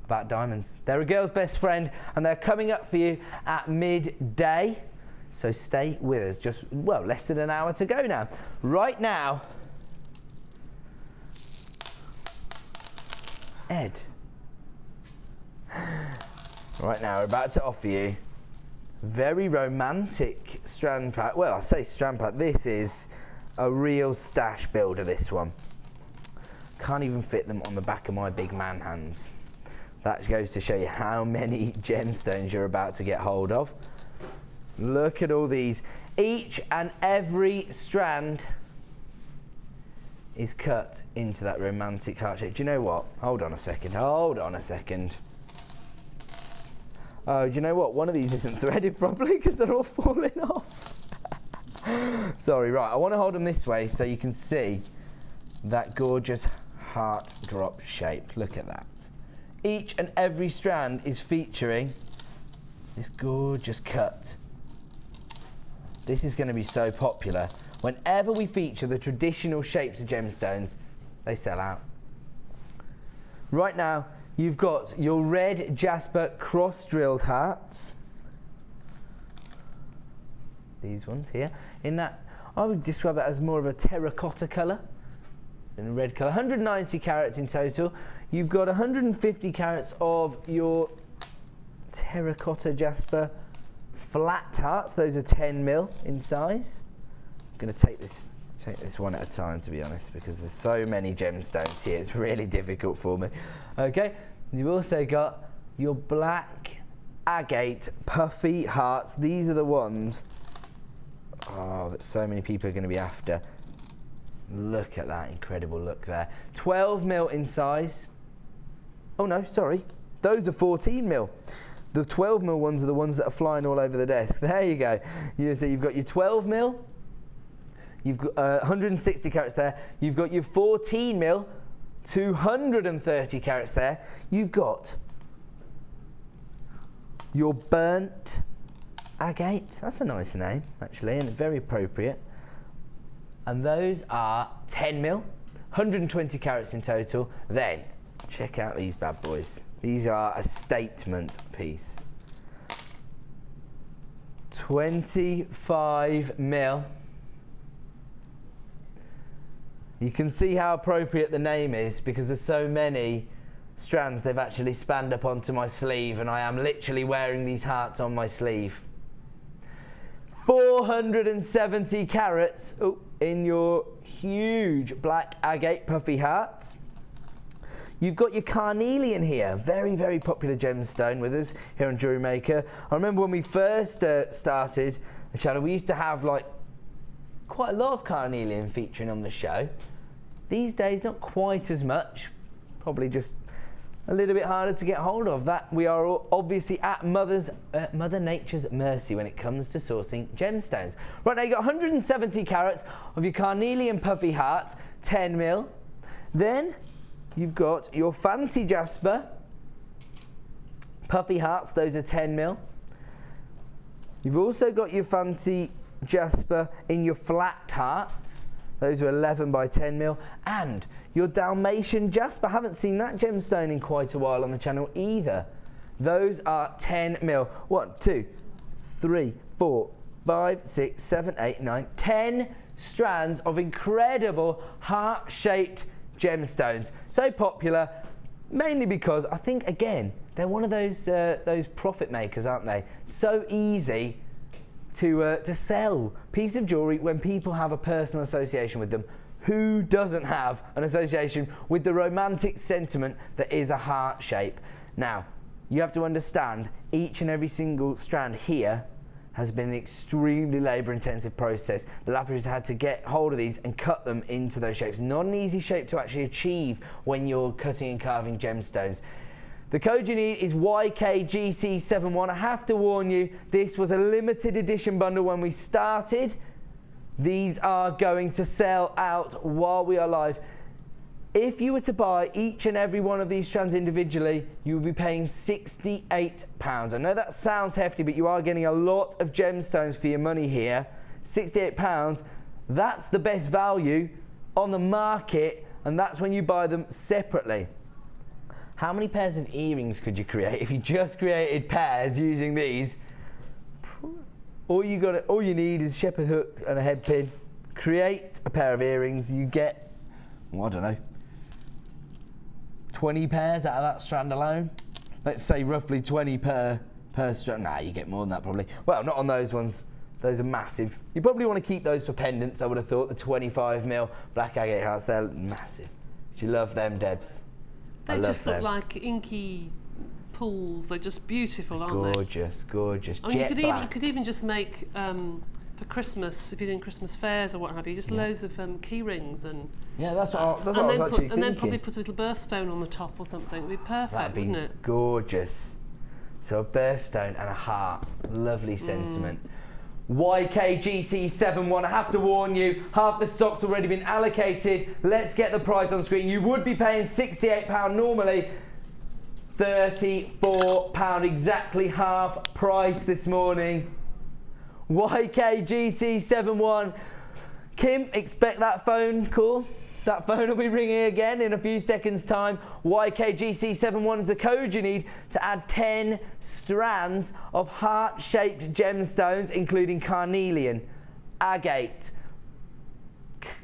about diamonds. They're a girl's best friend, and they're coming up for you at midday. So stay with us. Just, well, less than an hour to go now. Right now, Ed. Right now, we're about to offer you very romantic strand pack. Well, I say strand pack. This is a real stash builder, this one. Can't even fit them on the back of my big man hands. That goes to show you how many gemstones you're about to get hold of. Look at all these. Each and every strand is cut into that romantic heart shape. Do you know what? Hold on a second. Hold on a second. Oh, do you know what? One of these isn't threaded properly because they're all falling off. Sorry, right. I want to hold them this way so you can see that gorgeous heart drop shape. Look at that. Each and every strand is featuring this gorgeous cut. This is going to be so popular. Whenever we feature the traditional shapes of gemstones, they sell out. Right now, you've got your red jasper cross-drilled hearts. These ones here. In that, I would describe it as more of a terracotta colour than a red colour. 190 carats in total. You've got 150 carats of your terracotta jasper flat hearts. Those are 10 mil in size. I'm going to take this one at a time, to be honest, because there's so many gemstones here. It's really difficult for me. Okay, you've also got your black agate puffy hearts. These are the ones that so many people are going to be after. Look at that incredible look there. 12 mil in size. Oh no, sorry. Those are 14 mil. The 12 mil ones are the ones that are flying all over the desk. There you go. So you've got your 12 mil. You've got 160 carats there. You've got your 14 mil, 230 carats there. You've got your burnt agate. That's a nice name, actually, and very appropriate. And those are 10 mil, 120 carats in total. Then, check out these bad boys. These are a statement piece. 25 mil. You can see how appropriate the name is because there's so many strands they've actually spanned up onto my sleeve, and I am literally wearing these hearts on my sleeve. 470 carats in your huge black agate puffy hearts. You've got your carnelian here, very, very popular gemstone with us here on Jewellery Maker. I remember when we first started the channel, we used to have like quite a lot of carnelian featuring on the show. These days, not quite as much, probably just a little bit harder to get hold of. That we are obviously at Mother Nature's mercy when it comes to sourcing gemstones. Right now, you've got 170 carats of your carnelian puffy hearts, 10 mil. Then you've got your fancy jasper puffy hearts, those are 10 mil. You've also got your fancy jasper in your flat hearts. Those are 11 by 10 mil. And your Dalmatian jasper. Haven't seen that gemstone in quite a while on the channel either. Those are 10 mil. 1, 2, 3, 4, 5, 6, 7, 8, 9, 10 strands of incredible heart-shaped gemstones. So popular, mainly because I think, again, they're one of those profit makers, aren't they? So easy to sell piece of jewellery when people have a personal association with them. Who doesn't have an association with the romantic sentiment that is a heart shape? Now, you have to understand each and every single strand here has been an extremely labour-intensive process. The lapiders had to get hold of these and cut them into those shapes. Not an easy shape to actually achieve when you're cutting and carving gemstones. The code you need is YKGC71. I have to warn you, this was a limited edition bundle when we started. These are going to sell out while we are live. If you were to buy each and every one of these strands individually, you would be paying £68. I know that sounds hefty, but you are getting a lot of gemstones for your money here. £68, that's the best value on the market and that's when you buy them separately. How many pairs of earrings could you create if you just created pairs using these? All you need is a shepherd hook and a head pin. Create a pair of earrings. You get, well, I don't know, 20 pairs out of that strand alone. Let's say roughly 20 per strand. Nah, you get more than that probably. Well, not on those ones. Those are massive. You probably want to keep those for pendants, I would have thought. The 25mm black agate hearts, they're massive. Do you love them, Debs? They just look like inky pools. They're just beautiful, aren't they? Gorgeous, gorgeous. I mean, you could even just make for Christmas, if you're doing Christmas fairs or what have you, just loads of key rings and. Yeah, that's what I was actually thinking. And then probably put a little birthstone on the top or something. It'd be perfect, wouldn't it? Gorgeous. So a birthstone and a heart. Lovely sentiment. YKGC71, I have to warn you, half the stock's already been allocated. Let's get the price on screen. You would be paying £68 normally. £34, exactly half price this morning. YKGC71. Kim, expect that phone call. That phone will be ringing again in a few seconds' time. YKGC71 is the code you need to add 10 strands of heart-shaped gemstones, including carnelian, agate,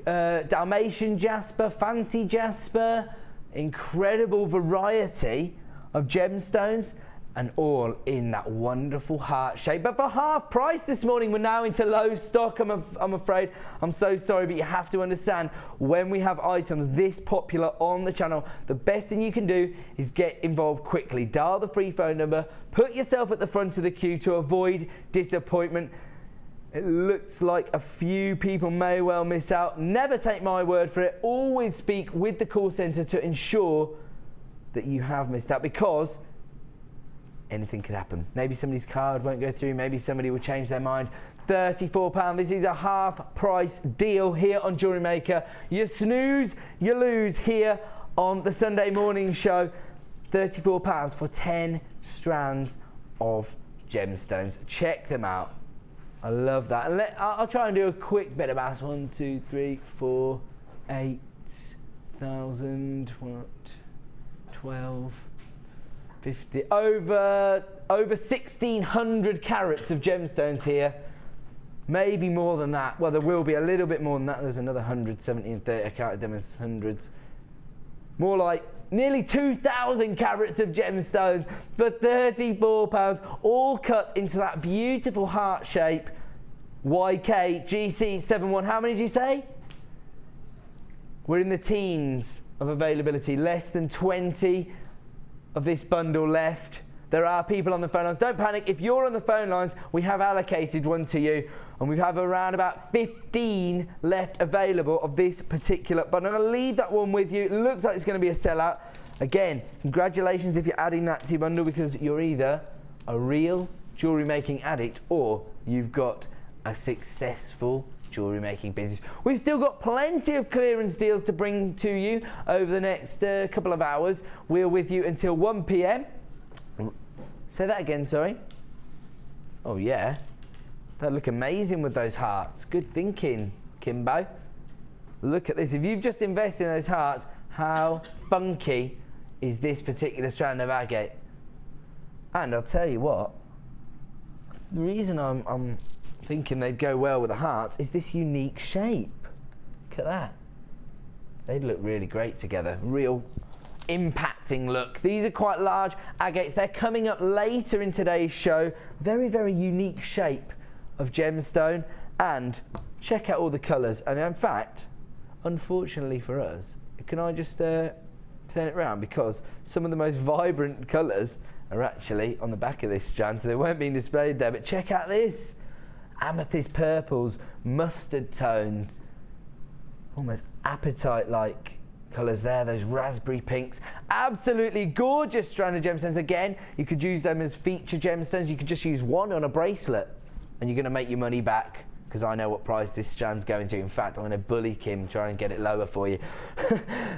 Dalmatian jasper, fancy jasper, incredible variety of gemstones, and all in that wonderful heart shape. But for half price this morning, we're now into low stock, I'm afraid. I'm so sorry, but you have to understand, when we have items this popular on the channel, the best thing you can do is get involved quickly. Dial the free phone number, put yourself at the front of the queue to avoid disappointment. It looks like a few people may well miss out. Never take my word for it. Always speak with the call centre to ensure that you have missed out, because anything could happen. Maybe somebody's card won't go through, maybe somebody will change their mind. £34, this is a half price deal here on Jewellery Maker. You snooze, you lose here on the Sunday morning show. £34 for 10 strands of gemstones. Check them out. I love that. And I'll try and do a quick bit of maths. 1, 2, 3, 4, 8,000, 12, 50, over 1,600 carats of gemstones here. Maybe more than that. Well, there will be a little bit more than that. There's another 170 and 30. I counted them as hundreds. More like nearly 2,000 carats of gemstones for £34, all cut into that beautiful heart shape. YKGC71. How many did you say? We're in the teens of availability. Less than 20 of this bundle left. There are people on the phone lines. Don't panic. If you're on the phone lines, we have allocated one to you, and we have around about 15 left available of this particular bundle. I'm going to leave that one with you. It looks like it's going to be a sellout. Again, congratulations if you're adding that to your bundle, because you're either a real jewellery making addict or you've got a successful jewellery making business. We've still got plenty of clearance deals to bring to you over the next couple of hours. We're with you until 1 p.m. Say that again, sorry. Oh yeah, that look amazing with those hearts. Good thinking, Kimbo. Look at this. If you've just invested in those hearts, how funky is this particular strand of agate? And I'll tell you what, the reason I'm thinking they'd go well with the hearts is this unique shape. Look at that. They'd look really great together. Real impacting look. These are quite large agates. They're coming up later in today's show. Very, very unique shape of gemstone. And check out all the colours. And in fact, unfortunately for us, can I just turn it around? Because some of the most vibrant colours are actually on the back of this strand, so they weren't being displayed there. But check out this. Amethyst purples, mustard tones, almost apatite-like colours there, those raspberry pinks. Absolutely gorgeous strand of gemstones. Again, you could use them as feature gemstones. You could just use one on a bracelet and you're going to make your money back, because I know what price this strand's going to. In fact, I'm going to bully Kim, try and get it lower for you.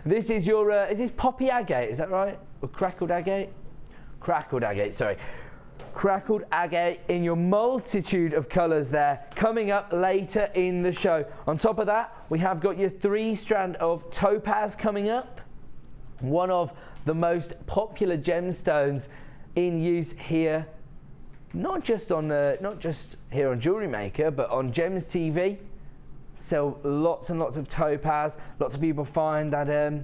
This is your, is this poppy agate, is that right? Or crackled agate? Crackled agate, sorry. Crackled agate in your multitude of colours there, coming up later in the show. On top of that, we have got your 3-strand of topaz coming up. One of the most popular gemstones in use here, not just here on Jewellery Maker, but on Gems TV. Sell lots and lots of topaz. Lots of people find that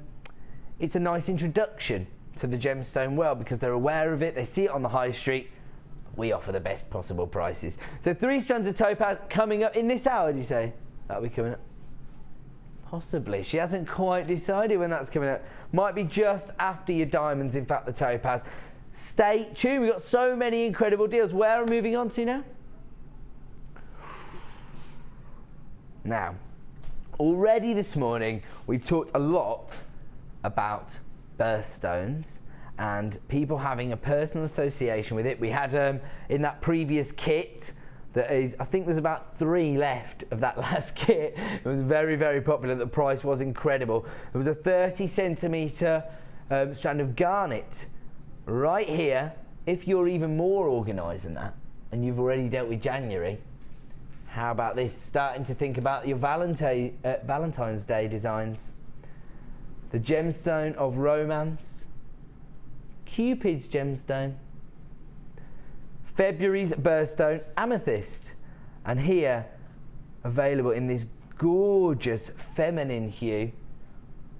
it's a nice introduction to the gemstone world because they're aware of it, they see it on the high street. We offer the best possible prices. So 3 strands of topaz coming up in this hour, did you say? That'll be coming up. Possibly. She hasn't quite decided when that's coming up. Might be just after your diamonds, in fact, the topaz. Stay tuned. We've got so many incredible deals. Where are we moving on to now? Now, already this morning, we've talked a lot about birthstones and people having a personal association with it. We had in that previous kit, that is, I think there's about 3 left of that last kit. It was very, very popular. The price was incredible. There was a 30 centimetre strand of garnet right here. If you're even more organised than that and you've already dealt with January, how about this? Starting to think about your Valentine's Day designs. The gemstone of romance, Cupid's gemstone, February's birthstone, amethyst, and here available in this gorgeous feminine hue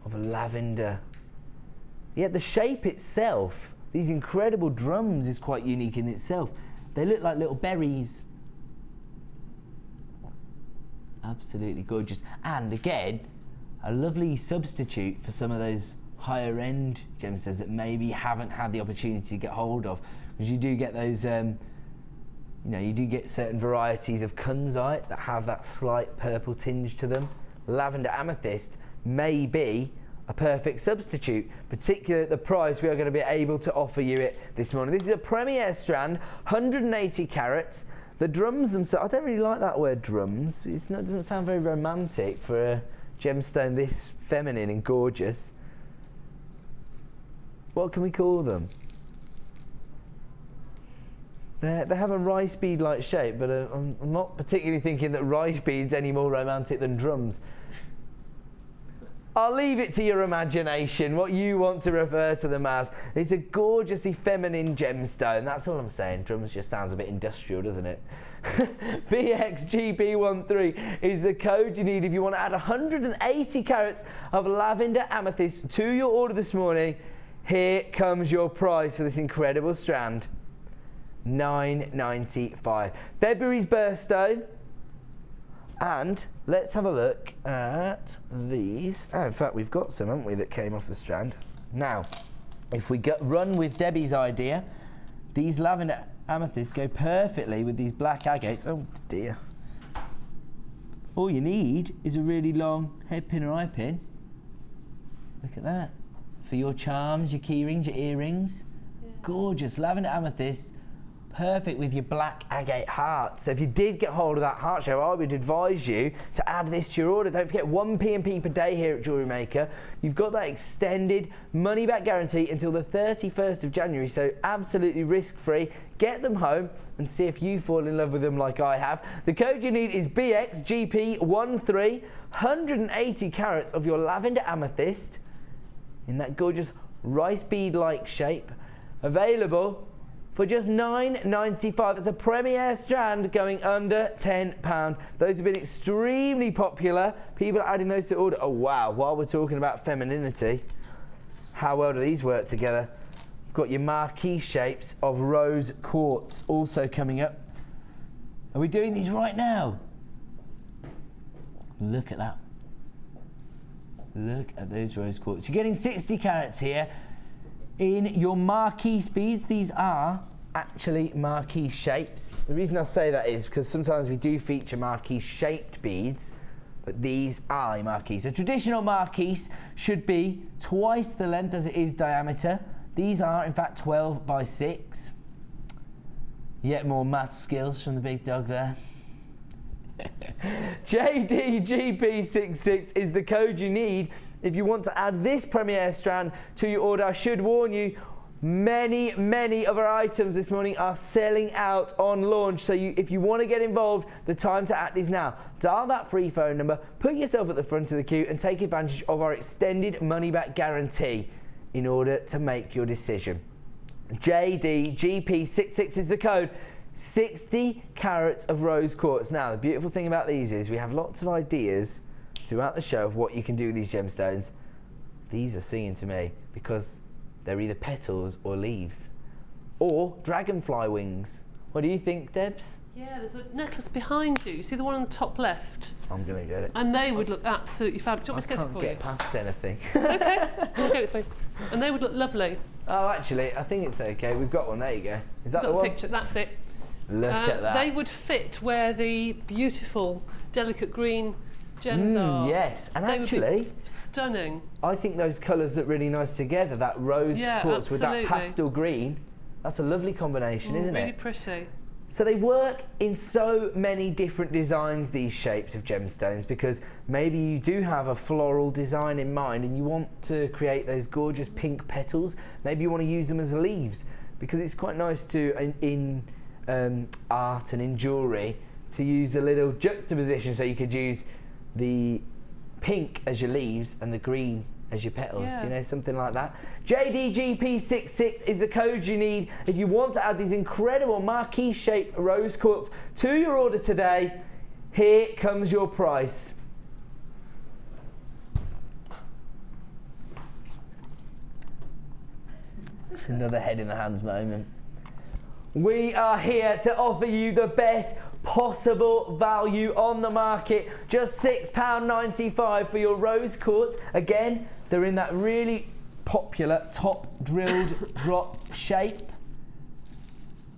of lavender. Yet the shape itself, these incredible drums, is quite unique in itself. They look like little berries. Absolutely gorgeous. And again, a lovely substitute for some of those higher end gemstones that maybe haven't had the opportunity to get hold of, because you do get those you do get certain varieties of kunzite that have that slight purple tinge to them. Lavender amethyst may be a perfect substitute, particularly at the price we are going to be able to offer you it this morning. This is a premier strand, 180 carats. The drums themselves, I don't really like that word drums. It doesn't sound very romantic for a gemstone this feminine and gorgeous. What can we call them? They have a rice bead-like shape, but I'm not particularly thinking that rice beads any more romantic than drums. I'll leave it to your imagination, what you want to refer to them as. It's a gorgeously feminine gemstone, that's all I'm saying. Drums just sounds a bit industrial, doesn't it? BXGP13 is the code you need if you want to add 180 carats of lavender amethyst to your order this morning. Here comes your price for this incredible strand. $9.95. February's birthstone. And let's have a look at these. Oh, in fact, we've got some, haven't we, that came off the strand. Now, if we run with Debbie's idea, these lavender amethysts go perfectly with these black agates. Oh dear. All you need is a really long head pin or eye pin. Look at that. For your charms, your key rings, your earrings. Yeah. Gorgeous lavender amethyst. Perfect with your black agate heart. So if you did get hold of that heart shape, I would advise you to add this to your order. Don't forget, 1 P&P per day here at Jewellery Maker. You've got that extended money back guarantee until the 31st of January, so absolutely risk-free. Get them home and see if you fall in love with them like I have. The code you need is BXGP13, 180 carats of your lavender amethyst in that gorgeous rice bead-like shape. Available for just $9.95. It's a premier strand going under £10. Those have been extremely popular. People are adding those to order. Oh wow, while we're talking about femininity, how well do these work together? We've got your marquee shapes of rose quartz also coming up. Are we doing these right now? Look at that. Look at those rose quartz. You're getting 60 carats here. In your marquee beads, these are actually marquee shapes. The reason I say that is because sometimes we do feature marquee shaped beads, but these are marquees. A traditional marquise should be twice the length as it is diameter. These are in fact 12 by 6. Yet more math skills from the big dog there. JDGP66 is the code you need if you want to add this premier strand to your order. I should warn you, Many of our items this morning are selling out on launch. So if you want to get involved, the time to act is now. Dial that free phone number, put yourself at the front of the queue and take advantage of our extended money-back guarantee in order to make your decision. JDGP66 is the code. 60 carats of rose quartz. Now, the beautiful thing about these is we have lots of ideas throughout the show of what you can do with these gemstones. These are singing to me because they're either petals or leaves or dragonfly wings. What do you think, Debs? Yeah, there's a necklace behind you. You see the one on the top left? I'm going to get it. And they would look absolutely fabulous. Do you want me to get it for you? I can't get past anything. Okay, I'll get it for you. And they would look lovely. Oh, actually, I think it's okay. We've got one. There you go. Is that the one? Picture. That's it. Look at that. They would fit where the beautiful, delicate green gems are. Yes, and they actually, would be stunning. I think those colours look really nice together. That rose quartz with that pastel green. That's a lovely combination, isn't it? Really pretty. So they work in so many different designs, these shapes of gemstones, because maybe you do have a floral design in mind and you want to create those gorgeous pink petals. Maybe you want to use them as leaves, because it's quite nice to, in art and in jewellery, to use a little juxtaposition. So you could use the pink as your leaves and the green as your petals, you know, something like that. JDGP66 is the code you need if you want to add these incredible marquee shaped rose quartz to your order today. Here comes your price. It's another head in the hands moment. We are here to offer you the best possible value on the market. Just £6.95 for your rose quartz. Again, they're in that really popular top drilled drop shape.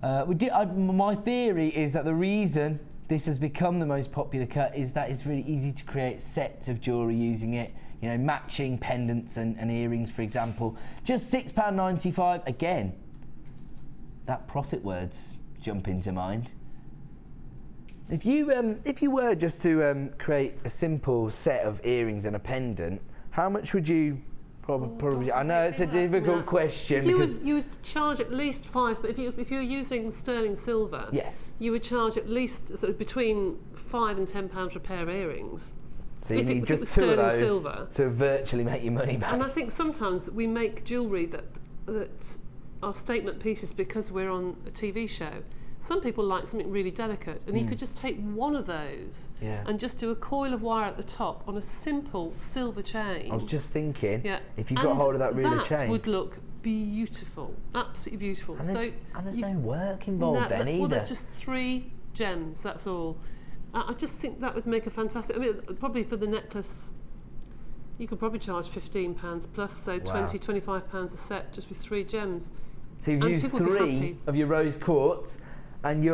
My theory is that the reason this has become the most popular cut is that it's really easy to create sets of jewellery using it. You know, matching pendants and earrings, for example. Just £6.95. Again, that profit words jump into mind. If you were just to create a simple set of earrings and a pendant, how much would you probably? I know it's a difficult question. You would charge at least £5, but if you're using sterling silver, yes, you would charge at least sort of between £5 and £10 for a pair of earrings. So you need just two of those to virtually make your money back. And I think sometimes we make jewellery that are statement pieces because we're on a TV show. Some people like something really delicate, and you could just take one of those and just do a coil of wire at the top on a simple silver chain. I was just thinking, if you got hold of that ruler chain, that would look beautiful, absolutely beautiful. And there's no work involved then either. Well, that's just 3 gems, that's all. I just think that would make a fantastic. I mean, probably for the necklace, you could probably charge £15 plus, so £20, £25 a set just with 3 gems. So you've used 3 of your rose quartz. And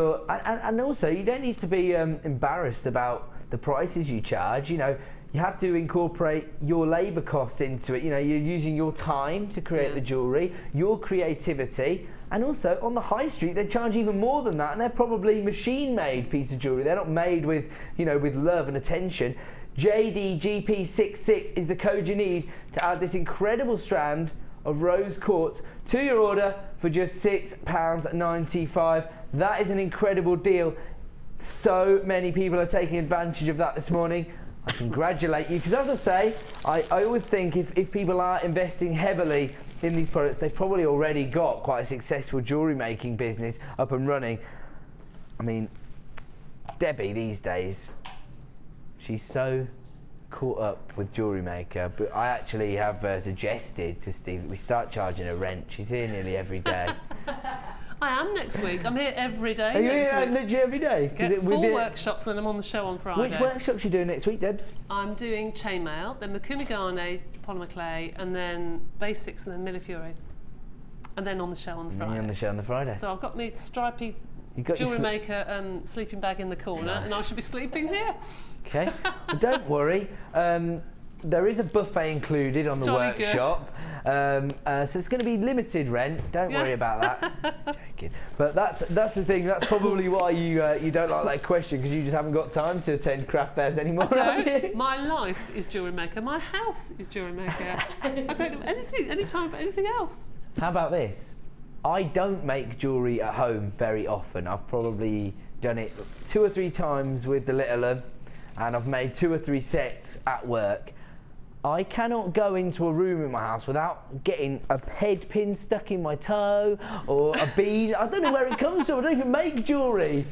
also, you don't need to be embarrassed about the prices you charge. You know, you have to incorporate your labour costs into it. You know, you're using your time to create the jewellery, your creativity, and also on the high street they charge even more than that, and they're probably machine-made piece of jewellery. They're not made with, you know, with love and attention. JDGP66 is the code you need to add this incredible strand of rose quartz to your order for just £6.95. That is an incredible deal. So many people are taking advantage of that this morning. I congratulate you, because as I say, I always think if people are investing heavily in these products, they've probably already got quite a successful jewellery making business up and running. I mean, Debbie these days, she's so caught up with Jewellery Maker, but I actually have suggested to Steve that we start charging her rent. She's here nearly every day. I am next week. I'm here every day. Are you here literally every day? Get 4 workshops, and then I'm on the show on Friday. Which workshops are you doing next week, Debs? I'm doing chainmail, then Makumigane, polymer clay, and then basics, and then Millefiori. And then on the show on the Friday. On the show on the Friday. So I've got me stripy Jewellery Maker sleeping bag in the corner, and I should be sleeping here. Okay. Well, don't worry. There is a buffet included on the workshop, so it's going to be limited rent. Don't worry about that. Joking. But that's the thing. That's probably why you don't like that question, because you just haven't got time to attend craft fairs anymore. I don't. My life is Jewellery Maker. My house is Jewellery Maker. I don't have any time for anything else. How about this? I don't make jewellery at home very often. I've probably done it 2 or 3 times with the little one, and I've made 2 or 3 sets at work. I cannot go into a room in my house without getting a head pin stuck in my toe or a bead. I don't know where it comes from. I don't even make jewellery.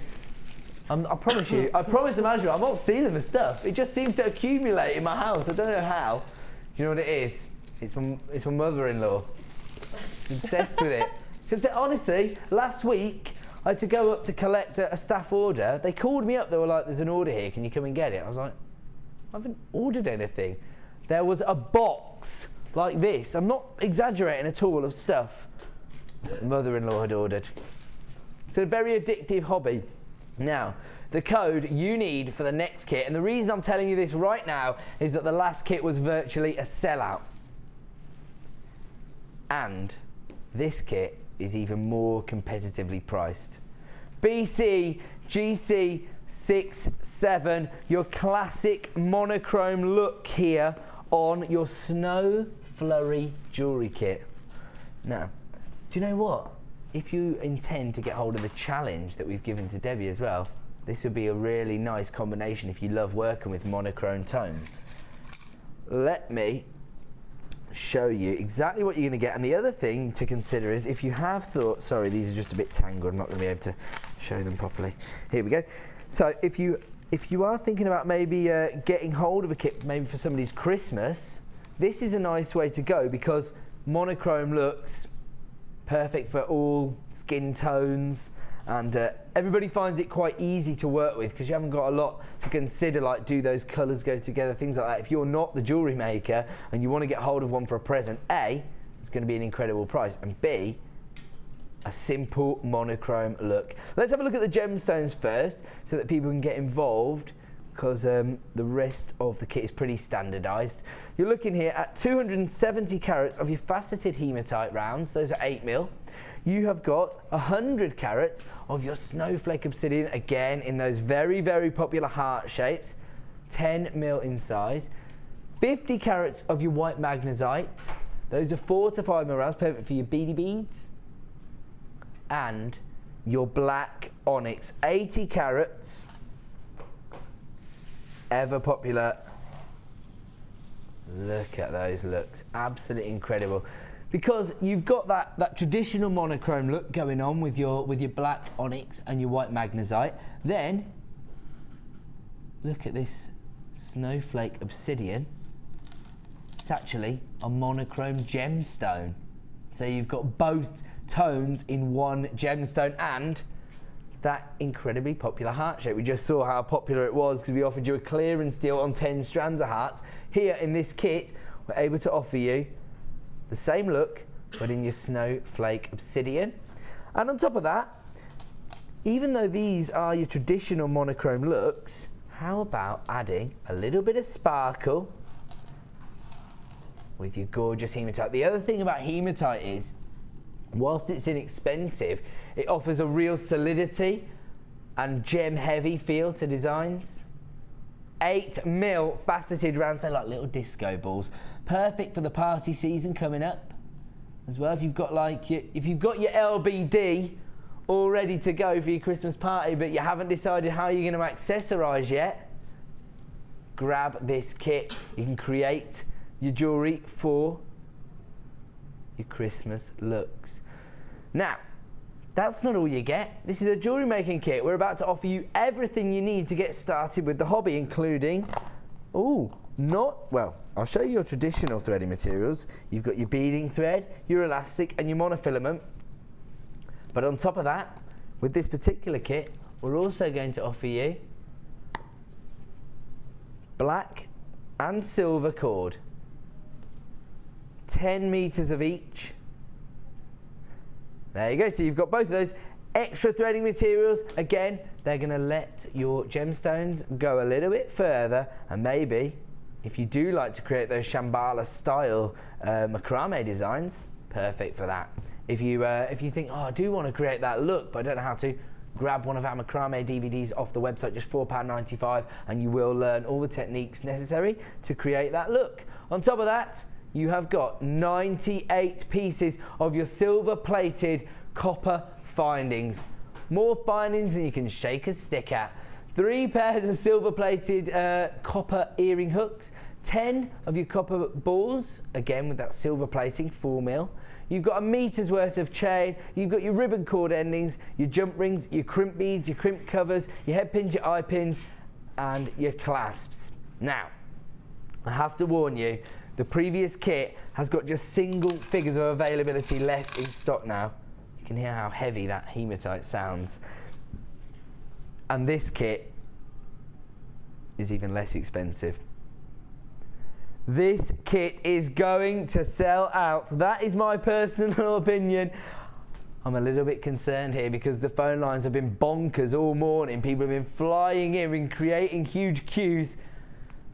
I promise you, I promise the manager, I'm not stealing the stuff. It just seems to accumulate in my house. I don't know how. Do you know what it is? It's my mother-in-law. I'm obsessed with it. Honestly, last week, I had to go up to collect a staff order. They called me up. They were like, there's an order here. Can you come and get it? I was like, I haven't ordered anything. There was a box like this. I'm not exaggerating at all of stuff mother-in-law had ordered. It's a very addictive hobby. Now, the code you need for the next kit, and the reason I'm telling you this right now is that the last kit was virtually a sellout. And this kit is even more competitively priced. BC GC 67, your classic monochrome look here on your Snow Flurry jewellery kit. Now, do you know what? If you intend to get hold of the challenge that we've given to Debbie as well, this would be a really nice combination if you love working with monochrome tones. Let me show you exactly what you're going to get. And the other thing to consider is if you have thought, sorry, these are just a bit tangled, I'm not going to be able to show them properly. Here we go. So if you are thinking about maybe getting hold of a kit maybe for somebody's Christmas, this is a nice way to go because monochrome looks perfect for all skin tones, and everybody finds it quite easy to work with because you haven't got a lot to consider, like do those colours go together, things like that. If you're not the jewellery maker and you want to get hold of one for a present, A, it's going to be an incredible price, and B, a simple monochrome look. Let's have a look at the gemstones first so that people can get involved, because the rest of the kit is pretty standardised. You're looking here at 270 carats of your faceted hematite rounds. Those are 8mm. You have got 100 carats of your snowflake obsidian, again in those very, very popular heart shapes, 10mm in size. 50 carats of your white magnesite. Those are 4 to 5mm rounds, perfect for your beady beads. And your black onyx, 80 carats. Ever popular. Look at those looks, absolutely incredible. Because you've got that traditional monochrome look going on with your black onyx and your white magnesite. Then look at this snowflake obsidian. It's actually a monochrome gemstone. So you've got both tones in one gemstone and that incredibly popular heart shape. We just saw how popular it was because we offered you a clearance deal on 10 strands of hearts. Here in this kit, we're able to offer you the same look, but in your snowflake obsidian. And on top of that, even though these are your traditional monochrome looks, how about adding a little bit of sparkle with your gorgeous hematite? The other thing about hematite is, whilst it's inexpensive, it offers a real solidity and gem-heavy feel to designs. 8mm faceted rounds, they're like little disco balls. Perfect for the party season coming up as well. If you've got your LBD all ready to go for your Christmas party, but you haven't decided how you're going to accessorise yet, grab this kit. You can create your jewellery for your Christmas looks. Now, that's not all you get. This is a jewellery making kit. We're about to offer you everything you need to get started with the hobby, including, I'll show you your traditional threading materials. You've got your beading thread, your elastic, and your monofilament. But on top of that, with this particular kit, we're also going to offer you black and silver cord. 10 meters of each. There you go, so you've got both of those extra threading materials. Again, they're going to let your gemstones go a little bit further, and maybe if you do like to create those Shambhala style macrame designs, perfect for that. If you think, I do want to create that look, but I don't know how to, grab one of our macrame DVDs off the website, just £4.95, and you will learn all the techniques necessary to create that look. On top of that, you have got 98 pieces of your silver plated copper findings. More findings than you can shake a stick at. 3 pairs of silver-plated copper earring hooks. 10 of your copper balls, again with that silver plating, 4mm. You've got a meter's worth of chain. You've got your ribbon cord endings, your jump rings, your crimp beads, your crimp covers, your head pins, your eye pins, and your clasps. Now, I have to warn you, the previous kit has got just single figures of availability left in stock now. You can hear how heavy that hematite sounds. And this kit is even less expensive. This kit is going to sell out. That is my personal opinion. I'm a little bit concerned here because the phone lines have been bonkers all morning. People have been flying in and creating huge queues.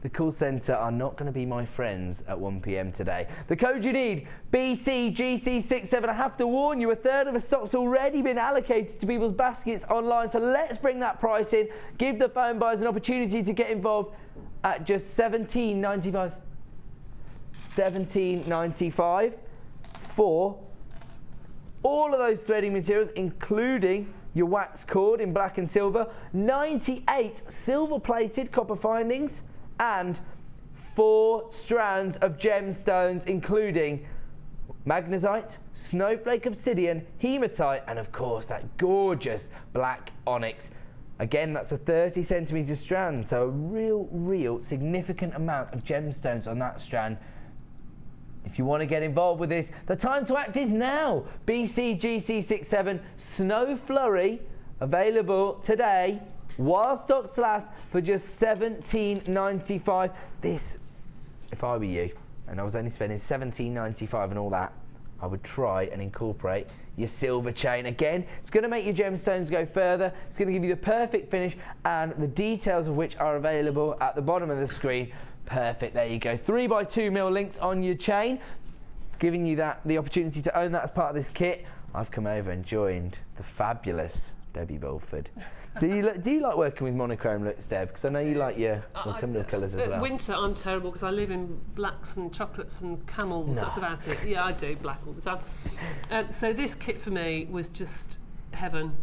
The call centre are not going to be my friends at 1 PM today. The code you need, BCGC67. I have to warn you, 1/3 of the stock's already been allocated to people's baskets online. So let's bring that price in. Give the phone buyers an opportunity to get involved at just $17.95. $17.95 for all of those threading materials, including your wax cord in black and silver, 98 silver-plated copper findings, and 4 strands of gemstones, including magnesite, snowflake obsidian, hematite, and of course that gorgeous black onyx. Again, that's a 30 centimetre strand, so a real significant amount of gemstones on that strand. If you want to get involved with this, the time to act is now. BCGC67 Snow Flurry, available today while stocks last for just $17.95. This, if I were you, and I was only spending $17.95 and all that, I would try and incorporate your silver chain. Again, it's going to make your gemstones go further. It's going to give you the perfect finish, and the details of which are available at the bottom of the screen. Perfect, there you go. 3x2mm links on your chain, giving you the opportunity to own that as part of this kit. I've come over and joined the fabulous Debbie Bulford. Do you like working with monochrome looks, Deb? Because I know you like your autumnal colours as well. Winter, I'm terrible because I live in blacks and chocolates and camels. No. That's about it. Yeah, I do black all the time. So this kit for me was just heaven.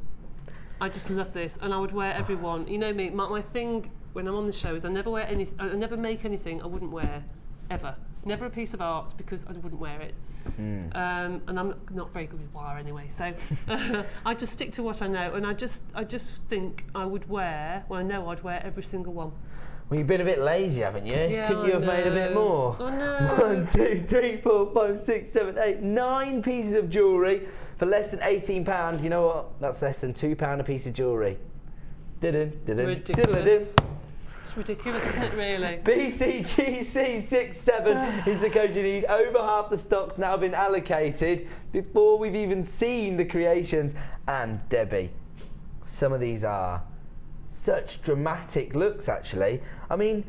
I just love this, and I would wear every one. You know me, my thing when I'm on the show is I never wear anything. I never make anything I wouldn't wear, ever. Never a piece of art because I wouldn't wear it. And I'm not very good with wire anyway, so I just stick to what I know, and I just think I would wear. Well, I know I'd wear every single one. Well, you've been a bit lazy, haven't you? Yeah, Couldn't you have made a bit more? I know. 1, 2, 3, 4, 5, 6, 7, 8, 9 pieces of jewellery for less than £18. You know what? That's less than £2 a piece of jewellery. Ridiculous. It's ridiculous, isn't it, really? BCGC67 is the code you need. Over half the stock's now been allocated before we've even seen the creations. And Debbie, some of these are such dramatic looks, actually. I mean,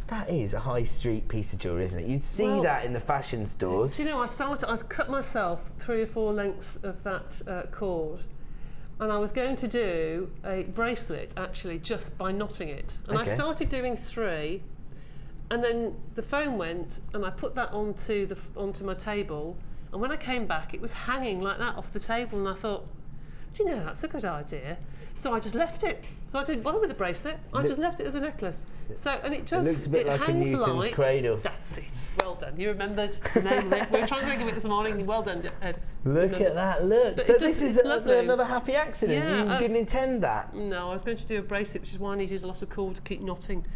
that is a high street piece of jewellery, isn't it? You'd see that in the fashion stores. Do you know, I've cut myself 3 or 4 lengths of that cord. And I was going to do a bracelet, actually, just by knotting it. And I started doing 3, and then the phone went, and I put that onto my table. And when I came back, it was hanging like that off the table, and I thought, do you know, that's a good idea. So I just left it. So I didn't bother with the bracelet. I just left it as a necklace. So, and it just, it looks a bit like a Newton's cradle. That's it. Well done. You remembered the name of it. We were trying to think of it this morning. Well done, Ed. Look at that look. But so this is another happy accident. Yeah, you didn't intend that. No, I was going to do a bracelet, which is why I needed a lot of cord to keep knotting.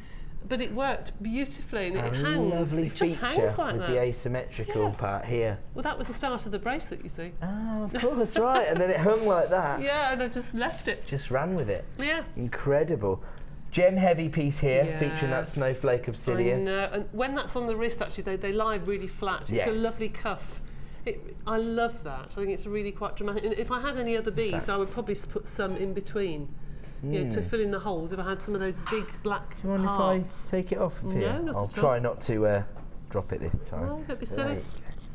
But it worked beautifully, and it hangs. Lovely it just hangs like with that. The asymmetrical part here. Well, that was the start of the bracelet, you see. Oh, of course, right. And then it hung like that. Yeah, and I just left it. Just ran with it. Yeah. Incredible. Gem heavy piece here, featuring that snowflake obsidian. I know. And when that's on the wrist, actually, they lie really flat. It's a lovely cuff. I love that. I think it's really quite dramatic. And if I had any other beads, I would probably put some in between. You know, to fill in the holes if I had some of those big black Do you mind hearts. if I take it off of here? No, not I'll at all. try not to drop it this time. No, don't be silly.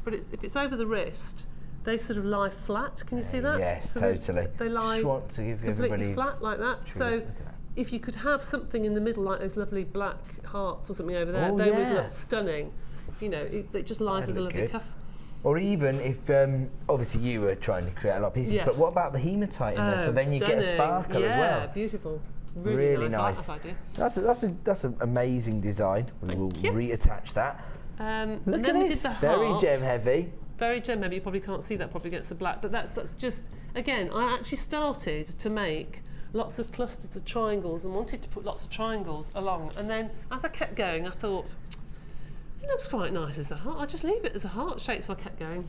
But if it's over the wrist, they sort of lie flat. Can you see that? Yes, so totally. They lie Just want to give completely everybody flat like that. So if you could have something in the middle like those lovely black hearts or something over there, they would look stunning. You know, it just lies as a lovely cuff. Or even if, obviously you were trying to create a lot of pieces, Yes. but what about the hematite in there? So then you get a stunning. sparkle as well. Yeah, beautiful. Really nice. nice. I like that idea. That's an amazing design. We will you. reattach that. And Look then at we this, did the very heart. gem heavy. Very gem heavy. You probably can't see that probably against the black, but that's just, again, I actually started to make lots of clusters of triangles and wanted to put lots of triangles along, and then as I kept going I thought it looks quite nice as a heart. I'll just leave it as a heart shape, so I kept going.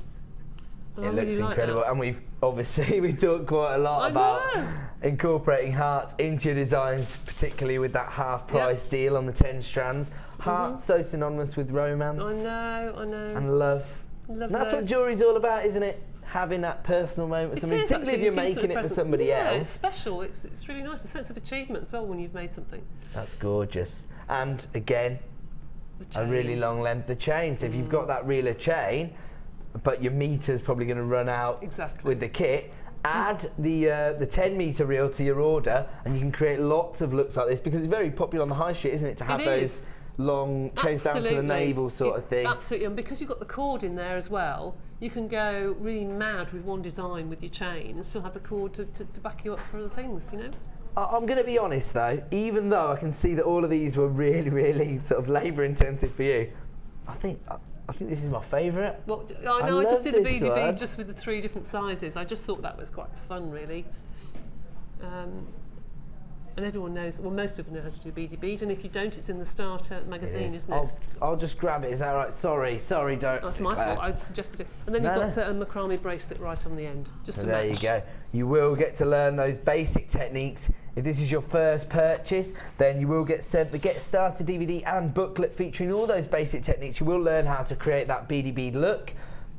And It I looks really like incredible, that. and we've obviously we talked quite a lot I about know. incorporating hearts into your designs, particularly with that half price deal on the 10 strands. Hearts so synonymous with romance I know. and love. Love And that's that. what jewellery's all about, isn't it? Having that personal moment with It somebody, is particularly if actually, you're it gives making a it for present. somebody Yeah, else. it's special. It's really nice. A sense of achievement as well when you've made something. That's gorgeous. And again, The a really chain. long length of chain. So if you've got that reeler chain, but your meter's probably going to run out Exactly. with the kit, add the 10 meter reel to your order, and you can create lots of looks like this, because it's very popular on the high street, isn't it, to have It those is. long chains down to the Absolutely. navel sort of thing. Absolutely, and because you've got the cord in there as well, you can go really mad with one design with your chain and still have the cord to back you up for other things, you know? I'm going to be honest though, even though I can see that all of these were really, really sort of labour intensive for you, I think this is my favourite. Well, I know I love just did a this BDB one. just with the 3 different sizes. I just thought that was quite fun, really. And everyone knows, well, most people know how to do BDBs, and if you don't, it's in the starter magazine, isn't it? I'll just grab it, is that right? Sorry, don't. That's my Claire. fault, I suggested it. And then No, you've got a macrame bracelet right on the end, just So to there you match. go. You will get to learn those basic techniques. If this is your first purchase, then you will get sent the Get Started DVD and booklet featuring all those basic techniques. You will learn how to create that BDB look.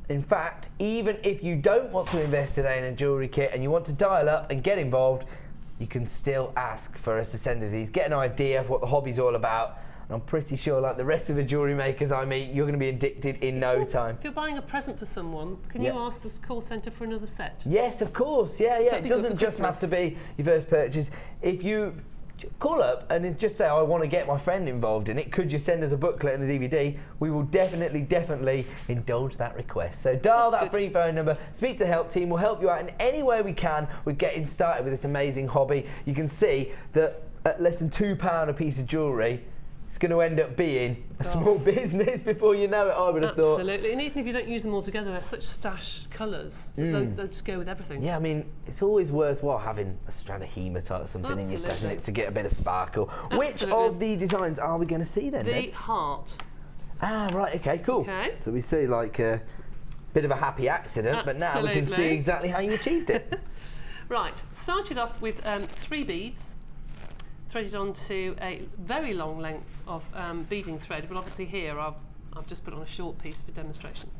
In fact, even if you don't want to invest today in a jewellery kit and you want to dial up and get involved, you can still ask for us to send us these, get an idea of what the hobby's all about. And I'm pretty sure, like the rest of the jewellery makers I meet, you're going to be addicted in no time. If you're buying a present for someone, can you ask the call centre for another set? Yes, of course. Yeah. That'd It be good doesn't for just have to Christmas. be your first purchase. If you call up and just say, I want to get my friend involved in it, could you send us a booklet and a DVD? We will definitely indulge that request. So dial That's that good. free phone number, speak to the help team, we'll help you out in any way we can with getting started with this amazing hobby. You can see that at less than £2 a piece of jewellery, it's going to end up being a small business before you know it, I would have thought. Absolutely, and even if you don't use them all together, they're such stash colours. They'll just go with everything. Yeah, I mean, it's always worthwhile having a strand of hematite or something in your stash Absolutely. to get a bit of sparkle. Which Absolutely. of the designs are we going to see then? The Neds? heart. Ah, right, okay, cool. Okay. So we see like a bit of a happy accident, but now we can see Absolutely. exactly how you achieved it. Right, started off with 3 beads, threaded onto a very long length of beading thread, but obviously here I've just put on a short piece for demonstration.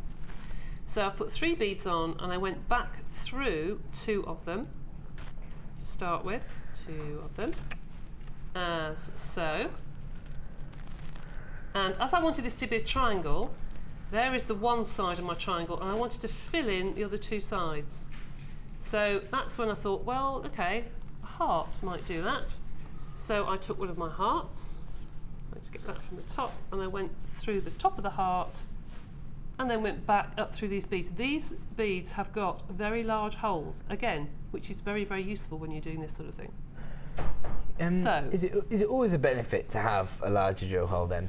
So I've put 3 beads on, and I went back through 2 of them to start with, 2 of them, as so. And as I wanted this to be a triangle, there is the one side of my triangle, and I wanted to fill in the other 2 sides. So that's when I thought, well, okay, a heart might do that. So I took one of my hearts, let's get that from the top, and I went through the top of the heart, and then went back up through these beads. These beads have got very large holes, again, which is very, very useful when you're doing this sort of thing. So, Is it always a benefit to have a larger drill hole then?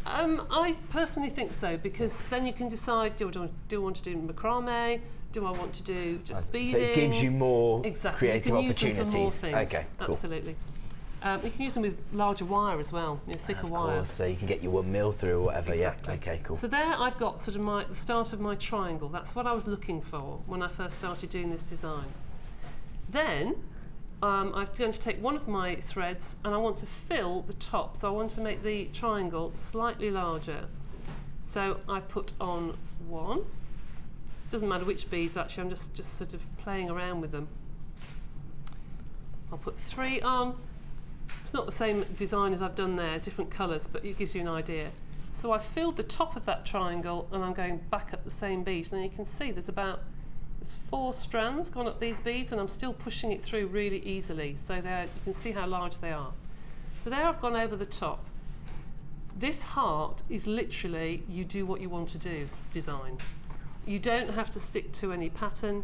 I personally think so, because then you can decide, do I want to do macrame? Do I want to do just beading? So it gives you more Exactly. creative You can use opportunities. them for more things. Okay, cool. Absolutely. You can use them with larger wire as well, thicker Of wire. course, so you can get your 1 mil through or whatever. Exactly. Yeah. Okay, cool. So there I've got sort of the start of my triangle. That's what I was looking for when I first started doing this design. Then I'm going to take one of my threads, and I want to fill the top. So I want to make the triangle slightly larger. So I put on 1. Doesn't matter which beads actually, I'm just sort of playing around with them. I'll put 3 on. It's not the same design as I've done there, different colours, but it gives you an idea. So I filled the top of that triangle, and I'm going back up the same beads. And you can see there's 4 strands gone up these beads, and I'm still pushing it through really easily. So there, you can see how large they are. So there I've gone over the top. This heart is literally you do what you want to do design. You don't have to stick to any pattern.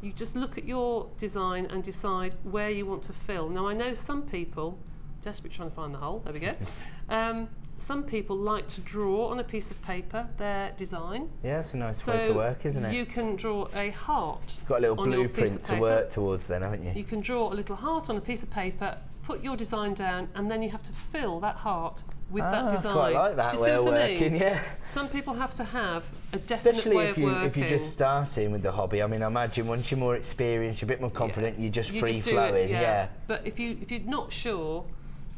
You just look at your design and decide where you want to fill. Now I know some people, desperately trying to find the hole, there we go. Some people like to draw on a piece of paper their design. Yeah, it's a nice way to work, isn't it? You can draw a heart. You've got a little on your piece blueprint of to paper. work towards then, haven't you? You can draw a little heart on a piece of paper, put your design down, and then you have to fill that heart with that design. Quite like that Do you way see of what I working, mean? yeah. Some people have to have a definite Especially way of working. if you're just starting with the hobby. I mean, I imagine once you're more experienced, you're a bit more confident, you're just free flowing. Yeah. But if you're not sure,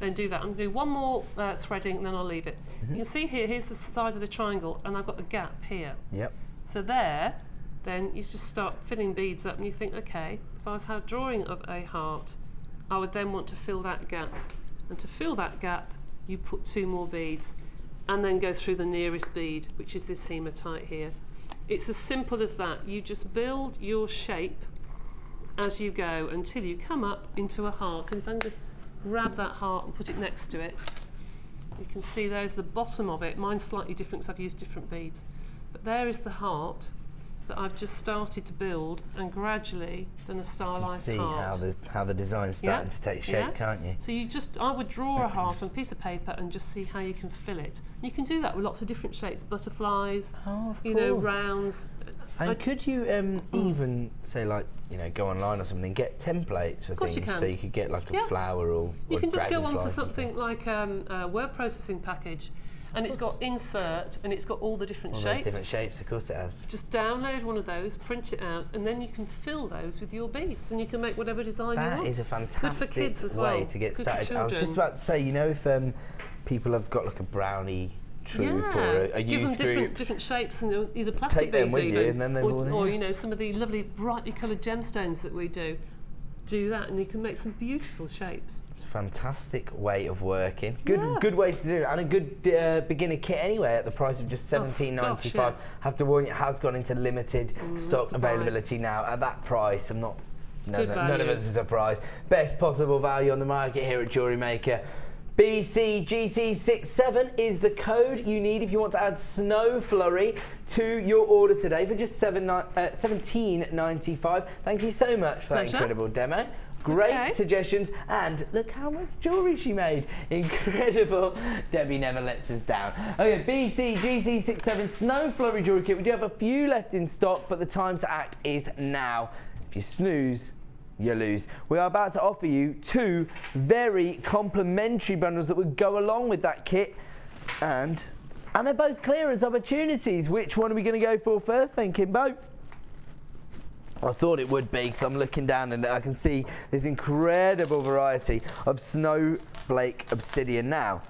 then do that. I'm going to do one more threading and then I'll leave it. You can see here's the side of the triangle, and I've got a gap here. Yep. So there, then you just start filling beads up, and you think, okay, if I was drawing of a heart, I would then want to fill that gap. And to fill that gap, you put 2 more beads, and then go through the nearest bead, which is this hematite here. It's as simple as that. You just build your shape as you go until you come up into a heart. And if I can just grab that heart and put it next to it, you can see there's the bottom of it. Mine's slightly different because I've used different beads. But there is the heart that I've just started to build and gradually done a stylised heart. See how the design's starting to take shape, can't you? So I would draw a heart on a piece of paper and just see how you can fill it. You can do that with lots of different shapes, butterflies, rounds. And could you even say, like, go online or something, get templates for things, so you could get like a flower or you can just go onto dragonfly something like a word processing package, and it's got insert and it's got all the different shapes. All those different shapes, of course it has. Just download one of those, print it out, and then you can fill those with your beads, and you can make whatever design you want. That is a fantastic Good for kids as way well. to get Good started. for I was just about to say, if people have got like a brownie troop or a give them youth group, different shapes, and either plastic take them beads with you, even, and then or some of the lovely brightly coloured gemstones that we do. Do that, and you can make some beautiful shapes. It's a fantastic way of working. Good way to do it, and a good beginner kit anyway at the price of just $17.95. Yes. Have to warn you, it has gone into limited stock availability now. At that price, none of us is surprised. Best possible value on the market here at Jewellery Maker. BCGC67 is the code you need if you want to add Snow Flurry to your order today for just $17.95. Thank you so much for that incredible demo. Great suggestions, and look how much jewellery she made. Incredible. Debbie never lets us down. Okay, BCGC67 Snow Flurry Jewellery Kit. We do have a few left in stock, but the time to act is now. If you snooze, you lose. We are about to offer you 2 very complimentary bundles that would go along with that kit, and they're both clearance opportunities. Which one are we going to go for first then, Kimbo? I thought it would be, because I'm looking down and I can see this incredible variety of snowflake obsidian. Now,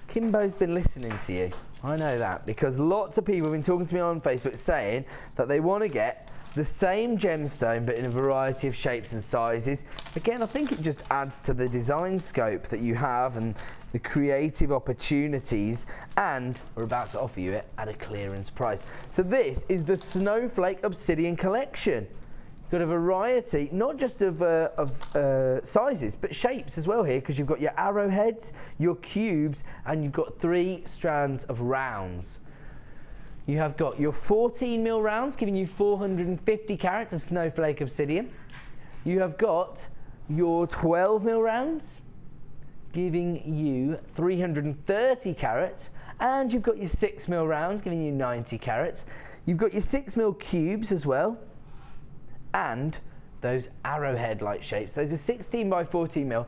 Kimbo's been listening to you. I know that, because lots of people have been talking to me on Facebook saying that they want to get the same gemstone but in a variety of shapes and sizes. Again, I think it just adds to the design scope that you have and the creative opportunities, and we're about to offer you it at a clearance price. So this is the Snowflake Obsidian Collection. You've got a variety, not just of sizes, but shapes as well here, because you've got your arrowheads, your cubes, and you've got 3 strands of rounds. You have got your 14mm rounds, giving you 450 carats of snowflake obsidian. You have got your 12mm rounds, giving you 330 carats. And you've got your 6mm rounds, giving you 90 carats. You've got your 6mm cubes as well. And those arrowhead-like shapes. Those are 16 by 14mm,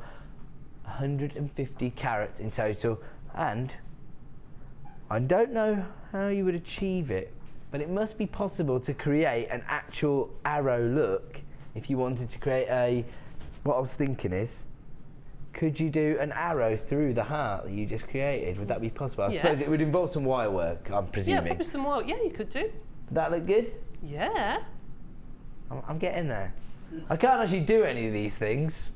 150 carats in total. And I don't know how you would achieve it, but it must be possible to create an actual arrow look if you wanted to create what I was thinking is, could you do an arrow through the heart that you just created? Would that be possible? I suppose it would involve some wire work, I'm presuming. Yeah, probably some wire. Yeah, you could do. Would that look good? Yeah. I'm getting there. I can't actually do any of these things,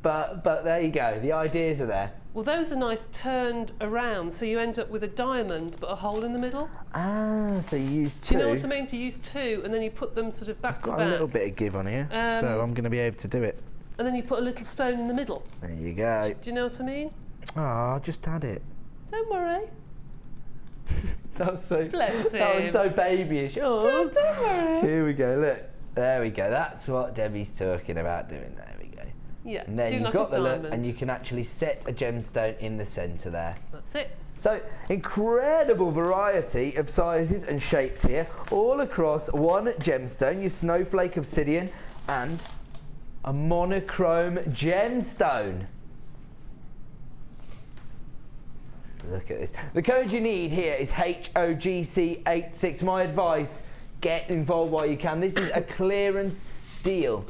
but there you go. The ideas are there. Well, those are nice turned around, so you end up with a diamond but a hole in the middle. Ah, so you use 2. Do you know what I mean? To use 2, and then you put them sort of back to back. I've got a little bit of give on here, so I'm going to be able to do it. And then you put a little stone in the middle. There you go. Do you know what I mean? Oh, just add it. Don't worry. That was so. Bless That was him. so babyish. Oh, Don't worry. here we go. Look, there we go. That's what Debbie's talking about doing. There we go. Yeah. And then do you've like got a the look, diamond. and you can actually set a gemstone in the centre there. That's it. So, incredible variety of sizes and shapes here, all across one gemstone, your snowflake obsidian, and a monochrome gemstone. Look at this. The code you need here is HOGC86. My advice, get involved while you can. This is a clearance deal.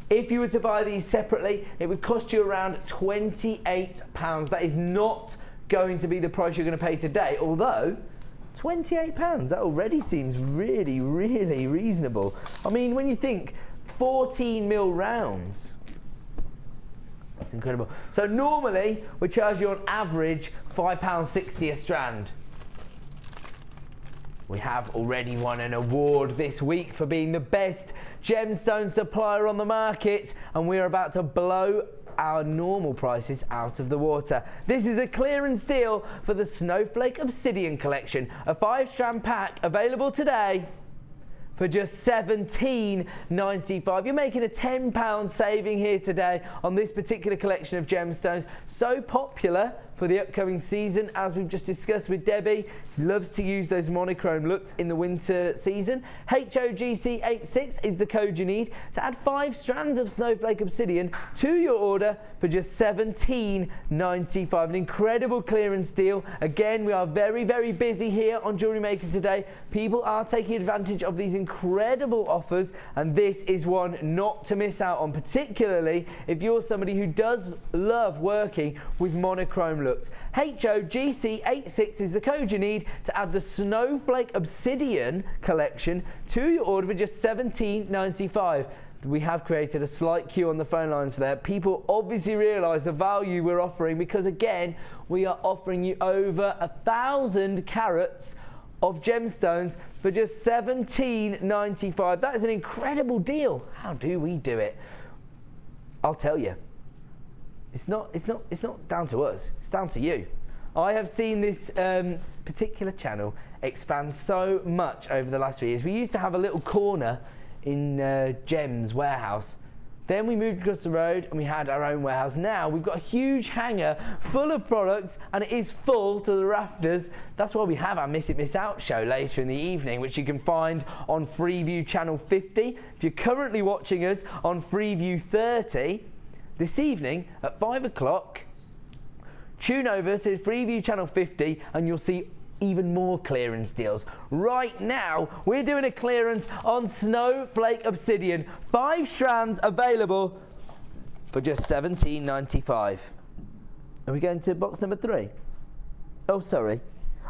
If you were to buy these separately, it would cost you around £28. That is not going to be the price you're going to pay today, although £28, that already seems really, really reasonable. I mean, when you think 14mm rounds, that's incredible. So normally, we charge you on average £5.60 a strand. We have already won an award this week for being the best gemstone supplier on the market, and we're about to blow our normal prices out of the water. This is a clearance deal for the Snowflake Obsidian collection, a 5-strand pack available today for just £17.95. You're making a £10 saving here today on this particular collection of gemstones. So popular for the upcoming season, as we've just discussed with Debbie. She loves to use those monochrome looks in the winter season. HOGC86 is the code you need to add 5 strands of Snowflake Obsidian to your order for just £17.95. An incredible clearance deal. Again, we are very, very busy here on Jewellery Maker today. People are taking advantage of these incredible offers, and this is one not to miss out on, particularly if you're somebody who does love working with monochrome looks. HOGC86 is the code you need to add the Snowflake Obsidian collection to your order for just £17.95. We have created a slight queue on the phone lines for that. People obviously realise the value we're offering, because again, we are offering you over 1,000 carats of gemstones for just £17.95. That is an incredible deal. How do we do it? I'll tell you. It's not down to us. It's down to you. I have seen this particular channel expand so much over the last few years. We used to have a little corner in Gem's warehouse. Then we moved across the road and we had our own warehouse. Now we've got a huge hanger full of products, and it is full to the rafters. That's why we have our Miss It Miss Out show later in the evening, which you can find on Freeview Channel 50. If you're currently watching us on Freeview 30, this evening at 5 o'clock, tune over to Freeview Channel 50 and you'll see even more clearance deals. Right now, we're doing a clearance on Snowflake Obsidian. 5 strands available for just £17.95. Are we going to box number 3? Oh, sorry.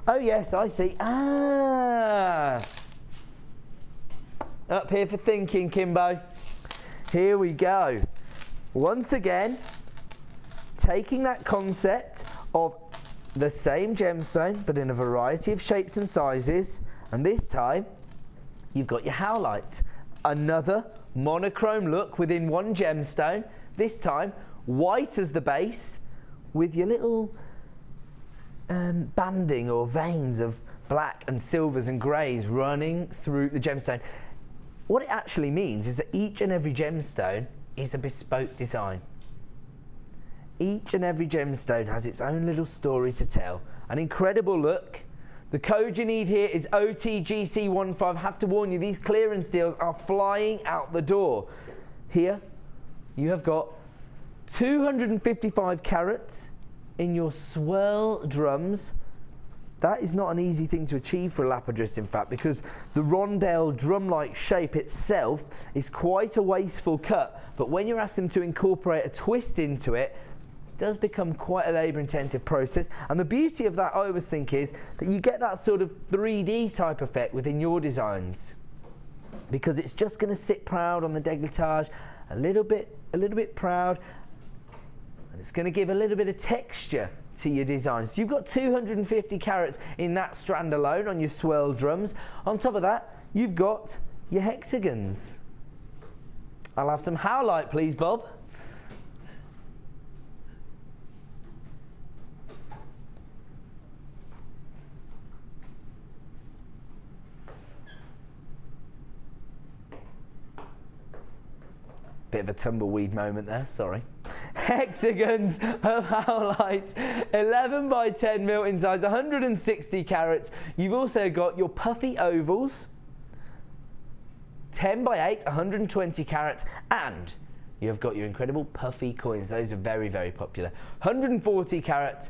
Oh, yes, I see. Ah! Up here for thinking, Kimbo. Here we go. Once again, taking that concept of the same gemstone but in a variety of shapes and sizes, and this time you've got your howlite, another monochrome look within one gemstone, this time white as the base with your little banding or veins of black and silvers and greys running through the gemstone. What it actually means is that each and every gemstone is a bespoke design. Each and every gemstone has its own little story to tell. An incredible look. The code you need here is OTGC15. I have to warn you, these clearance deals are flying out the door. Here, you have got 255 carats in your swirl drums. That is not an easy thing to achieve for a lapidus, in fact, because the rondelle drum-like shape itself is quite a wasteful cut. But when you're asking them to incorporate a twist into it, it does become quite a labour-intensive process. And the beauty of that, I always think, is that you get that sort of 3D type effect within your designs, because it's just going to sit proud on the décolletage, a little bit proud, and it's going to give a little bit of texture to your designs. So you've got 250 carats in that strand alone on your swirl drums. On top of that, you've got your hexagons. I'll have some howlite, please, Bob. Bit of a tumbleweed moment there, sorry. Hexagons of howlite, 11 by 10 mil in size, 160 carats. You've also got your puffy ovals, 10 by 8, 120 carats, and you've got your incredible puffy coins. Those are very, very popular. 140 carats,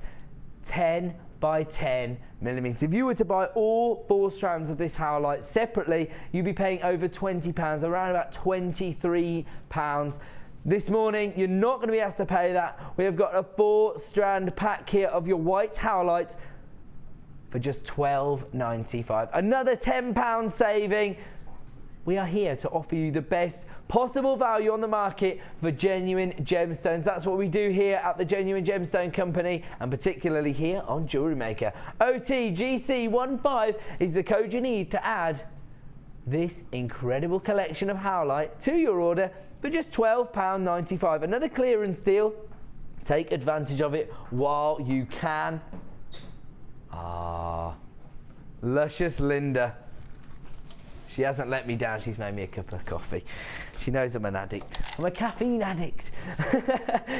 10 by 10 millimeters. If you were to buy all 4 strands of this howlite separately, you'd be paying over £20, around about £23. This morning, you're not going to be asked to pay that. We have got a 4-strand pack here of your white howlite for just £12.95. Another £10 saving. We are here to offer you the best possible value on the market for genuine gemstones. That's what we do here at the Genuine Gemstone Company, and particularly here on Jewellery Maker. OTGC15 is the code you need to add this incredible collection of howlite to your order for just £12.95. Another clearance deal. Take advantage of it while you can. Ah, luscious Linda. She hasn't let me down. She's made me a cup of coffee. She knows I'm an addict. I'm a caffeine addict.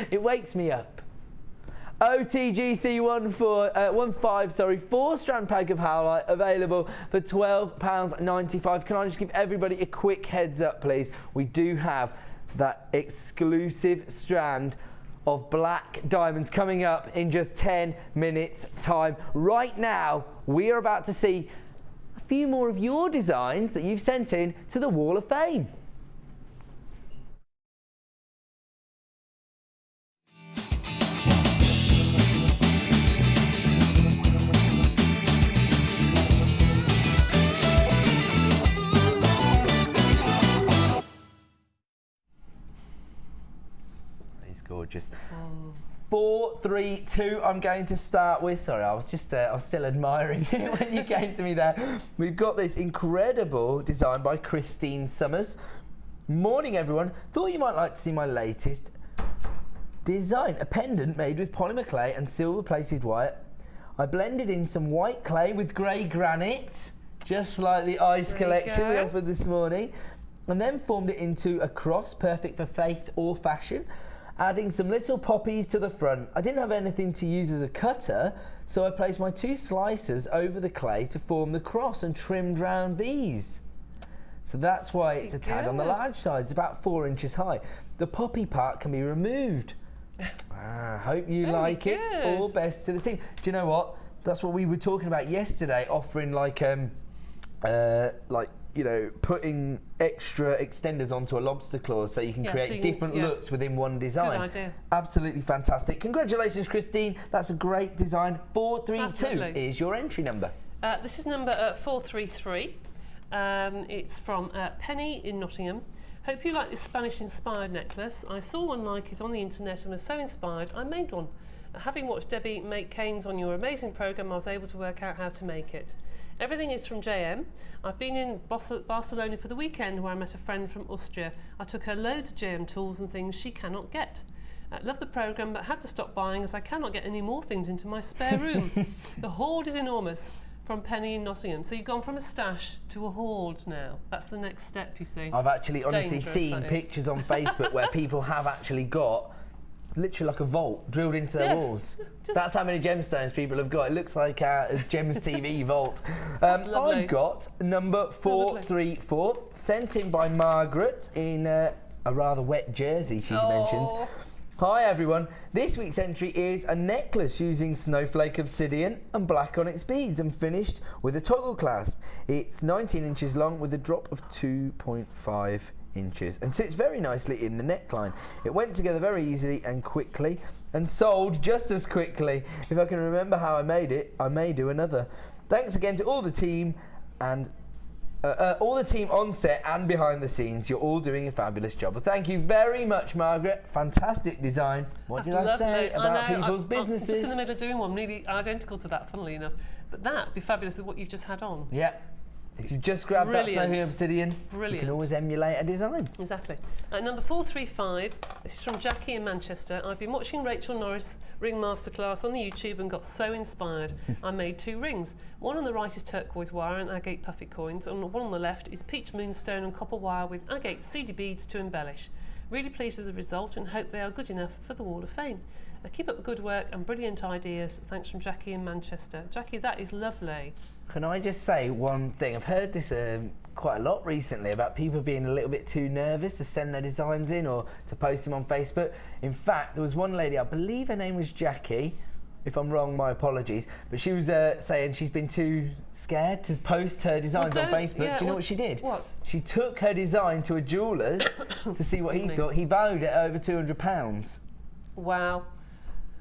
It wakes me up. OTGC15, 4-strand pack of howlite available for £12.95. Can I just give everybody a quick heads up, please? We do have that exclusive strand of black diamonds coming up in just 10 minutes time. Right now, we are about to see a few more of your designs that you've sent in to the Wall of Fame. He's gorgeous. 4, 3, 2, I'm going to start with. Sorry, I was still admiring it when you came to me there. We've got this incredible design by Christine Summers. Morning, everyone. Thought you might like to see my latest design. A pendant made with polymer clay and silver-plated wire. I blended in some white clay with grey granite, just like the ice collection we offered this morning, and then formed it into a cross, perfect for faith or fashion. Adding some little poppies to the front. I didn't have anything to use as a cutter, so I placed my 2 slicers over the clay to form the cross and trimmed round these. So that's why it's a tad on the large size, about 4 inches high. The poppy part can be removed. Hope you like it. All best to the team. Do you know what? That's what we were talking about yesterday, offering like you know, putting extra extenders onto a lobster claw so you can create different looks within one design. Good idea. Absolutely fantastic. Congratulations, Christine. That's a great design. 432 is your entry number. This is number 433. It's from Penny in Nottingham. Hope you like this Spanish-inspired necklace. I saw one like it on the internet and was so inspired I made one. Having watched Debbie make canes on your amazing programme, I was able to work out how to make it. Everything is from JM. I've been in Barcelona for the weekend where I met a friend from Austria. I took her loads of JM tools and things she cannot get. Love the programme but had to stop buying as I cannot get any more things into my spare room. The hoard is enormous. From Penny in Nottingham. So you've gone from a stash to a hoard now. That's the next step, you see. I've actually honestly seen pictures on Facebook where people have actually got literally like a vault drilled into their walls. That's how many gemstones people have got. It looks like a Gems TV vault. I've got number 434, sent in by Margaret in a rather wet jersey, she mentions. Hi everyone, this week's entry is a necklace using snowflake obsidian and black onyx beads and finished with a toggle clasp. It's 19 inches long with a drop of 2.5 inches and sits very nicely in the neckline. It went together very easily and quickly and sold just as quickly. If I can remember how I made it, I may do another. Thanks again to all the team and all the team on set and behind the scenes. You're all doing a fabulous job. Well, thank you very much, Margaret. Fantastic design. What did I say about people's businesses? I'm just in the middle of doing one, nearly identical to that, funnily enough. But that'd be fabulous with what you've just had on. Yeah. If you just grab that snowy obsidian, you can always emulate a design. Exactly. Number 435, this is from Jackie in Manchester. I've been watching Rachel Norris ring masterclass on the YouTube and got so inspired. I made 2 rings. One on the right is turquoise wire and agate puffy coins, and one on the left is peach moonstone and copper wire with agate seedy beads to embellish. Really pleased with the result and hope they are good enough for the Wall of Fame. Keep up the good work and brilliant ideas. Thanks from Jackie in Manchester. Jackie, that is lovely. Can I just say one thing? I've heard this quite a lot recently about people being a little bit too nervous to send their designs in or to post them on Facebook. In fact, there was one lady, I believe her name was Jackie. If I'm wrong, my apologies. But she was saying she's been too scared to post her designs on Facebook. Yeah, do you know what she did? What? She took her design to a jeweller's to see what he thought. He valued it at over £200. Wow.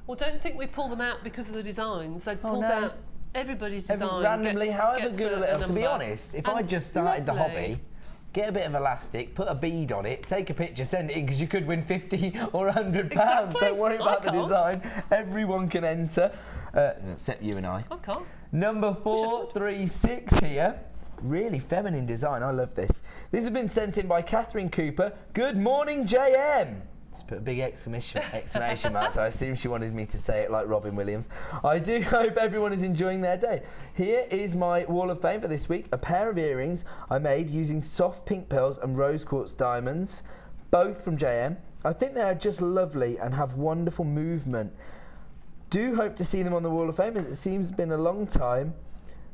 Well, don't think we pull them out because of the designs. They pulled out everybody's design. Randomly, however gets good a to be number. honest, if I just started the lovely. hobby, get a bit of elastic, put a bead on it, take a picture, send it in, because you could win 50 or 100 pounds. Exactly. Don't worry about the can't. design. Everyone can enter, except you and I. I can't. Number 436 here. Really feminine design. I love this. This has been sent in by Catherine Cooper. Good morning, JM. Just put a big exclamation mark, so I assume she wanted me to say it like Robin Williams. I do hope everyone is enjoying their day. Here is my Wall of Fame for this week. A pair of earrings I made using soft pink pearls and rose quartz diamonds, both from JM. I think they are just lovely and have wonderful movement. Do hope to see them on the Wall of Fame, as it seems it's been a long time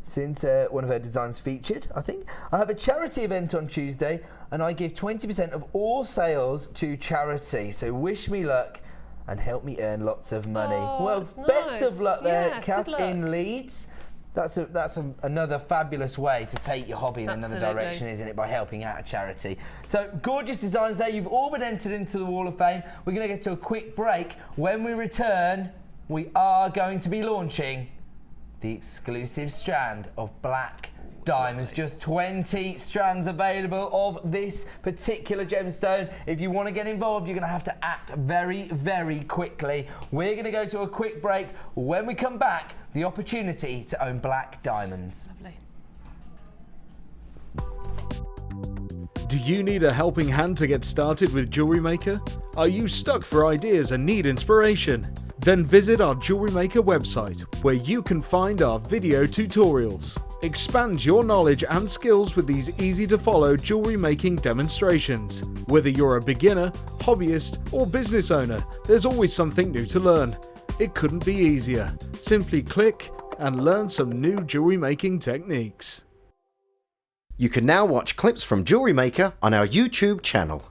since one of her designs featured, I think. I have a charity event on Tuesday and I give 20% of all sales to charity. So wish me luck and help me earn lots of money. Oh, well, that's best nice. of luck there, Yes, Kath good luck. in Leeds. That's another fabulous way to take your hobby in another Absolutely. direction, isn't it, by helping out a charity. So gorgeous designs there. You've all been entered into the Wall of Fame. We're going to get to a quick break. When we return, we are going to be launching the exclusive strand of black diamonds. Just 20 strands available of this particular gemstone. If you want to get involved, you're going to have to act very, very quickly. We're going to go to a quick break. When we come back, the opportunity to own black diamonds. Lovely. Do you need a helping hand to get started with Jewellery Maker? Are you stuck for ideas and need inspiration? Then visit our Jewellery Maker website, where you can find our video tutorials. Expand your knowledge and skills with these easy-to-follow jewellery making demonstrations. Whether you're a beginner, hobbyist, or business owner, there's always something new to learn. It couldn't be easier. Simply click and learn some new jewellery making techniques. You can now watch clips from Jewellery Maker on our YouTube channel.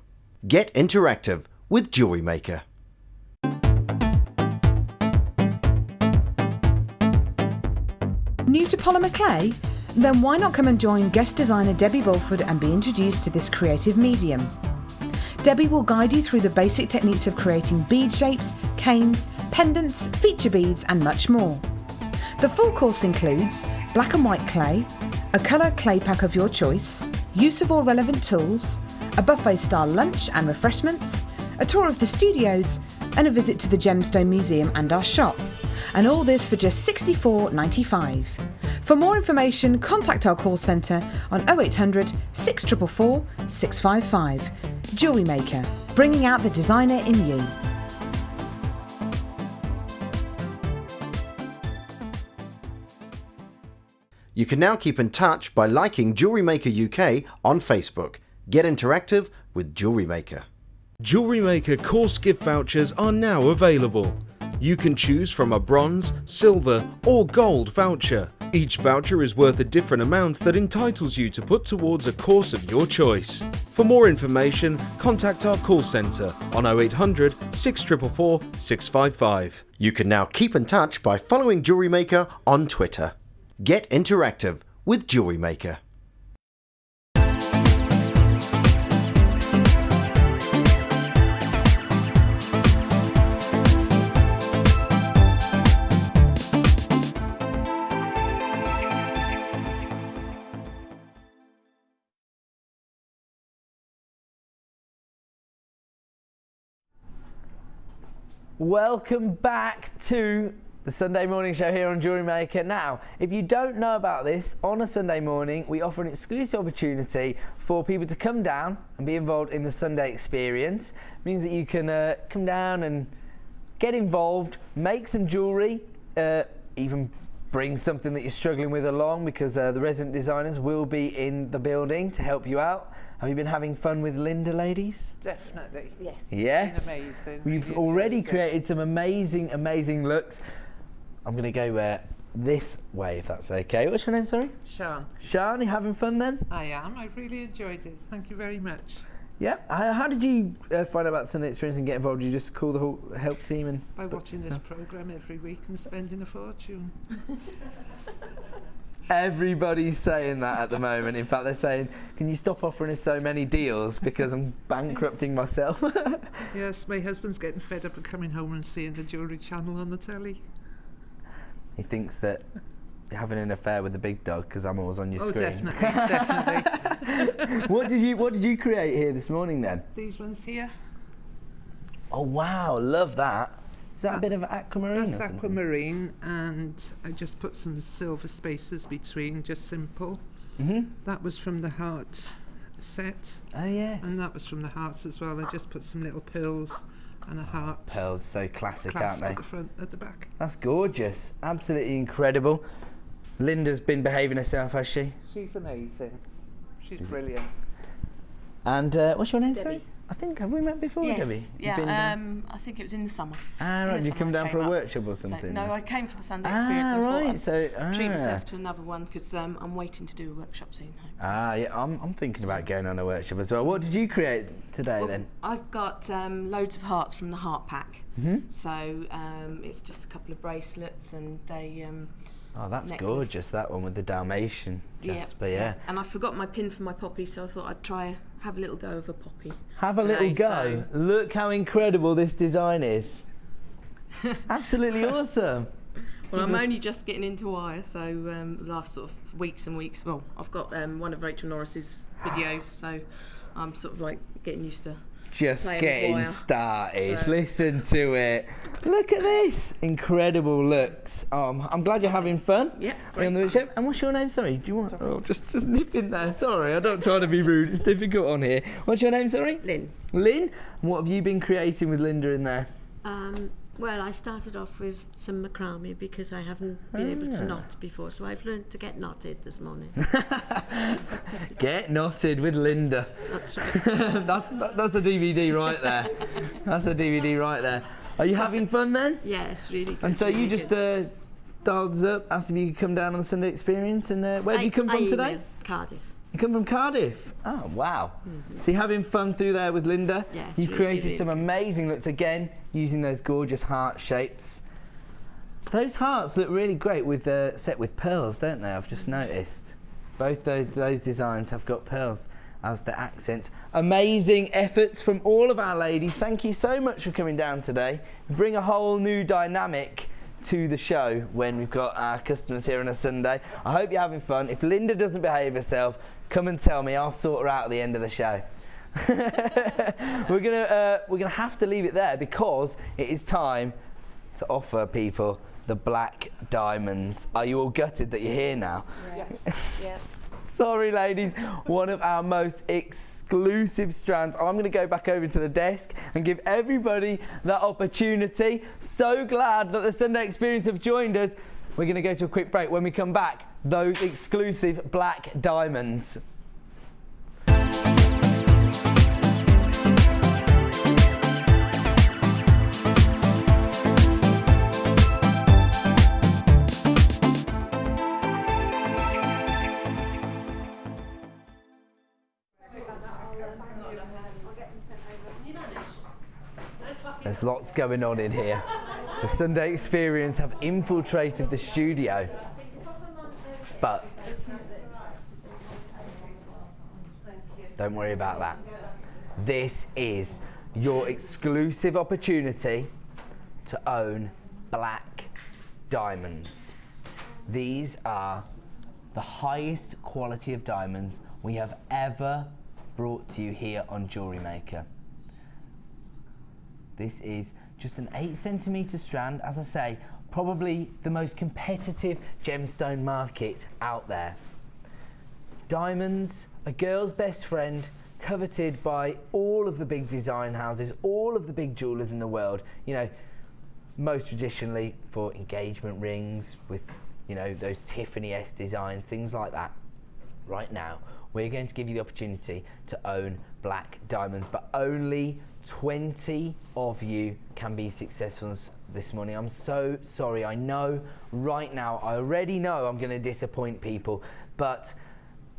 Get interactive with Jewellery Maker. New to polymer clay? Then why not come and join guest designer Debbie Bulford and be introduced to this creative medium? Debbie will guide you through the basic techniques of creating bead shapes, canes, pendants, feature beads and much more. The full course includes black and white clay, a colour clay pack of your choice, use of all relevant tools, a buffet style lunch and refreshments, a tour of the studios and a visit to the Gemstone Museum and our shop. And all this for just $64.95. For more information, contact our call centre on 0800 644 655. Jewellery Maker, bringing out the designer in you. You can now keep in touch by liking Jewellery Maker UK on Facebook. Get interactive with Jewellery Maker. Jewellery Maker course gift vouchers are now available. You can choose from a bronze, silver or gold voucher. Each voucher is worth a different amount that entitles you to put towards a course of your choice. For more information, contact our call centre on 0800 644 655. You can now keep in touch by following Jewellery Maker on Twitter. Get interactive with Jewellery Maker. Welcome back to the Sunday morning show here on Jewellery Maker. Now, if you don't know about this, on a Sunday morning we offer an exclusive opportunity for people to come down and be involved in the Sunday experience. It means that you can come down and get involved, make some jewellery, even bring something that you're struggling with along, because the resident designers will be in the building to help you out. Have you been having fun with Linda, ladies? Definitely. Yes. Yes. It's been amazing. We've Really already enjoyed it. created some amazing looks. I'm going to go this way, if that's okay. What's your name, sorry? Sean, Sian, you having fun then? I am. I really enjoyed it. Thank you very much. Yeah. How did you find out about Sunday Experience and get involved? Did you just call the whole help team and By book watching this yourself? programme every week and spending a fortune. Everybody's saying that at the moment. In fact, they're saying, can you stop offering us so many deals because I'm bankrupting myself? Yes, my husband's getting fed up of coming home and seeing the Jewellery Channel on the telly. He thinks that you're having an affair with the big dog because I'm always on your Oh, screen. definitely. What did you create here this morning then? These ones here, Oh wow, love that. Is that a bit of aquamarine? that's or something? aquamarine, and I just put some silver spaces between, just simple. Mhm. That was from the heart set, Oh yes. and that was from the hearts as well. I just put some little pearls and a heart Pearls, so classic, clasp aren't at they? the front, at the back. That's gorgeous. Absolutely incredible. Linda's been behaving herself, has she? She's amazing. She's brilliant. And what's your name, sorry? I think, have we met before, Debbie? Yes, You've been yeah. down- I think it was in the summer. Ah, right. in the Did you come summer I down for a came up. workshop or So, something? no, then? I came for the Sunday experience. Ah, and thought right. I'd So, treat myself to another one because I'm waiting to do a workshop soon. Ah, yeah. I'm thinking about going on a workshop as well. What did you create today Well, then? I've got loads of hearts from the heart pack. Mm-hmm. So it's just a couple of bracelets and a Oh, that's necklace. gorgeous. That one with the Dalmatian Jasper. Yeah. And I forgot my pin for my poppy, so I thought I'd have a little go of a poppy. Have a little today, go. Look how incredible this design is. Absolutely awesome. Well, I'm only just getting into wire, so last sort of weeks and weeks. Well, I've got one of Rachel Norris's videos, so I'm sort of like getting used to. Just playing with getting wire. started. So- Listen to it. Look at this. Incredible looks. I'm glad you're having fun. Yeah, On the workshop. And what's your name? Sorry. Do you want? Oh, just nip in there. Sorry, I don't try to be rude. It's difficult on here. What's your name? Sorry. Lynn. Lynn. What have you been creating with Linda in there? Well, I started off with some macrame because I haven't been able to knot before, so I've learned to get knotted this morning. Get knotted with Linda. That's right. That's a DVD right there. That's a DVD right there. Are you having fun then? Yes, really good. And so really you just good. dialed us up, asked if you could come down on the Sunday Experience, and where have you come from today? Cardiff. You come from Cardiff? Oh, wow. So you're having fun through there with Linda? Yes, You've really, created really some good. amazing looks, again, using those gorgeous heart shapes. Those hearts look really great with set with pearls, don't they? I've just noticed. Both those designs have got pearls as the accents. Amazing efforts from all of our ladies. Thank you so much for coming down today. Bring a whole new dynamic to the show when we've got our customers here on a Sunday. I hope you're having fun. If Linda doesn't behave herself, come and tell me. I'll sort her out at the end of the show. We're gonna have to leave it there because it is time to offer people the black diamonds. Are you all gutted that you're here now? Yes. Yeah. Sorry, ladies. One of our most exclusive strands. I'm going to go back over to the desk and give everybody that opportunity. So glad that the Sunday Experience have joined us. We're going to go to a quick break. When we come back, those exclusive black diamonds. There's lots going on in here. The Sunday Experience have infiltrated the studio. But don't worry about that. This is your exclusive opportunity to own black diamonds. These are the highest quality of diamonds we have ever brought to you here on Jewellery Maker. This is just an 8cm strand, as I say, probably the most competitive gemstone market out there. Diamonds, a girl's best friend, coveted by all of the big design houses, all of the big jewellers in the world. You know, most traditionally for engagement rings with you know, those Tiffany-esque designs, things like that. Right now, we're going to give you the opportunity to own black diamonds, but only 20 of you can be successful this morning. I'm so sorry. I know right now, I already know I'm going to disappoint people, but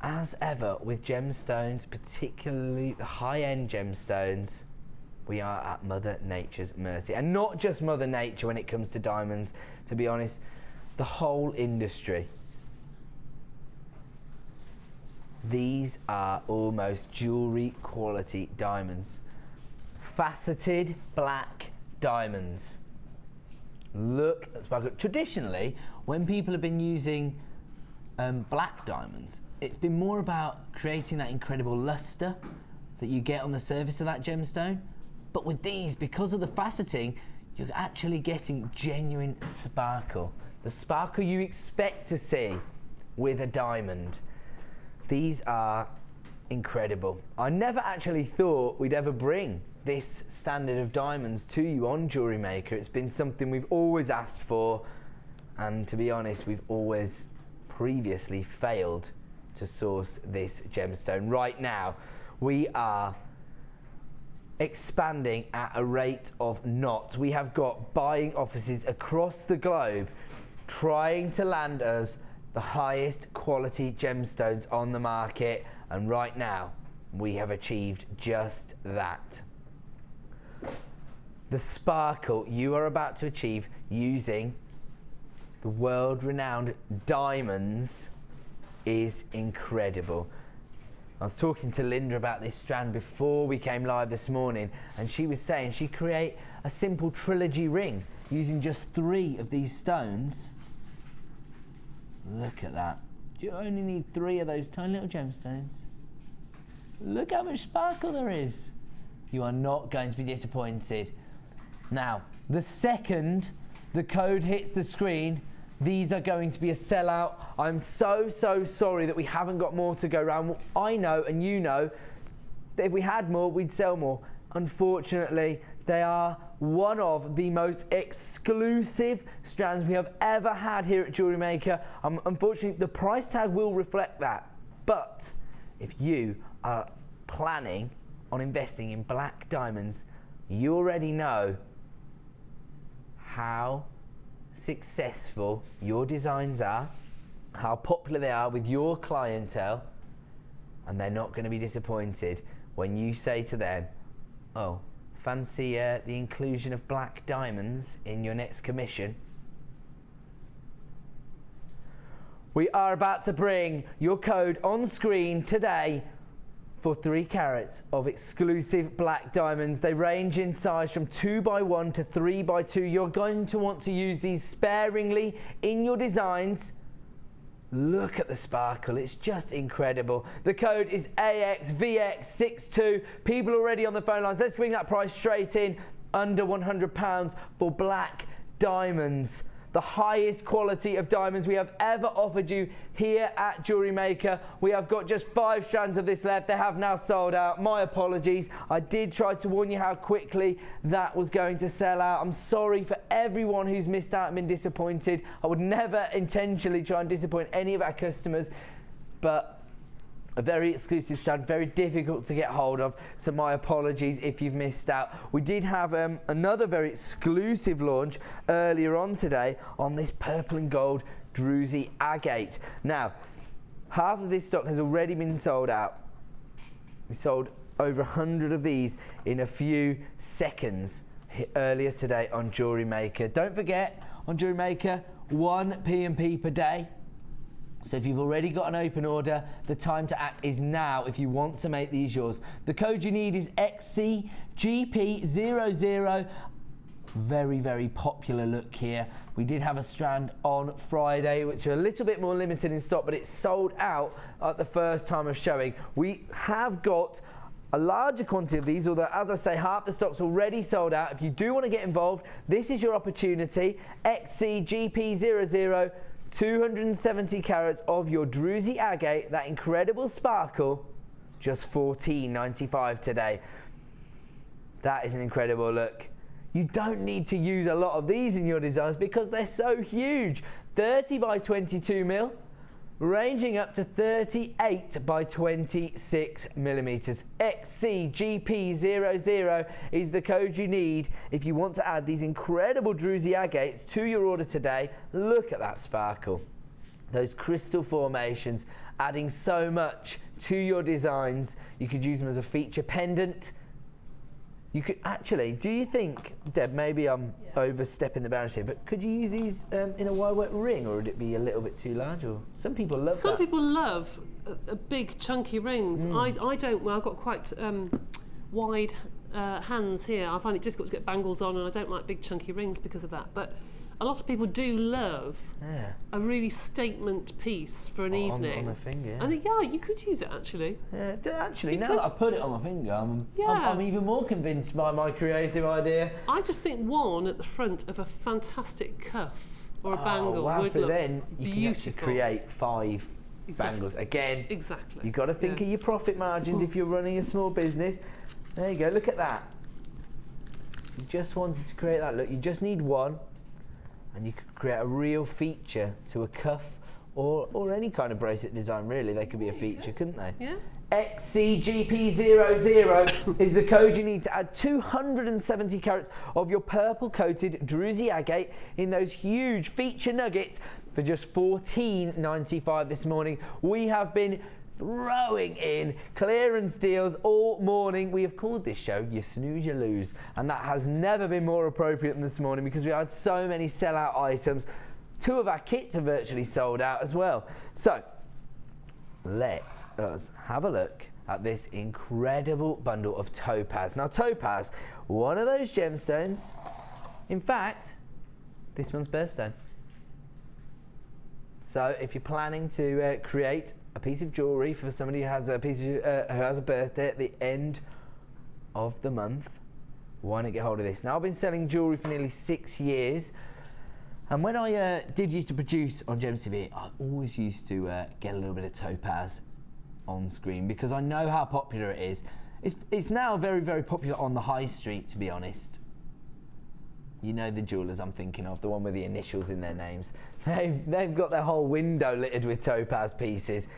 as ever with gemstones, particularly the high-end gemstones, we are at Mother Nature's mercy. And not just Mother Nature when it comes to diamonds, to be honest, the whole industry. These are almost jewellery quality diamonds. Faceted black diamonds. Look at sparkle. Traditionally, when people have been using black diamonds, it's been more about creating that incredible luster that you get on the surface of that gemstone. But with these, because of the faceting, you're actually getting genuine sparkle. The sparkle you expect to see with a diamond. These are incredible. I never actually thought we'd ever bring this standard of diamonds to you on Jewellery Maker. It's been something we've always asked for, and to be honest, we've always previously failed to source this gemstone. Right now, we are expanding at a rate of knots. We have got buying offices across the globe trying to land us the highest quality gemstones on the market, and right now we have achieved just that. The sparkle you are about to achieve using the world-renowned diamonds is incredible. I was talking to Linda about this strand before we came live this morning, and she was saying she'd create a simple trilogy ring using just 3 of these stones. Look at that. You only need 3 of those tiny little gemstones. Look how much sparkle there is. You are not going to be disappointed. Now, the second the code hits the screen, these are going to be a sellout. I'm so sorry that we haven't got more to go around. I know, and you know, that if we had more, we'd sell more. Unfortunately, they are one of the most exclusive strands we have ever had here at Jewellery Maker. Unfortunately, the price tag will reflect that. But if you are planning on investing in black diamonds, you already know how successful your designs are, how popular they are with your clientele, and they're not going to be disappointed when you say to them, oh, fancy the inclusion of black diamonds in your next commission? We are about to bring your code on screen today for 3 carats of exclusive black diamonds. They range in size from 2x1 to 3x2. You're going to want to use these sparingly in your designs. Look at the sparkle, it's just incredible. The code is AXVX62. People already on the phone lines. Let's bring that price straight in, under £100 for black diamonds. The highest quality of diamonds we have ever offered you here at Jewellery Maker. We have got just 5 strands of this left. They have now sold out. My apologies. I did try to warn you how quickly that was going to sell out. I'm sorry for everyone who's missed out and been disappointed. I would never intentionally try and disappoint any of our customers, but a very exclusive strand, very difficult to get hold of, so my apologies if you've missed out. We did have another very exclusive launch earlier on today on this purple and gold druzy agate. Now, half of this stock has already been sold out. We sold over 100 of these in a few seconds earlier today on Jewellery Maker. Don't forget, on Jewellery Maker, 1 P&P per day. So if you've already got an open order, the time to act is now if you want to make these yours. The code you need is XCGP00. Very popular look here. We did have a strand on Friday, which are a little bit more limited in stock, but it's sold out at the first time of showing. We have got a larger quantity of these, although, as I say, half the stock's already sold out. If you do want to get involved, this is your opportunity. XCGP00. 270 carats of your druzy agate, that incredible sparkle, just $14.95 today. That is an incredible look. You don't need to use a lot of these in your designs because they're so huge. 30 by 22 mil, ranging up to 38 by 26 millimeters. XCGP00 is the code you need if you want to add these incredible druzy agates to your order today. Look at that sparkle. Those crystal formations adding so much to your designs. You could use them as a feature pendant. You could actually, do you think, Deb, maybe I'm overstepping the boundaries here, but could you use these in a wire work ring, or would it be a little bit too large? Or some people love that. Some people love a big chunky rings. I don't. Well, I've got quite wide hands here. I find it difficult to get bangles on, and I don't like big chunky rings because of that. But a lot of people do love a really statement piece for an evening. On a finger, And you could use it actually. Yeah, actually, now that I put it on my finger, I'm even more convinced by my creative idea. I just think one at the front of a fantastic cuff or a bangle would so look then you can actually beautiful. create 5 bangles. Again, Exactly. you've got to think of your profit margins if you're running a small business. There you go, look at that. You just wanted to create that look. You just need one. And you could create a real feature to a cuff or any kind of bracelet design, really. They could be a feature, couldn't they? Yeah. XCGP00 is the code you need to add 270 carats of your purple coated druzy agate in those huge feature nuggets for just $14.95 this morning. We have been throwing in clearance deals all morning. We have called this show You Snooze You Lose, and that has never been more appropriate than this morning because we had so many sellout items. 2 of our kits are virtually sold out as well. So let us have a look at this incredible bundle of topaz. Now topaz, one of those gemstones, in fact this month's birthstone. So if you're planning to create a piece of jewellery for somebody who has a who has a birthday at the end of the month, why not get hold of this? Now I've been selling jewellery for nearly 6 years, and when I did used to produce on Gems TV, I always used to get a little bit of topaz on screen because I know how popular it is. It's now very, very popular on the high street, to be honest. You know the jewellers I'm thinking of, the one with the initials in their names. They've got their whole window littered with topaz pieces.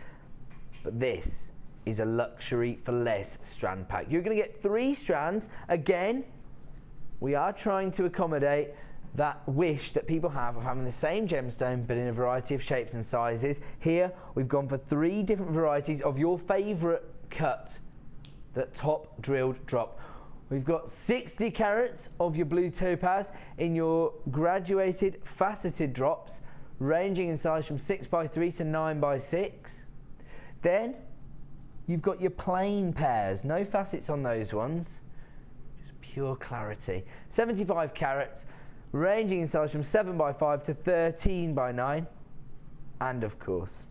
But this is a luxury for less strand pack. You're going to get 3 strands. Again, we are trying to accommodate that wish that people have of having the same gemstone but in a variety of shapes and sizes. Here we've gone for 3 different varieties of your favourite cut, that top drilled drop. We've got 60 carats of your blue topaz in your graduated faceted drops, ranging in size from 6x3 to 9x6. Then you've got your plain pairs, no facets on those ones, just pure clarity. 75 carats, ranging in size from 7x5 to 13x9. And of course,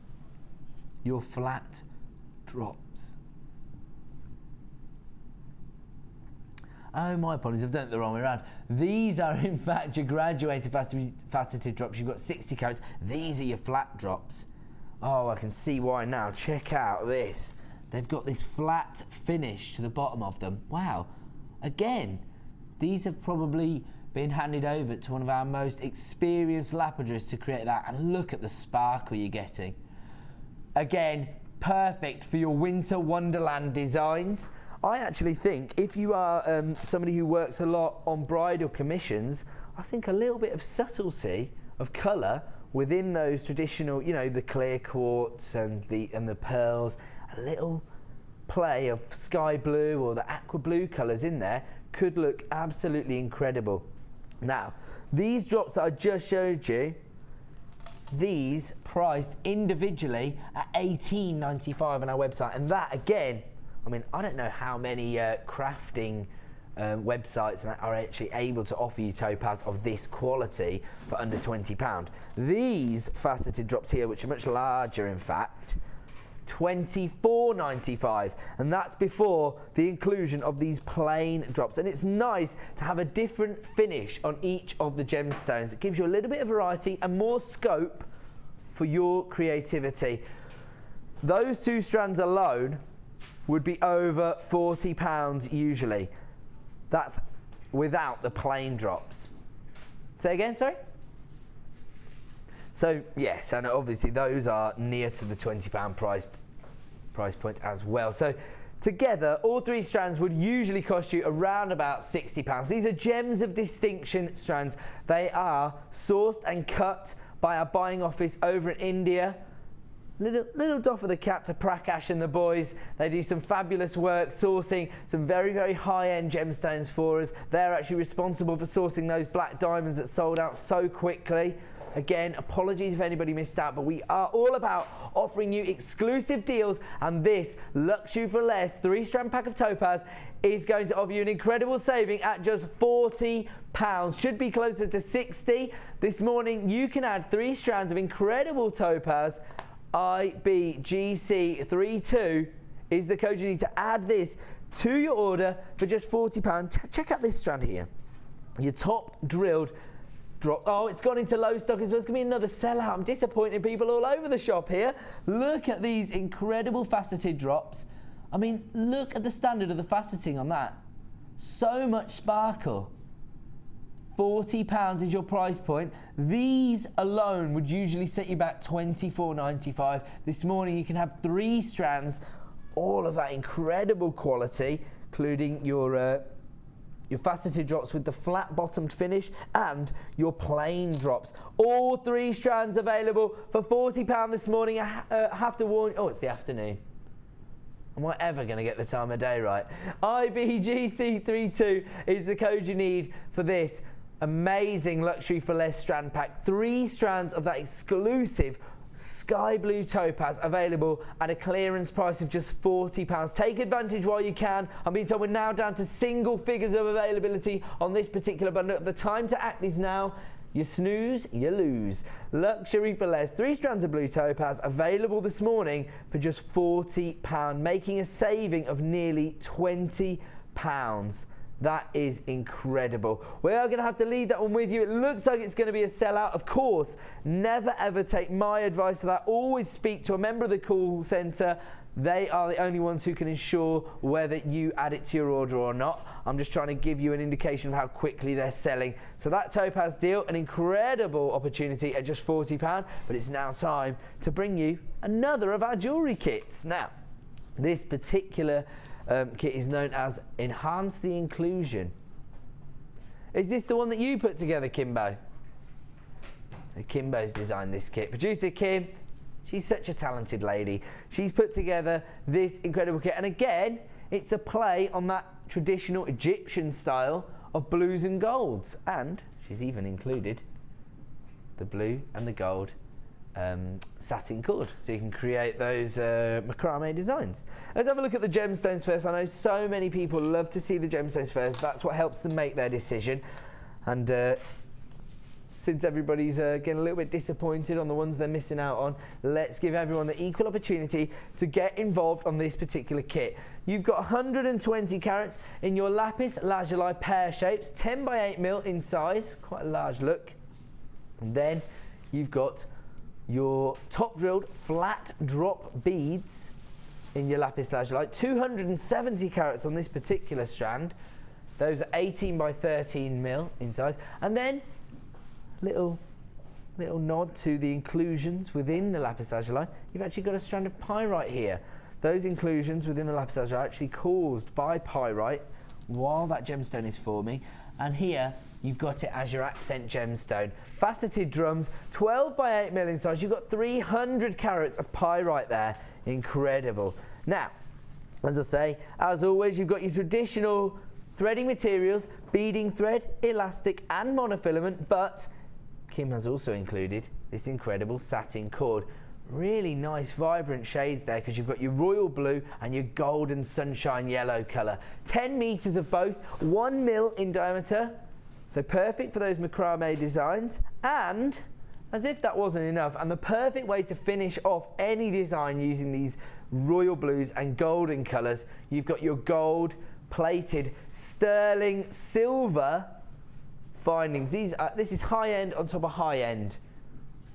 your flat drops. Oh, my apologies, I've done it the wrong way around. These are in fact your graduated faceted drops. You've got 60 carats. These are your flat drops. Oh, I can see why now. Check out this. They've got this flat finish to the bottom of them. Wow. Again, these have probably been handed over to one of our most experienced lapidarists to create that. And look at the sparkle you're getting. Again, perfect for your winter wonderland designs. I actually think if you are somebody who works a lot on bridal commissions, I think a little bit of subtlety of colour within those traditional, you know, the clear quartz and the pearls, a little play of sky blue or the aqua blue colours in there could look absolutely incredible. Now, these drops that I just showed you, these priced individually at $18.95 on our website, and that again, I mean, I don't know how many crafting websites are actually able to offer you topaz of this quality for under £20. These faceted drops here, which are much larger in fact, $24.95, and that's before the inclusion of these plain drops. And it's nice to have a different finish on each of the gemstones. It gives you a little bit of variety and more scope for your creativity. Those 2 strands alone would be over £40 usually. That's without the plain drops. Say again, sorry? So yes, and obviously those are near to the £20 price point as well. So together, all 3 strands would usually cost you around about £60. These are gems of distinction strands. They are sourced and cut by our buying office over in India. Little doff of the cap to Prakash and the boys. They do some fabulous work sourcing some very, very high-end gemstones for us. They're actually responsible for sourcing those black diamonds that sold out so quickly. Again, apologies if anybody missed out, but we are all about offering you exclusive deals, and this Luxury for Less 3-strand pack of topaz is going to offer you an incredible saving at just £40. Should be closer to 60. This morning, you can add 3 strands of incredible topaz. IBGC32 is the code you need to add this to your order for just £40. Check out this strand here. Your top drilled drop. Oh, it's gone into low stock as well. It's going to be another sellout. I'm disappointing people all over the shop here. Look at these incredible faceted drops. I mean, look at the standard of the faceting on that. So much sparkle. £40 is your price point. These alone would usually set you back $24.95. This morning you can have 3 strands, all of that incredible quality, including your faceted drops with the flat bottomed finish and your plain drops. All 3 strands available for £40 this morning. I have to warn you, oh, it's the afternoon. Am I ever going to get the time of day right? IBGC32 is the code you need for this amazing Luxury for Less strand pack. 3 strands of that exclusive sky blue topaz available at a clearance price of just £40. Take advantage while you can. I'm being told we're now down to single figures of availability on this particular bundle. The time to act is now. You snooze, you lose. Luxury for Less 3 strands of blue topaz available this morning for just £40, making a saving of nearly £20. That is incredible. We are going to have to leave that one with you. It looks like it's going to be a sellout. Of course, never ever take my advice for that. Always speak to a member of the call centre. They are the only ones who can ensure whether you add it to your order or not. I'm just trying to give you an indication of how quickly they're selling. So that topaz deal, an incredible opportunity at just £40, but it's now time to bring you another of our jewellery kits. Now, this particular kit is known as Enhance the Inclusion. Is this the one that you put together, Kimbo? So Kimbo's designed this kit. Producer Kim, she's such a talented lady. She's put together this incredible kit, and again, it's a play on that traditional Egyptian style of blues and golds, and she's even included the blue and the gold satin cord, so you can create those macrame designs. Let's have a look at the gemstones first. I know so many people love to see the gemstones first. That's what helps them make their decision, and since everybody's getting a little bit disappointed on the ones they're missing out on, let's give everyone the equal opportunity to get involved on this particular kit. You've got 120 carats in your lapis lazuli pear shapes, 10 by 8 mil in size, quite a large look. And then you've got your top drilled flat drop beads in your lapis lazuli, 270 carats on this particular strand. Those are 18 by 13 mil in size. And then little nod to the inclusions within the lapis lazuli. You've actually got a strand of pyrite here. Those inclusions within the lapis lazuli are actually caused by pyrite while that gemstone is forming. And here you've got it as your accent gemstone. Faceted drums, 12 by 8 mil in size. You've got 300 carats of pyrite there. Incredible. Now, as I say, as always, you've got your traditional threading materials, beading thread, elastic and monofilament, but Kim has also included this incredible satin cord. Really nice vibrant shades there, because you've got your royal blue and your golden sunshine yellow colour. 10 metres of both, 1 mil in diameter, so perfect for those macrame designs. And as if that wasn't enough, and the perfect way to finish off any design using these royal blues and golden colours, you've got your gold plated sterling silver findings. This is high end on top of high end.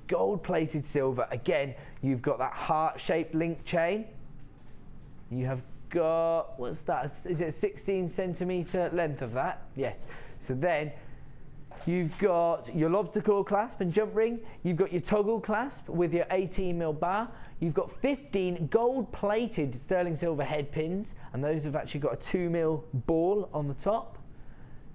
Gold plated silver. Again, you've got that heart shaped link chain. You have got, what's that? Is it a 16 centimetre length of that? Yes. So then you've got your lobster claw clasp and jump ring. You've got your toggle clasp with your 18mm bar. You've got 15 gold-plated sterling silver head pins, and those have actually got a 2mm ball on the top.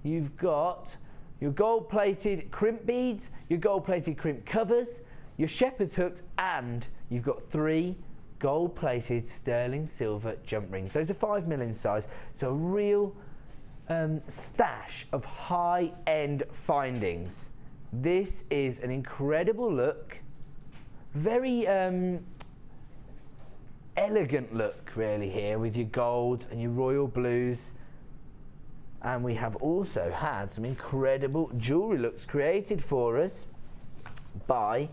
You've got your gold-plated crimp beads, your gold-plated crimp covers, your shepherd's hooks, and you've got 3 gold-plated sterling silver jump rings. Those are 5mm in size, so a real stash of high-end findings. This is an incredible look, very elegant look really here with your golds and your royal blues. And we have also had some incredible jewellery looks created for us by,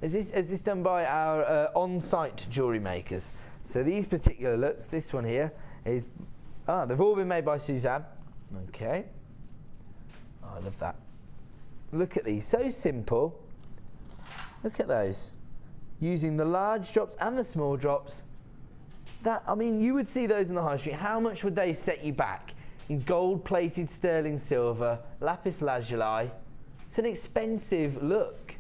is this done by our on-site jewellery makers. So these particular looks, this one here is, they've all been made by Suzanne. Okay. Oh, I love that. Look at these, so simple. Look at those. Using the large drops and the small drops. That, I mean, you would see those in the high street. How much would they set you back? In gold-plated sterling silver, lapis lazuli. It's an expensive look.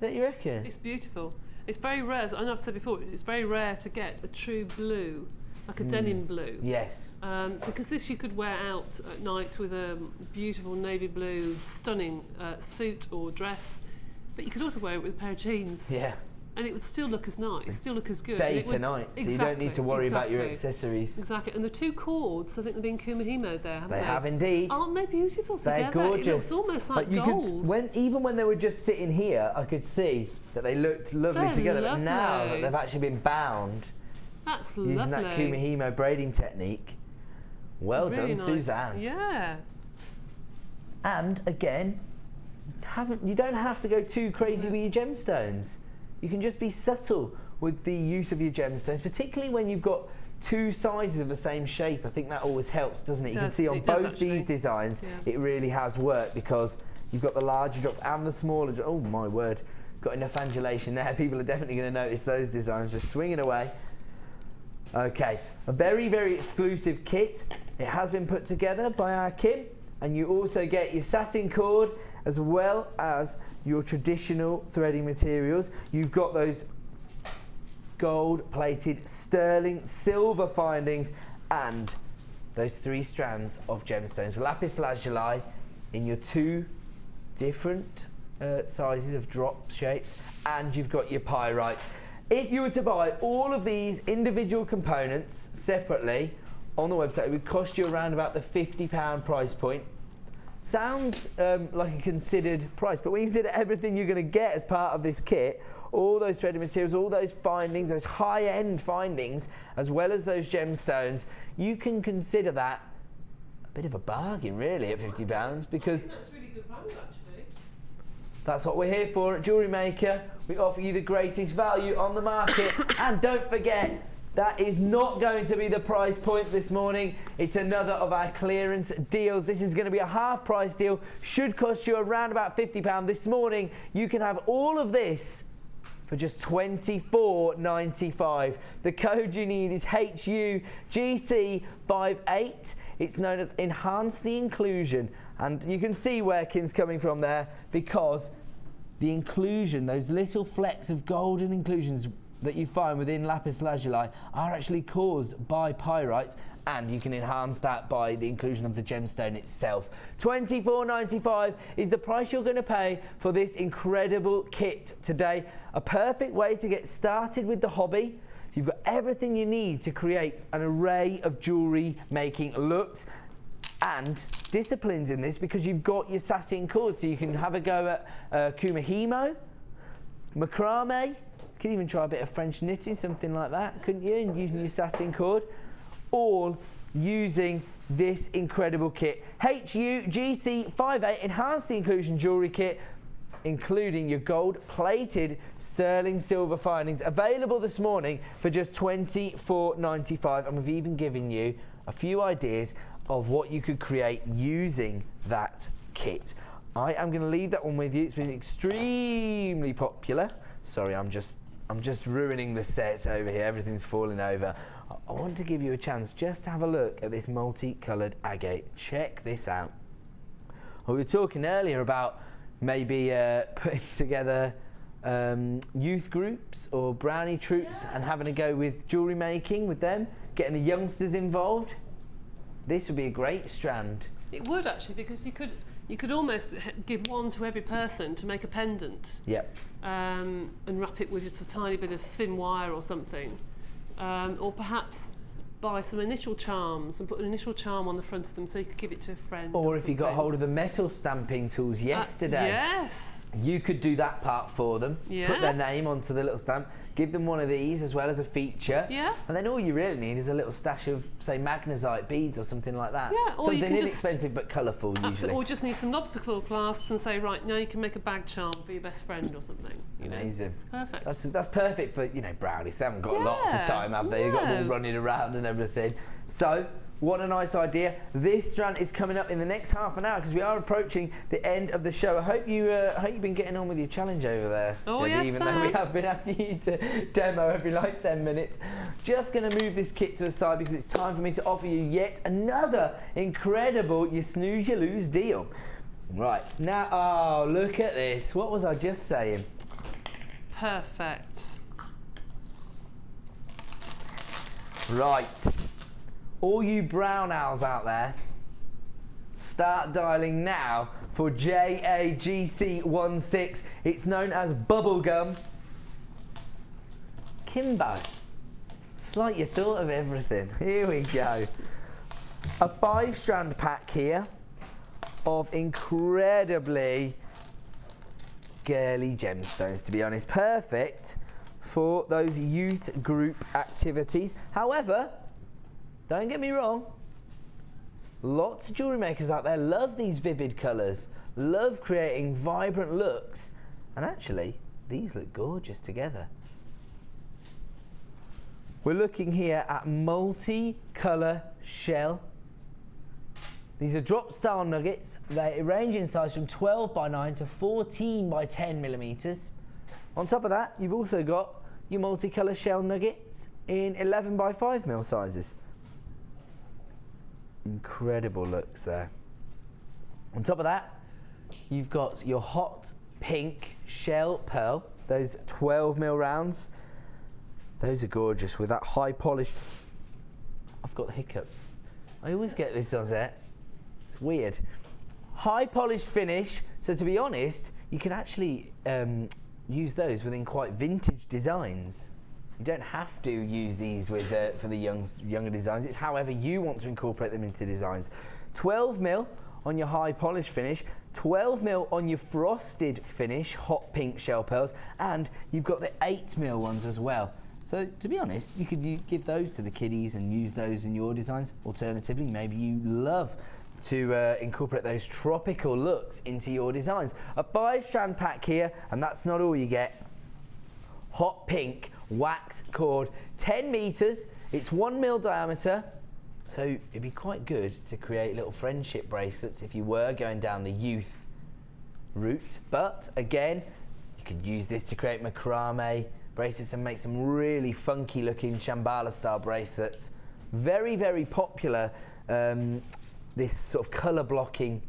Don't you reckon? It's beautiful. It's very rare. I know I've said before, it's very rare to get a true blue, like a denim blue. Yes. Because this you could wear out at night with a beautiful navy blue, stunning suit or dress. But you could also wear it with a pair of jeans. Yeah. And it would still look as nice, still look as good. Day to night, so you don't need to worry about your accessories. Exactly, and the 2 cords, I think they've been kumihimoed there, haven't they? They have indeed. Aren't they beautiful They're together? gorgeous. It looks almost like you gold. Even when they were just sitting here, I could see that they looked lovely They're together. lovely. But now that they've actually been bound, that's using lovely. that kumihimo braiding technique, well Really done, nice. Suzanne. Yeah. And again, you don't have to go too crazy with your gemstones. You can just be subtle with the use of your gemstones, particularly when you've got 2 sizes of the same shape. I think that always helps, doesn't it? You can see on both these designs, it really has worked because you've got the larger drops and the smaller drops. Oh my word, got enough angulation there. People are definitely going to notice those designs. They're swinging away. Okay, a very, very exclusive kit. It has been put together by our Kim, and you also get your satin cord as well as your traditional threading materials. You've got those gold-plated sterling silver findings and those 3 strands of gemstones. Lapis lazuli in your 2 different sizes of drop shapes, and you've got your pyrite. If you were to buy all of these individual components separately on the website, it would cost you around about the £50 price point. Sounds like a considered price, but when you consider everything you're going to get as part of this kit, all those threaded materials, all those findings, those high-end findings, as well as those gemstones, you can consider that a bit of a bargain, really, at £50, because That's really good value, actually. that's what we're here for at Jewellery Maker. We offer you the greatest value on the market, and don't forget, that is not going to be the price point this morning. It's another of our clearance deals. This is going to be a half price deal. Should cost you around about £50. This morning, you can have all of this for just $24.95. The code you need is HUGC58. It's known as Enhance the Inclusion. And you can see where Kim's coming from there, because the inclusion, those little flecks of golden inclusions that you find within lapis lazuli are actually caused by pyrites, and you can enhance that by the inclusion of the gemstone itself. $24.95 is the price you're going to pay for this incredible kit today. A perfect way to get started with the hobby. So you've got everything you need to create an array of jewellery making looks and disciplines in this, because you've got your satin cord, so you can have a go at kumihimo, macrame. You could even try a bit of French knitting, something like that, couldn't you? And using your satin cord, all using this incredible kit. HUGC58 Enhance the Inclusion Jewellery Kit, including your gold-plated sterling silver findings, available this morning for just $24.95. And we've even given you a few ideas of what you could create using that kit. I am going to leave that one with you. It's been extremely popular. Sorry, I'm just ruining the set over here. Everything's falling over. I want to give you a chance just to have a look at this multicoloured agate. Check this out. We were talking earlier about maybe putting together youth groups or brownie troops and having a go with jewellery making with them, getting the youngsters involved. This would be a great strand. It would actually, because you could almost give one to every person to make a pendant. Yep. And wrap it with just a tiny bit of thin wire or something. Or perhaps buy some initial charms and put an initial charm on the front of them so you could give it to a friend. Or if you got hold of the metal stamping tools yesterday. Yes. You could do that part for them. Yeah. Put their name onto the little stamp. Give them one of these as well as a feature. Yeah. And then all you really need is a little stash of, say, magnesite beads or something like that. Yeah. Or something you can inexpensive but colourful usually. Or just need some lobster claw clasps and say, right, now you can make a bag charm for your best friend or something. Amazing. Perfect. That's perfect for, brownies. They haven't got lots of time, have they? You've got them all running around and everything. So, what a nice idea. This strand is coming up in the next half an hour because we are approaching the end of the show. I hope you've been getting on with your challenge over there. Oh, Debbie, yes, even though we have been asking you to demo every 10 minutes. Just going to move this kit to the side because it's time for me to offer you yet another incredible You Snooze You Lose deal. Right, now, oh, look at this. What was I just saying? Perfect. Right. All you brown owls out there, start dialing now for JAGC16. It's known as bubblegum. Kimbo. It's like you thought of everything. Here we go. A 5-strand pack here of incredibly girly gemstones, to be honest. Perfect for those youth group activities. However, don't get me wrong, lots of jewellery makers out there love these vivid colours, love creating vibrant looks, and actually, these look gorgeous together. We're looking here at multi-colour shell. These are drop style nuggets. They range in size from 12 by 9 to 14 by 10 millimetres. On top of that, you've also got your multicolour shell nuggets in 11 by 5 mil sizes. Incredible looks there. On top of that, you've got your hot pink shell pearl, those 12 mil rounds. Those are gorgeous with that high polish. I've got the hiccups. I always get this on set. It's weird. High polished finish. So to be honest, you can actually use those within quite vintage designs. You don't have to use these with for the younger designs. It's however you want to incorporate them into designs. 12 mil on your high polish finish, 12 mil on your frosted finish, hot pink shell pearls, and you've got the 8 mil ones as well. So to be honest, you could give those to the kiddies and use those in your designs. Alternatively, maybe you love to incorporate those tropical looks into your designs. A 5-strand pack here, and that's not all you get. Hot pink wax cord, 10 meters, it's 1 mil diameter, so it'd be quite good to create little friendship bracelets if you were going down the youth route. But again, you could use this to create macrame bracelets and make some really funky looking Shambhala style bracelets. Very, very popular. This sort of colour blocking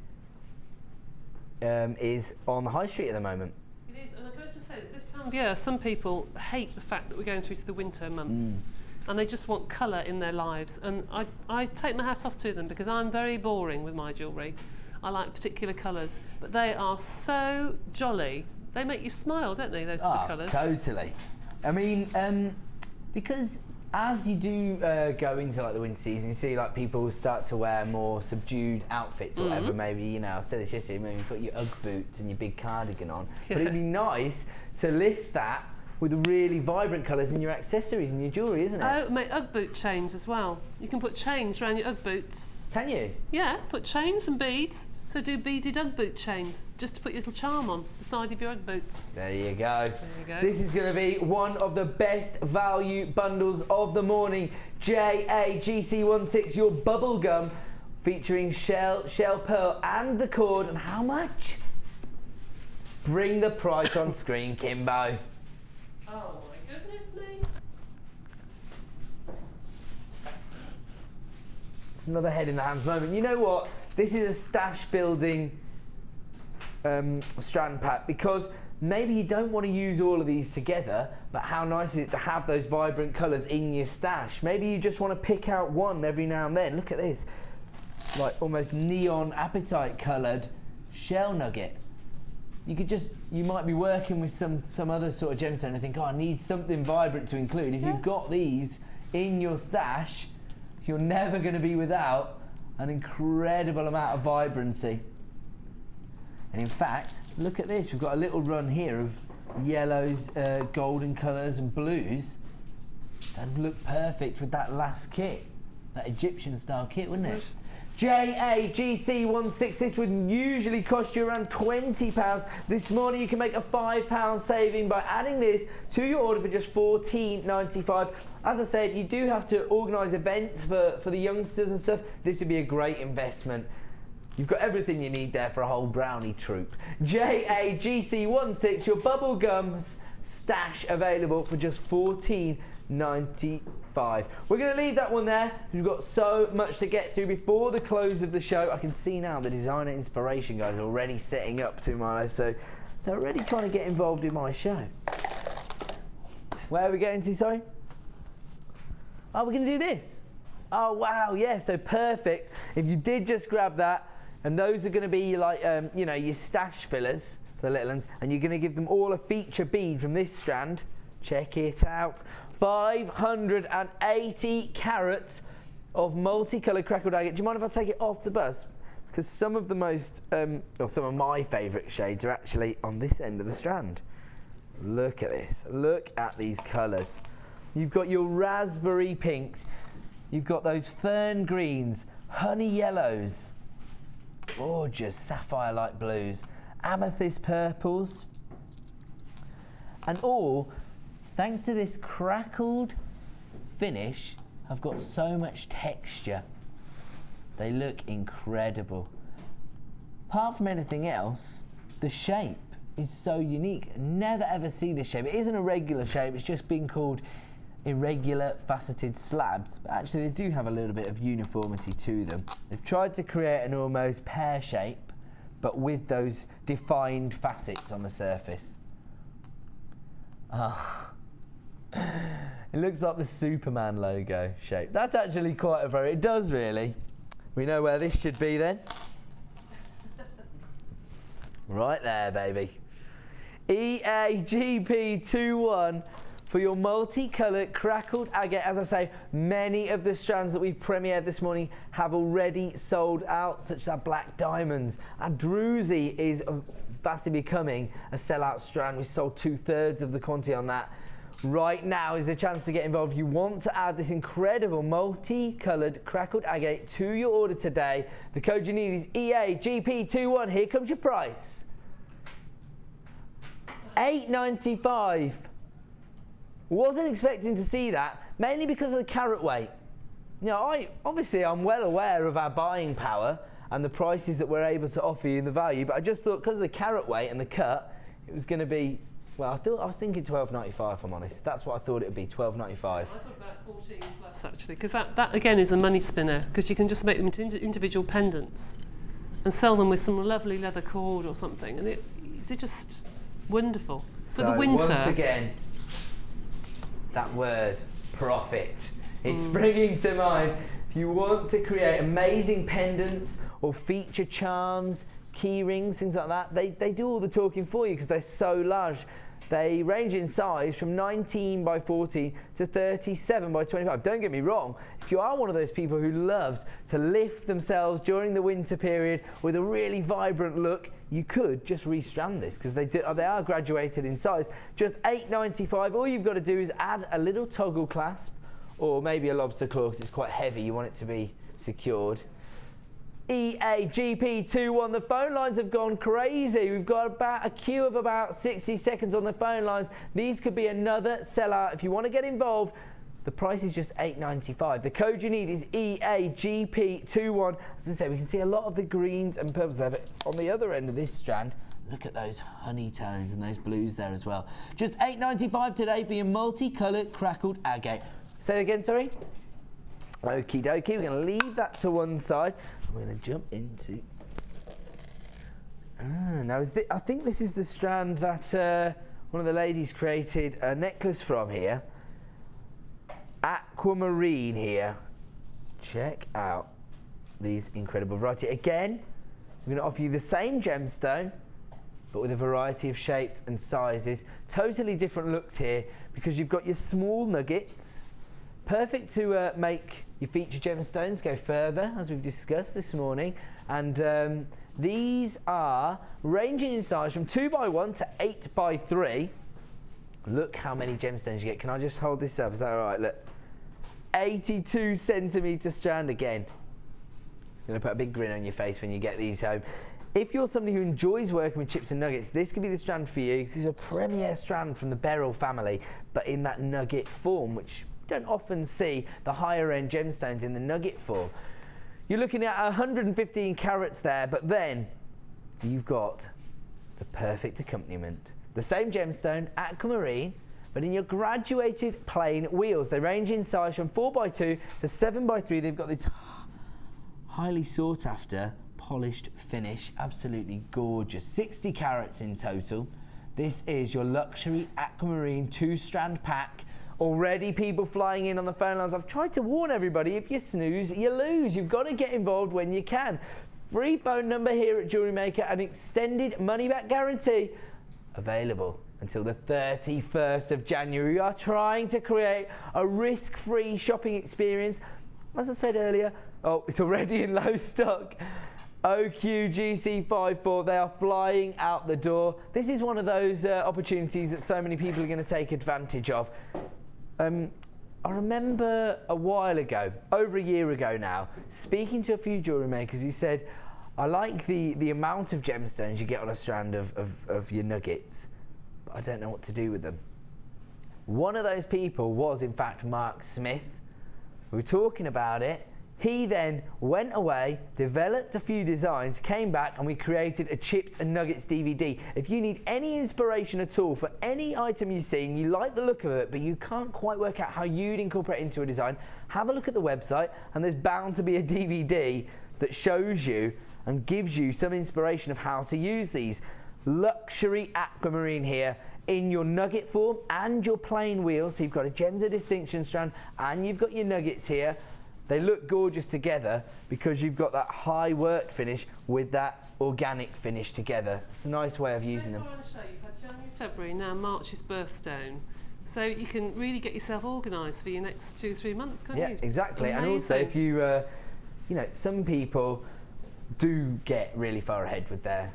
is on the high street at the moment. It is, and can I just say, at this time of year, some people hate the fact that we're going through to the winter months, and they just want colour in their lives. And I take my hat off to them because I'm very boring with my jewellery. I like particular colours, but they are so jolly. They make you smile, don't they, those sort of colours? Totally. I mean, because as you do go into like the winter season, you see like people start to wear more subdued outfits or whatever. Maybe, I said this yesterday, maybe you put your Ugg boots and your big cardigan on. But it'd be nice to lift that with really vibrant colours in your accessories and your jewellery, isn't it? Oh, make Ugg boot chains as well. You can put chains around your Ugg boots. Can you? Yeah, put chains and beads. So do beaded Ugg boot chains, just to put your little charm on the side of your Ugg boots. There you go. There you go. This is going to be one of the best value bundles of the morning. JAGC16, your bubblegum, featuring shell pearl and the cord. And how much? Bring the price on screen, Kimbo. Oh my goodness me. It's another head in the hands moment. You know what? This is a stash building strand pack, because maybe you don't want to use all of these together, but how nice is it to have those vibrant colours in your stash? Maybe you just want to pick out one every now and then. Look at this, like almost neon apatite coloured shell nugget. You might be working with some other sort of gemstone and think, oh, I need something vibrant to include. If you've got these in your stash, you're never going to be without an incredible amount of vibrancy. And in fact, look at this. We've got a little run here of yellows, golden colours and blues. That'd look perfect with that last kit, that Egyptian style kit, wouldn't it? JAGC16, this would usually cost you around £20. This morning you can make a £5 saving by adding this to your order for just $14.95. As I said, you do have to organise events for the youngsters and stuff. This would be a great investment. You've got everything you need there for a whole brownie troop. JAGC16, your bubble gums stash available for just $14.95. We're going to leave that one there. We've got so much to get through before the close of the show. I can see now the designer inspiration guys are already setting up tomorrow, so they're already trying to get involved in my show. Where are we going to, sorry? Oh, we're going to do this. Oh, wow, yeah, so perfect. If you did just grab that, and those are going to be like, you know, your stash fillers for the little ones, and you're going to give them all a feature bead from this strand. Check it out. 580 carats of multicoloured crackled agate. Do you mind if I take it off the bus? Because some of the most, or some of my favourite shades are actually on this end of the strand. Look at this. Look at these colours. You've got your raspberry pinks. You've got those fern greens, honey yellows, gorgeous sapphire light blues, amethyst purples, and all, thanks to this crackled finish, have got so much texture. They look incredible. Apart from anything else, the shape is so unique. Never ever see this shape. It isn't a regular shape, it's just been called irregular faceted slabs, but actually they do have a little bit of uniformity to them. They've tried to create an almost pear shape, but with those defined facets on the surface. It looks like the Superman logo shape. That's actually quite a very, it does really. We know where this should be then. Right there, baby. EAGP21 for your multicoloured crackled agate. As I say, many of the strands that we've premiered this morning have already sold out, such as our black diamonds. Our druzy is fastly becoming a sellout strand. We sold 2/3 of the quantity on that. Right now is the chance to get involved. You want to add this incredible multicoloured crackled agate to your order today. The code you need is EAGP21. Here comes your price. $8.95. Wasn't expecting to see that, mainly because of the carat weight. You know, I'm well aware of our buying power and the prices that we're able to offer you and the value, but I just thought because of the carat weight and the cut, it was going to be, well, I was thinking $12.95, if I'm honest. That's what I thought it would be, $12.95. I thought about 14 plus actually, because that again is a money spinner, because you can just make them into individual pendants and sell them with some lovely leather cord or something, and they're just wonderful. For the winter. Once again, that word, profit, is springing to mind. If you want to create amazing pendants or feature charms, key rings, things like that, they do all the talking for you because they're so large. They range in size from 19 by 40 to 37 by 25. Don't get me wrong, if you are one of those people who loves to lift themselves during the winter period with a really vibrant look, you could just restrand this because they are graduated in size. Just $8.95. All you've got to do is add a little toggle clasp or maybe a lobster claw because it's quite heavy. You want it to be secured. EAGP21, the phone lines have gone crazy. We've got about a queue of about 60 seconds on the phone lines. These could be another sellout. If you want to get involved, the price is just $8.95. The code you need is EAGP21. As I say, we can see a lot of the greens and purples there, but on the other end of this strand, look at those honey tones and those blues there as well. Just $8.95 today for your multicoloured crackled agate. Say it again, sorry? Okie dokie, we're going to leave that to one side. We're going to jump into... now I think this is the strand that one of the ladies created a necklace from here. Aquamarine here. Check out these incredible variety. Again, we're going to offer you the same gemstone, but with a variety of shapes and sizes. Totally different looks here because you've got your small nuggets. Perfect to make your feature gemstones go further, as we've discussed this morning. And these are ranging in size from 2x1 to 8x3. Look how many gemstones you get. Can I just hold this up? Is that all right? Look. 82 centimetre strand again. You're going to put a big grin on your face when you get these home. If you're somebody who enjoys working with chips and nuggets, this could be the strand for you. This is a premier strand from the beryl family, but in that nugget form, which you don't often see the higher end gemstones in the nugget form. You're looking at 115 carats there, but then you've got the perfect accompaniment. The same gemstone, aquamarine, but in your graduated plain wheels. They range in size from 4x2 to 7x3. They've got this highly sought after polished finish, absolutely gorgeous. 60 carats in total. This is your luxury aquamarine 2-strand pack. Already people flying in on the phone lines. I've tried to warn everybody, if you snooze, you lose. You've got to get involved when you can. Free phone number here at Jewellery Maker, an extended money-back guarantee available until the 31st of January. We are trying to create a risk-free shopping experience. As I said earlier, it's already in low stock. OQGC54, they are flying out the door. This is one of those opportunities that so many people are going to take advantage of. I remember a while ago, over a year ago now, speaking to a few jewellery makers who said, I like the amount of gemstones you get on a strand of your nuggets, but I don't know what to do with them. One of those people was, in fact, Mark Smith. We were talking about it. He then went away, developed a few designs, came back, and we created a Chips and Nuggets DVD. If you need any inspiration at all for any item you've seen, you like the look of it, but you can't quite work out how you'd incorporate it into a design, have a look at the website, and there's bound to be a DVD that shows you and gives you some inspiration of how to use these. Luxury aquamarine here in your nugget form and your plain wheels. So you've got a Gems of Distinction strand and you've got your nuggets here. They look gorgeous together because you've got that high work finish with that organic finish together. It's a nice way of using them. I want to show you, you've had January, February, now March's birthstone. So you can really get yourself organised for your next 2-3 months, can't you? Yeah, exactly. Amazing. And also if you, you know, some people do get really far ahead with their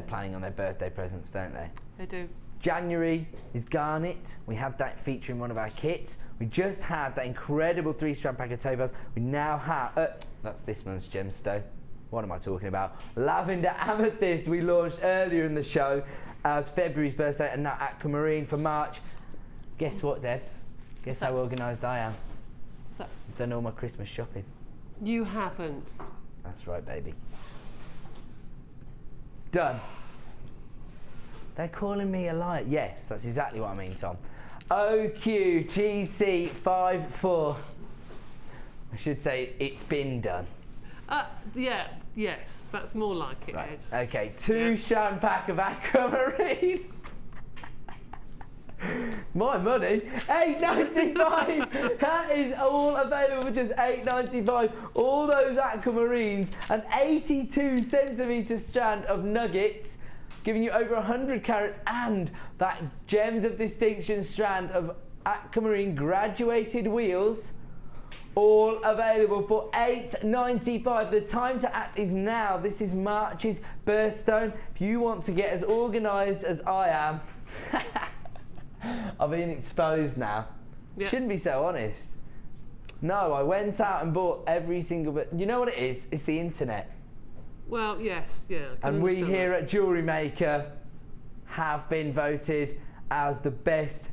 planning on their birthday presents, don't they? They do. January is garnet. We had that featuring one of our kits. We just had that incredible 3-strand pack of topaz. We now have, that's this month's gemstone. What am I talking about? Lavender amethyst we launched earlier in the show as February's birthday, and now aquamarine for March. Guess what, Debs? Guess how organised I am. What's that? I've done all my Christmas shopping. You haven't. That's right, baby. Done. They're calling me a liar. Yes, that's exactly what I mean, Tom. OQGC54. I should say it's been done. Yes, that's more like it, Right. Ed. Okay, 2-strand pack of aquamarine. It's my money. $8.95. That is all available for just $8.95. All those aquamarines, an 82 centimetre strand of nuggets, giving you over 100 carats, and that Gems of Distinction strand of aquamarine graduated wheels, all available for $8.95. The time to act is now. This is March's birthstone. If you want to get as organised as I am, I've been exposed now. Yep. Shouldn't be so honest. No, I went out and bought every single bit. You know what it is? It's the internet. Well, yes, yeah. And we here at Jewellery Maker have been voted as the best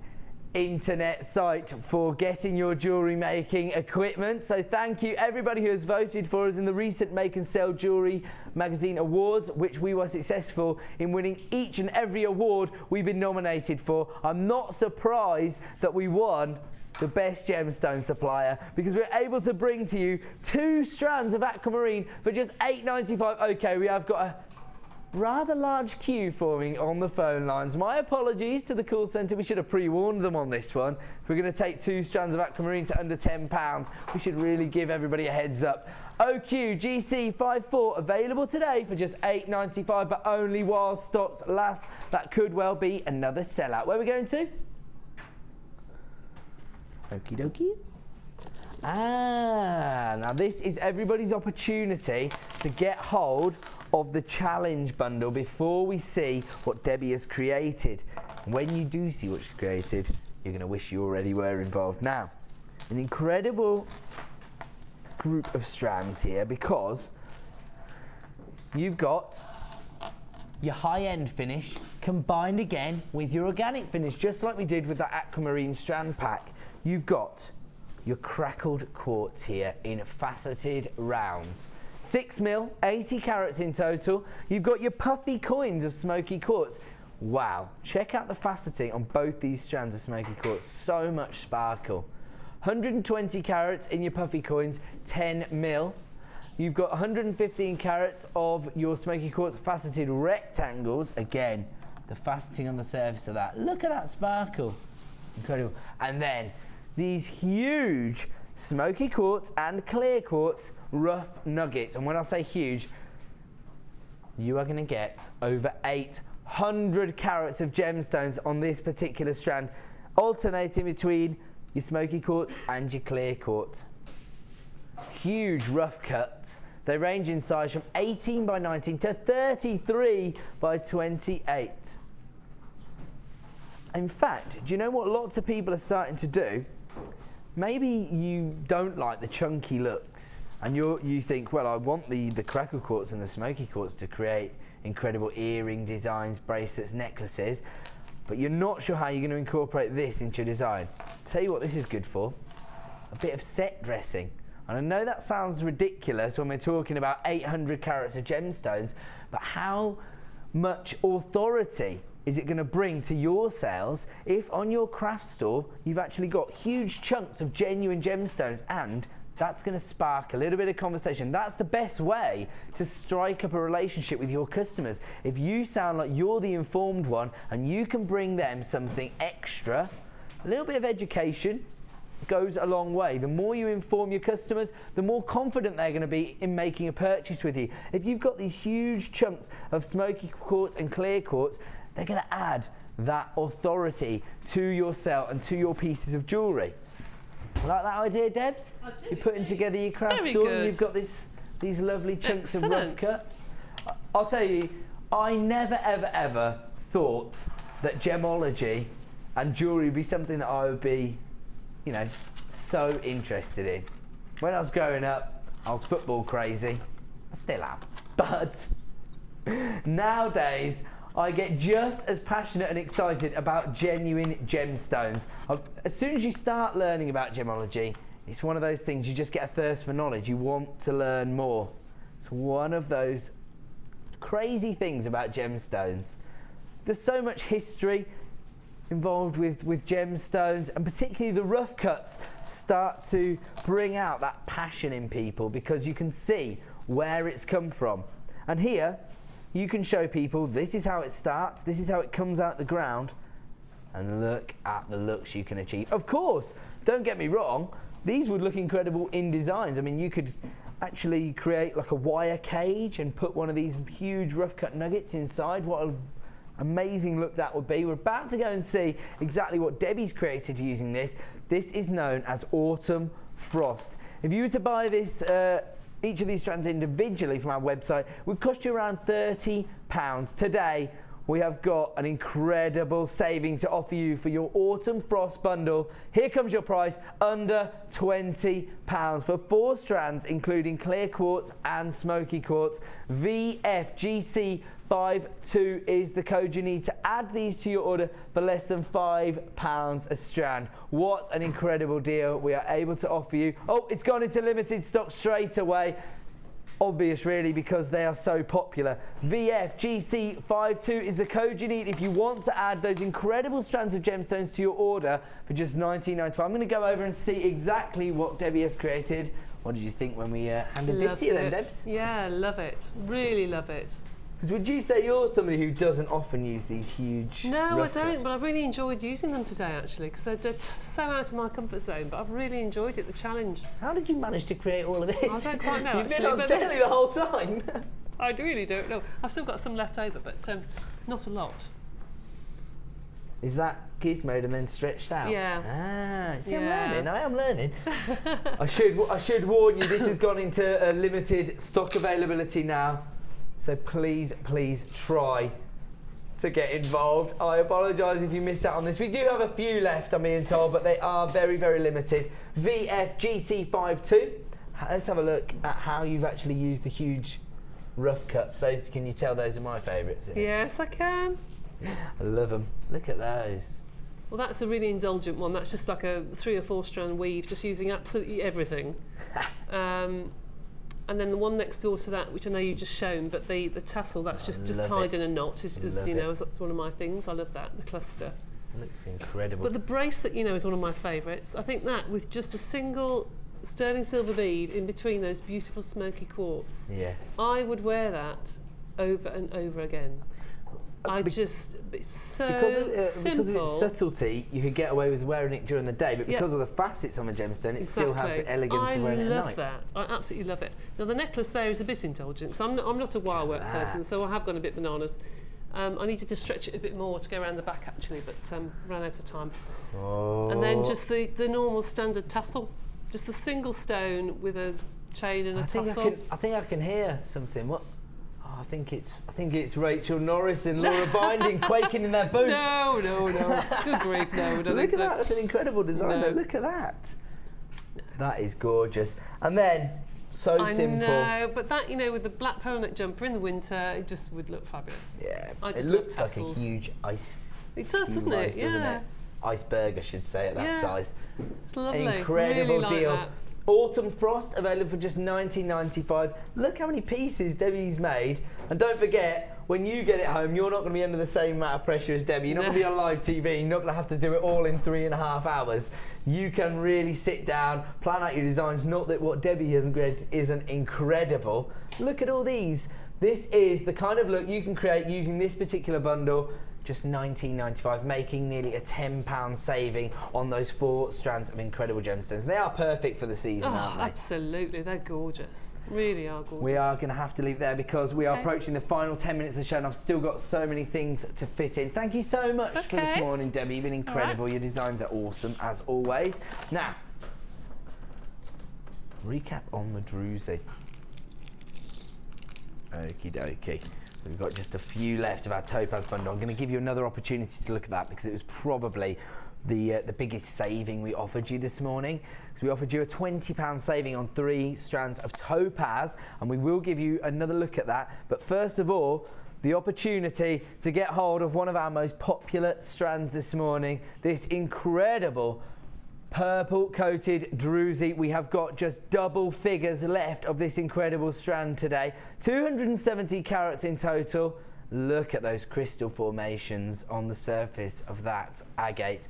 internet site for getting your jewellery making equipment. So thank you everybody who has voted for us in the recent Make and Sell Jewellery Magazine Awards, which we were successful in winning each and every award we've been nominated for. I'm not surprised that we won the best gemstone supplier, because we're able to bring to you 2 strands of aquamarine for just $8.95. Okay, we have got a rather large queue forming on the phone lines. My apologies to the call centre. We should have pre-warned them on this one. If we're going to take 2 strands of aquamarine to under £10, we should really give everybody a heads up. OQ GC54 available today for just $8.95, but only while stocks last. That could well be another sellout. Where are we going to? Okie dokie. Now this is everybody's opportunity to get hold of the challenge bundle before we see what Debbie has created. When you do see what she's created, you're going to wish you already were involved. Now, an incredible group of strands here, because you've got your high-end finish combined again with your organic finish, just like we did with that aquamarine strand pack. You've got your crackled quartz here in faceted rounds. 6 mil, 80 carats in total. You've got your puffy coins of smoky quartz. Wow, check out the faceting on both these strands of smoky quartz. So much sparkle. 120 carats in your puffy coins, 10 mil. You've got 115 carats of your smoky quartz faceted rectangles. Again, the faceting on the surface of that. Look at that sparkle. Incredible. And then these huge smoky quartz and clear quartz rough nuggets. And when I say huge, you are going to get over 800 carats of gemstones on this particular strand, alternating between your smoky quartz and your clear quartz. Huge rough cuts. They range in size from 18 by 19 to 33 by 28. In fact, do you know what lots of people are starting to do? Maybe you don't like the chunky looks and you think, well, I want the crackle quartz and the smoky quartz to create incredible earring designs, bracelets, necklaces, but you're not sure how you're going to incorporate this into your design. Tell you what this is good for, a bit of set dressing. And I know that sounds ridiculous when we're talking about 800 carats of gemstones, but how much authority is it going to bring to your sales if on your craft store you've actually got huge chunks of genuine gemstones, and that's going to spark a little bit of conversation. That's the best way to strike up a relationship with your customers. If you sound like you're the informed one and you can bring them something extra, a little bit of education goes a long way. The more you inform your customers, the more confident they're going to be in making a purchase with you. If you've got these huge chunks of smoky quartz and clear quartz, they're going to add that authority to your sale and to your pieces of jewellery. Like that idea, Debs? I do. You're putting together your craft Very store good. and you've got these lovely chunks of rough Excellent. cut. I'll tell you, I never ever thought that gemology and jewellery would be something that I would be, you know, so interested in. When I was growing up, I was football crazy. I still am. But nowadays, I get just as passionate and excited about genuine gemstones. As soon as you start learning about gemology, it's one of those things, you just get a thirst for knowledge. You want to learn more. It's one of those crazy things about gemstones. There's so much history involved with gemstones, and particularly the rough cuts start to bring out that passion in people because you can see where it's come from. And here, you can show people this is how it starts, this is how it comes out the ground, and look at the looks you can achieve. Of course, don't get me wrong, these would look incredible in designs. I mean, you could actually create like a wire cage and put one of these huge rough cut nuggets inside. What an amazing look that would be. We're about to go and see exactly what Debbie's created using this. This is known as Autumn Frost. If you were to buy this, each of these strands individually from our website would cost you around £30. Today, we have got an incredible saving to offer you for your Autumn Frost bundle. Here comes your price, under £20 for 4 strands, including clear quartz and smoky quartz. VFGC52 is the code you need to add these to your order for less than £5 a strand. What an incredible deal we are able to offer you. Oh, it's gone into limited stock straight away. obvious really because they are so popular. VFGC52 is the code you need if you want to add those incredible strands of gemstones to your order for just $19.95. I'm going to go over and see exactly what Debbie has created. What did you think when we handed this to you then, Debs? Yeah, love it. Really love it. Because would you say you're somebody who doesn't often use these huge No, I don't, but I've really enjoyed using them today actually, because they're so out of my comfort zone, but I've really enjoyed it, the challenge. How did you manage to create all of this? I don't quite know. You've been on telly the whole time. I really don't know. I've still got some left over, but not a lot. Is that kiss mode and then stretched out? Yeah. See, I am learning. I should warn you, this has gone into a limited stock availability now. So please try to get involved. I apologise if you missed out on this. We do have a few left, I'm being told, but they are very, very limited. VFGC52. Let's have a look at how you've actually used the huge rough cuts. Those, can you tell those are my favourites? Yes, I can. I love them. Look at those. Well, that's a really indulgent one. That's just like a 3 or 4 strand weave, just using absolutely everything. And then the one next door to that, which I know you just shown, but the tassel, that's just tied in a knot, as you know, that's one of my things. I love that, the cluster. It looks incredible. But the bracelet, you know, is one of my favourites. I think that with just a single sterling silver bead in between those beautiful smoky quartz. Yes. I would wear that over and over again. It's so because of simple. its subtlety, you could get away with wearing it during the day, but because of the facets on a gemstone, it still has the elegance of wearing it at night. I love that. I absolutely love it. Now the necklace there is a bit indulgent, so I'm not a wire work person, so I have gone a bit bananas. I needed to stretch it a bit more to go around the back actually, but ran out of time. Oh. And then just the normal standard tassel, just a single stone with a chain and a tassel. I think I can hear something. What? I think it's Rachel Norris and Laura Binding quaking in their boots. No. Good grief, no. Look at that. That's an incredible design. Though. Look at that. That is gorgeous. And then simple. I know, but that, you know, with the black polo neck jumper in the winter, it just would look fabulous. Yeah. It looks like a huge ice. It does, doesn't it? Doesn't it? Iceberg, I should say, at that size. It's lovely. An incredible really deal. Like that. Autumn Frost available for just $19.95. Look how many pieces Debbie's made. And don't forget, when you get it home, you're not going to be under the same amount of pressure as Debbie. You're not going to be on live TV. You're not going to have to do it all in 3.5 hours. You can really sit down, plan out your designs. Not that what Debbie has created isn't incredible. Look at all these. This is the kind of look you can create using this particular bundle. Just $19.95, making nearly a £10 saving on those 4 strands of incredible gemstones. They are perfect for the season, aren't they? Absolutely, they're gorgeous. Really are gorgeous. We are going to have to leave there because we are approaching the final 10 minutes of the show and I've still got so many things to fit in. Thank you so much for this morning, Debbie. You've been incredible. Your designs are awesome, as always. Now, recap on the druzy. Okie dokie. So we've got just a few left of our topaz bundle. I'm going to give you another opportunity to look at that because it was probably the biggest saving we offered you this morning. So we offered you a £20 saving on 3 strands of topaz, and we will give you another look at that. But first of all, the opportunity to get hold of one of our most popular strands this morning, this incredible purple coated druzy. We have got just double figures left of this incredible strand today. 270 carats in total. Look at those crystal formations on the surface of that agate.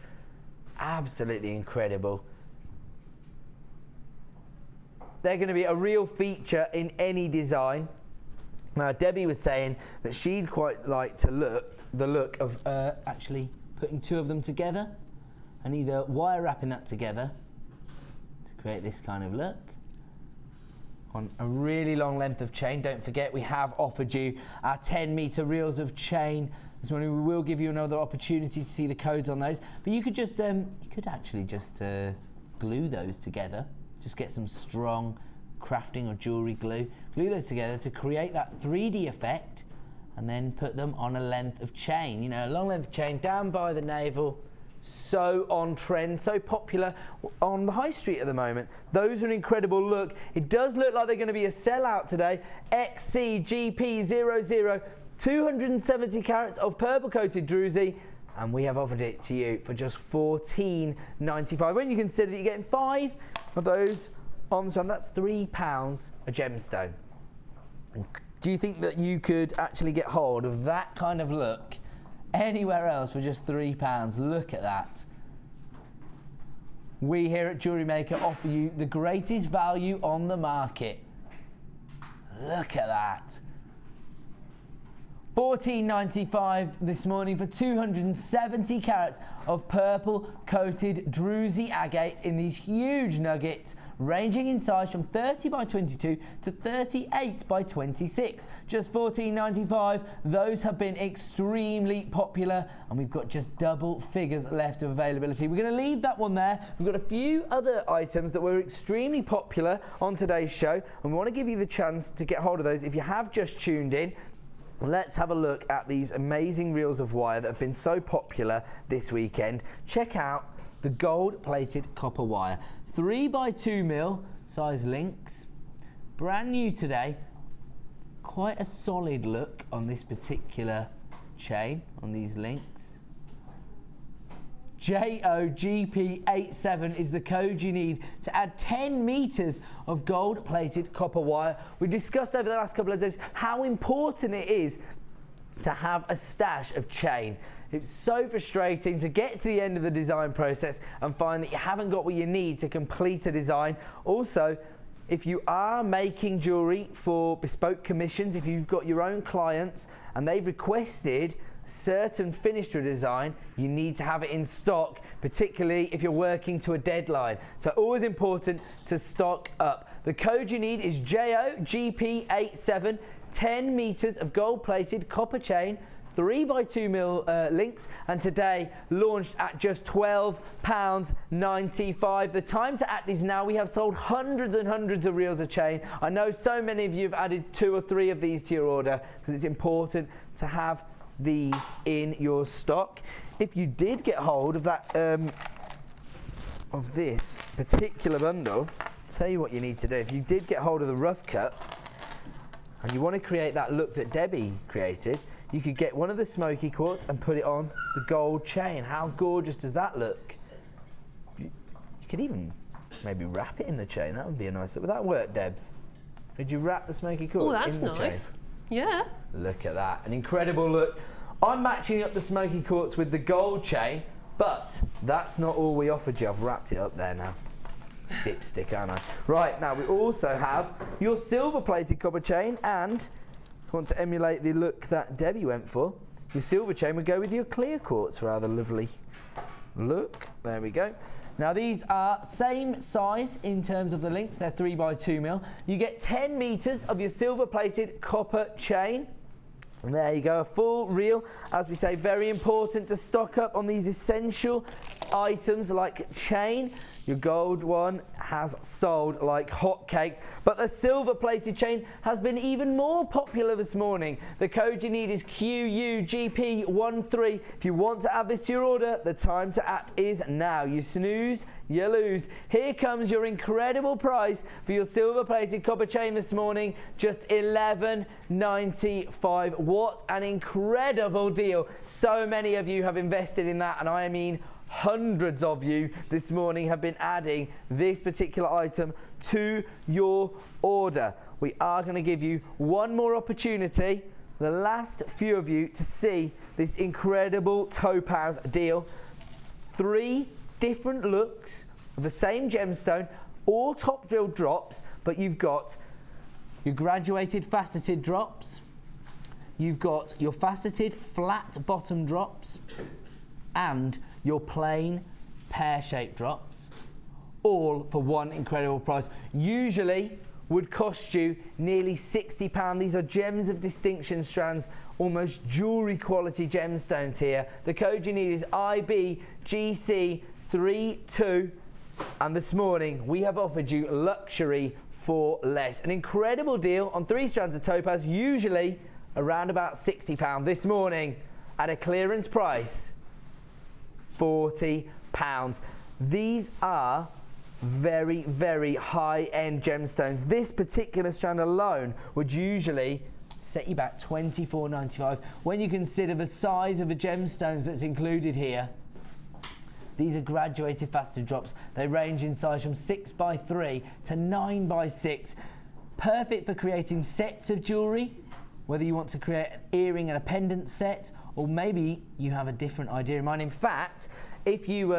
Absolutely incredible. They're going to be a real feature in any design. Now, Debbie was saying that she'd quite like to the look of actually putting 2 of them together and either wire wrapping that together to create this kind of look on a really long length of chain. Don't forget, we have offered you our 10-meter reels of chain this morning. We will give you another opportunity to see the codes on those, but you could just actually glue those together. Just get some strong crafting or jewelry glue, glue those together to create that 3D effect, and then put them on a length of chain. You know, a long length of chain down by the navel. So on trend, so popular on the high street at the moment. Those are an incredible look. It does look like they're going to be a sellout today. XCGP00, 270 carats of purple coated druzy, and we have offered it to you for just $14.95. When you consider that you're getting 5 of those on the strand, that's £3 a gemstone. Do you think that you could actually get hold of that kind of look anywhere else for just £3? Look at that. We here at Jewellery Maker offer you the greatest value on the market. Look at that. $14.95 this morning for 270 carats of purple coated druzy agate in these huge nuggets, ranging in size from 30 by 22 to 38 by 26. Just $14.95. Those have been extremely popular, and we've got just double figures left of availability. We're going to leave that one there. We've got a few other items that were extremely popular on today's show, and we want to give you the chance to get hold of those. If you have just tuned in, let's have a look at these amazing reels of wire that have been so popular this weekend. Check out the gold-plated copper wire. 3 by 2 mil size links. Brand new today. Quite a solid look on this particular chain, on these links. JOGP87 is the code you need to add 10 meters of gold-plated copper wire. We discussed over the last couple of days how important it is to have a stash of chain. It's so frustrating to get to the end of the design process and find that you haven't got what you need to complete a design. Also, if you are making jewellery for bespoke commissions, if you've got your own clients and they've requested certain finish to a design, you need to have it in stock, particularly if you're working to a deadline. So always important to stock up. The code you need is JOGP87, 10 meters of gold-plated copper chain, 3 by 2 mil links, and today launched at just £12.95. The time to act is now. We have sold hundreds and hundreds of reels of chain. I know so many of you have added 2 or 3 of these to your order because it's important to have these in your stock. If you did get hold of that of this particular bundle, I'll tell you what you need to do. If you did get hold of the rough cuts and you want to create that look that Debbie created, you could get one of the smoky quartz and put it on the gold chain. How gorgeous does that look? You could even maybe wrap it in the chain. That would be a nice look. Would that work, Debs? Could you wrap the smoky quartz in the chain? Nice. Yeah. Look at that, an incredible look. I'm matching up the smoky quartz with the gold chain, but that's not all we offered you. I've wrapped it up there now. Dipstick, aren't I? Right, now we also have your silver-plated copper chain, and if you want to emulate the look that Debbie went for, your silver chain would go with your clear quartz. Rather lovely look. There we go. Now these are same size in terms of the links. They're 3 by 2 mil. You get 10 meters of your silver-plated copper chain. And there you go, a full reel. As we say, very important to stock up on these essential items like chain. Your gold one has sold like hotcakes, but the silver-plated chain has been even more popular this morning. The code you need is QUGP13. If you want to add this to your order, the time to act is now. You snooze, you lose. Here comes your incredible price for your silver-plated copper chain this morning, just $11.95. What an incredible deal. So many of you have invested in that, and I mean hundreds of you this morning have been adding this particular item to your order. We are going to give you one more opportunity, the last few of you, to see this incredible topaz deal. 3 different looks of the same gemstone, all top drill drops, but you've got your graduated faceted drops, you've got your faceted flat bottom drops, and your plain pear-shaped drops, all for one incredible price. Usually would cost you nearly £60. These are gems of distinction strands, almost jewellery quality gemstones here. The code you need is IBGC32, and this morning we have offered you luxury for less. An incredible deal on 3 strands of topaz, usually around about £60. This morning at a clearance price, £40. These are very, very high-end gemstones. This particular strand alone would usually set you back $24.95. When you consider the size of the gemstones that's included here, these are graduated faceted drops. They range in size from 6 by 3 to 9 by 6. Perfect for creating sets of jewellery, whether you want to create an earring and a pendant set, or maybe you have a different idea in mind. In fact, if you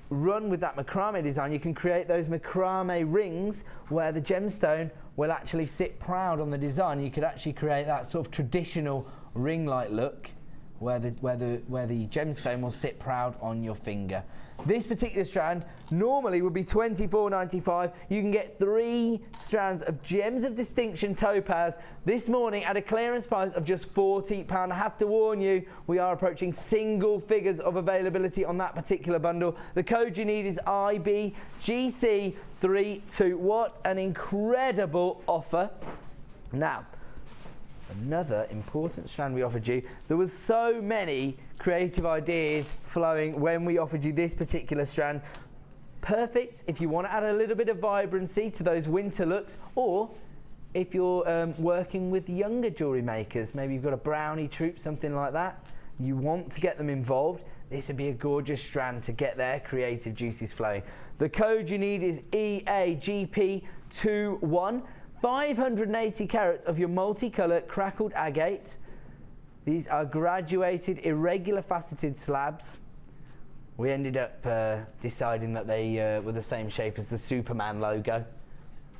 run with that macrame design, you can create those macrame rings where the gemstone will actually sit proud on the design. You could actually create that sort of traditional ring-like look where the gemstone will sit proud on your finger. This particular strand normally would be $24.95. You can get 3 strands of Gems of Distinction topaz this morning at a clearance price of just £40. I have to warn you, we are approaching single figures of availability on that particular bundle. The code you need is IBGC32. What an incredible offer. Now, another important strand we offered you. There was so many creative ideas flowing when we offered you this particular strand. Perfect if you want to add a little bit of vibrancy to those winter looks, or if you're working with younger jewellery makers, maybe you've got a brownie troupe, something like that, you want to get them involved, this would be a gorgeous strand to get their creative juices flowing. The code you need is EAGP21. 580 carats of your multicolour crackled agate. These are graduated irregular faceted slabs. We ended up deciding that they were the same shape as the Superman logo.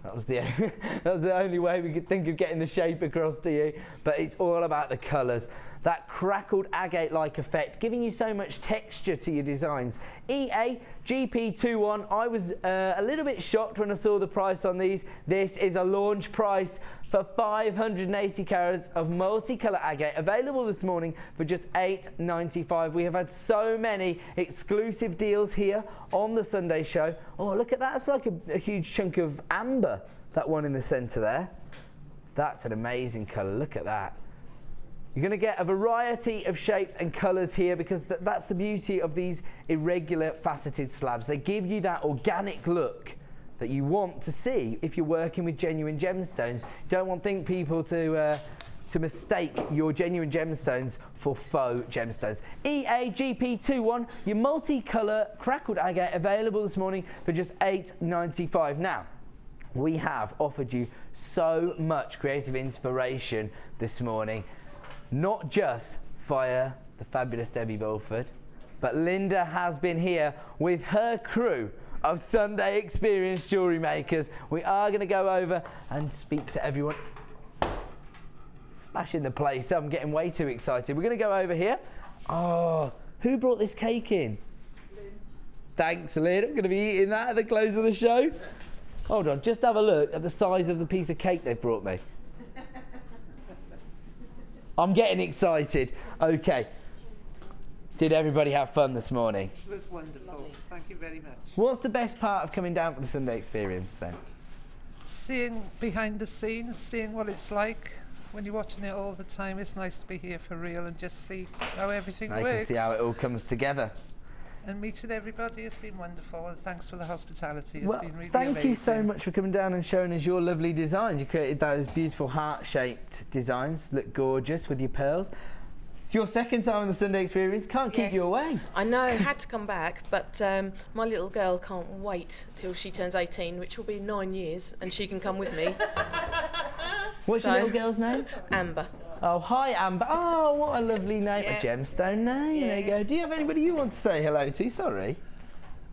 That was the only way we could think of getting the shape across to you, but it's all about the colours. That crackled agate-like effect, giving you so much texture to your designs. EAGP21, I was a little bit shocked when I saw the price on these. This is a launch price for 580 carats of multicolour agate, available this morning for just $8.95. We have had so many exclusive deals here on the Sunday show. Oh, look at that, it's like a huge chunk of amber, that one in the centre there. That's an amazing colour, look at that. You're going to get a variety of shapes and colours here because that's the beauty of these irregular faceted slabs. They give you that organic look that you want to see if you're working with genuine gemstones. You don't want people to mistake your genuine gemstones for faux gemstones. EAGP21, your multicolour crackled agate, available this morning for just $8.95. Now, we have offered you so much creative inspiration this morning, not just via the fabulous Debbie Bulford, but Linda has been here with her crew of Sunday Experience Jewellery Makers. We are going to go over and speak to everyone. Smashing the place up, I'm getting way too excited. We're going to go over here. Oh, who brought this cake in? Lynn. Thanks, Lynn. I'm going to be eating that at the close of the show. Hold on, just have a look at the size of the piece of cake they've brought me. I'm getting excited. Okay. Did everybody have fun this morning? It was wonderful. Thank you very much. What's the best part of coming down for the Sunday Experience then? Seeing behind the scenes, seeing what it's like when you're watching it all the time. It's nice to be here for real and just see how everything works. I can see how it all comes together. And meeting everybody has been wonderful, and thanks for the hospitality. It's been really thank amazing. you so much for coming down and showing us your lovely designs. You created those beautiful heart-shaped designs, look gorgeous with your pearls. It's your second time on the Sunday Experience, can't keep you away. I know, I had to come back, but my little girl can't wait till she turns 18, which will be 9 years, and she can come with me. What's your little girl's name? Amber. Oh, hi, Amber. Oh, what a lovely name. A gemstone name. Yes. There you go. Do you have anybody you want to say hello to? Sorry.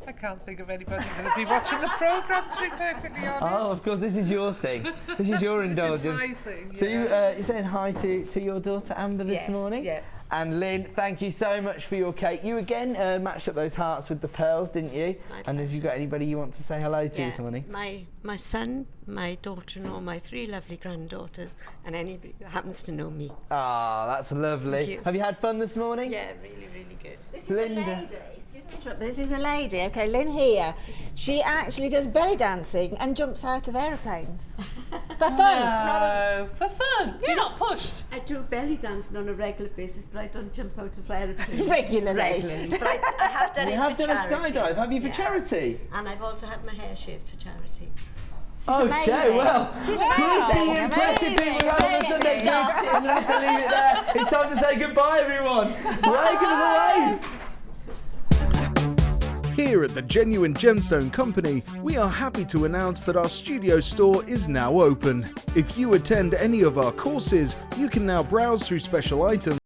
I can't think of anybody going to be watching the programme, to be perfectly honest. Oh, of course, this is your thing. This is your indulgence. This is my thing, yeah. So you're saying hi to your daughter Amber this morning? Yes, yeah. And Lynn, thank you so much for your cake. You again matched up those hearts with the pearls, didn't you? And have you got anybody you want to say hello to this morning? My son, my daughter-in-law, my 3 lovely granddaughters, and anybody that happens to know me. Ah, that's lovely. Thank you. Have you had fun this morning? Yeah, really, really good. This is a lady. Excuse me, this is a lady. Okay, Lynn here. She actually does belly dancing and jumps out of aeroplanes for fun. No, for fun. Yeah. You're not pushed. I do belly dancing on a regular basis, but I don't jump out of aeroplanes Regularly. But I have done You it have for done charity. a skydive, have you, for charity? And I've also had my hair shaved for charity. Okay, amazing. well, She's pretty amazing. impressive people we have on the Sunday Experience. I'm going to have to leave it there. It's time to say goodbye, everyone. Wave, give us a wave. Here at the Genuine Gemstone Company, we are happy to announce that our studio store is now open. If you attend any of our courses, you can now browse through special items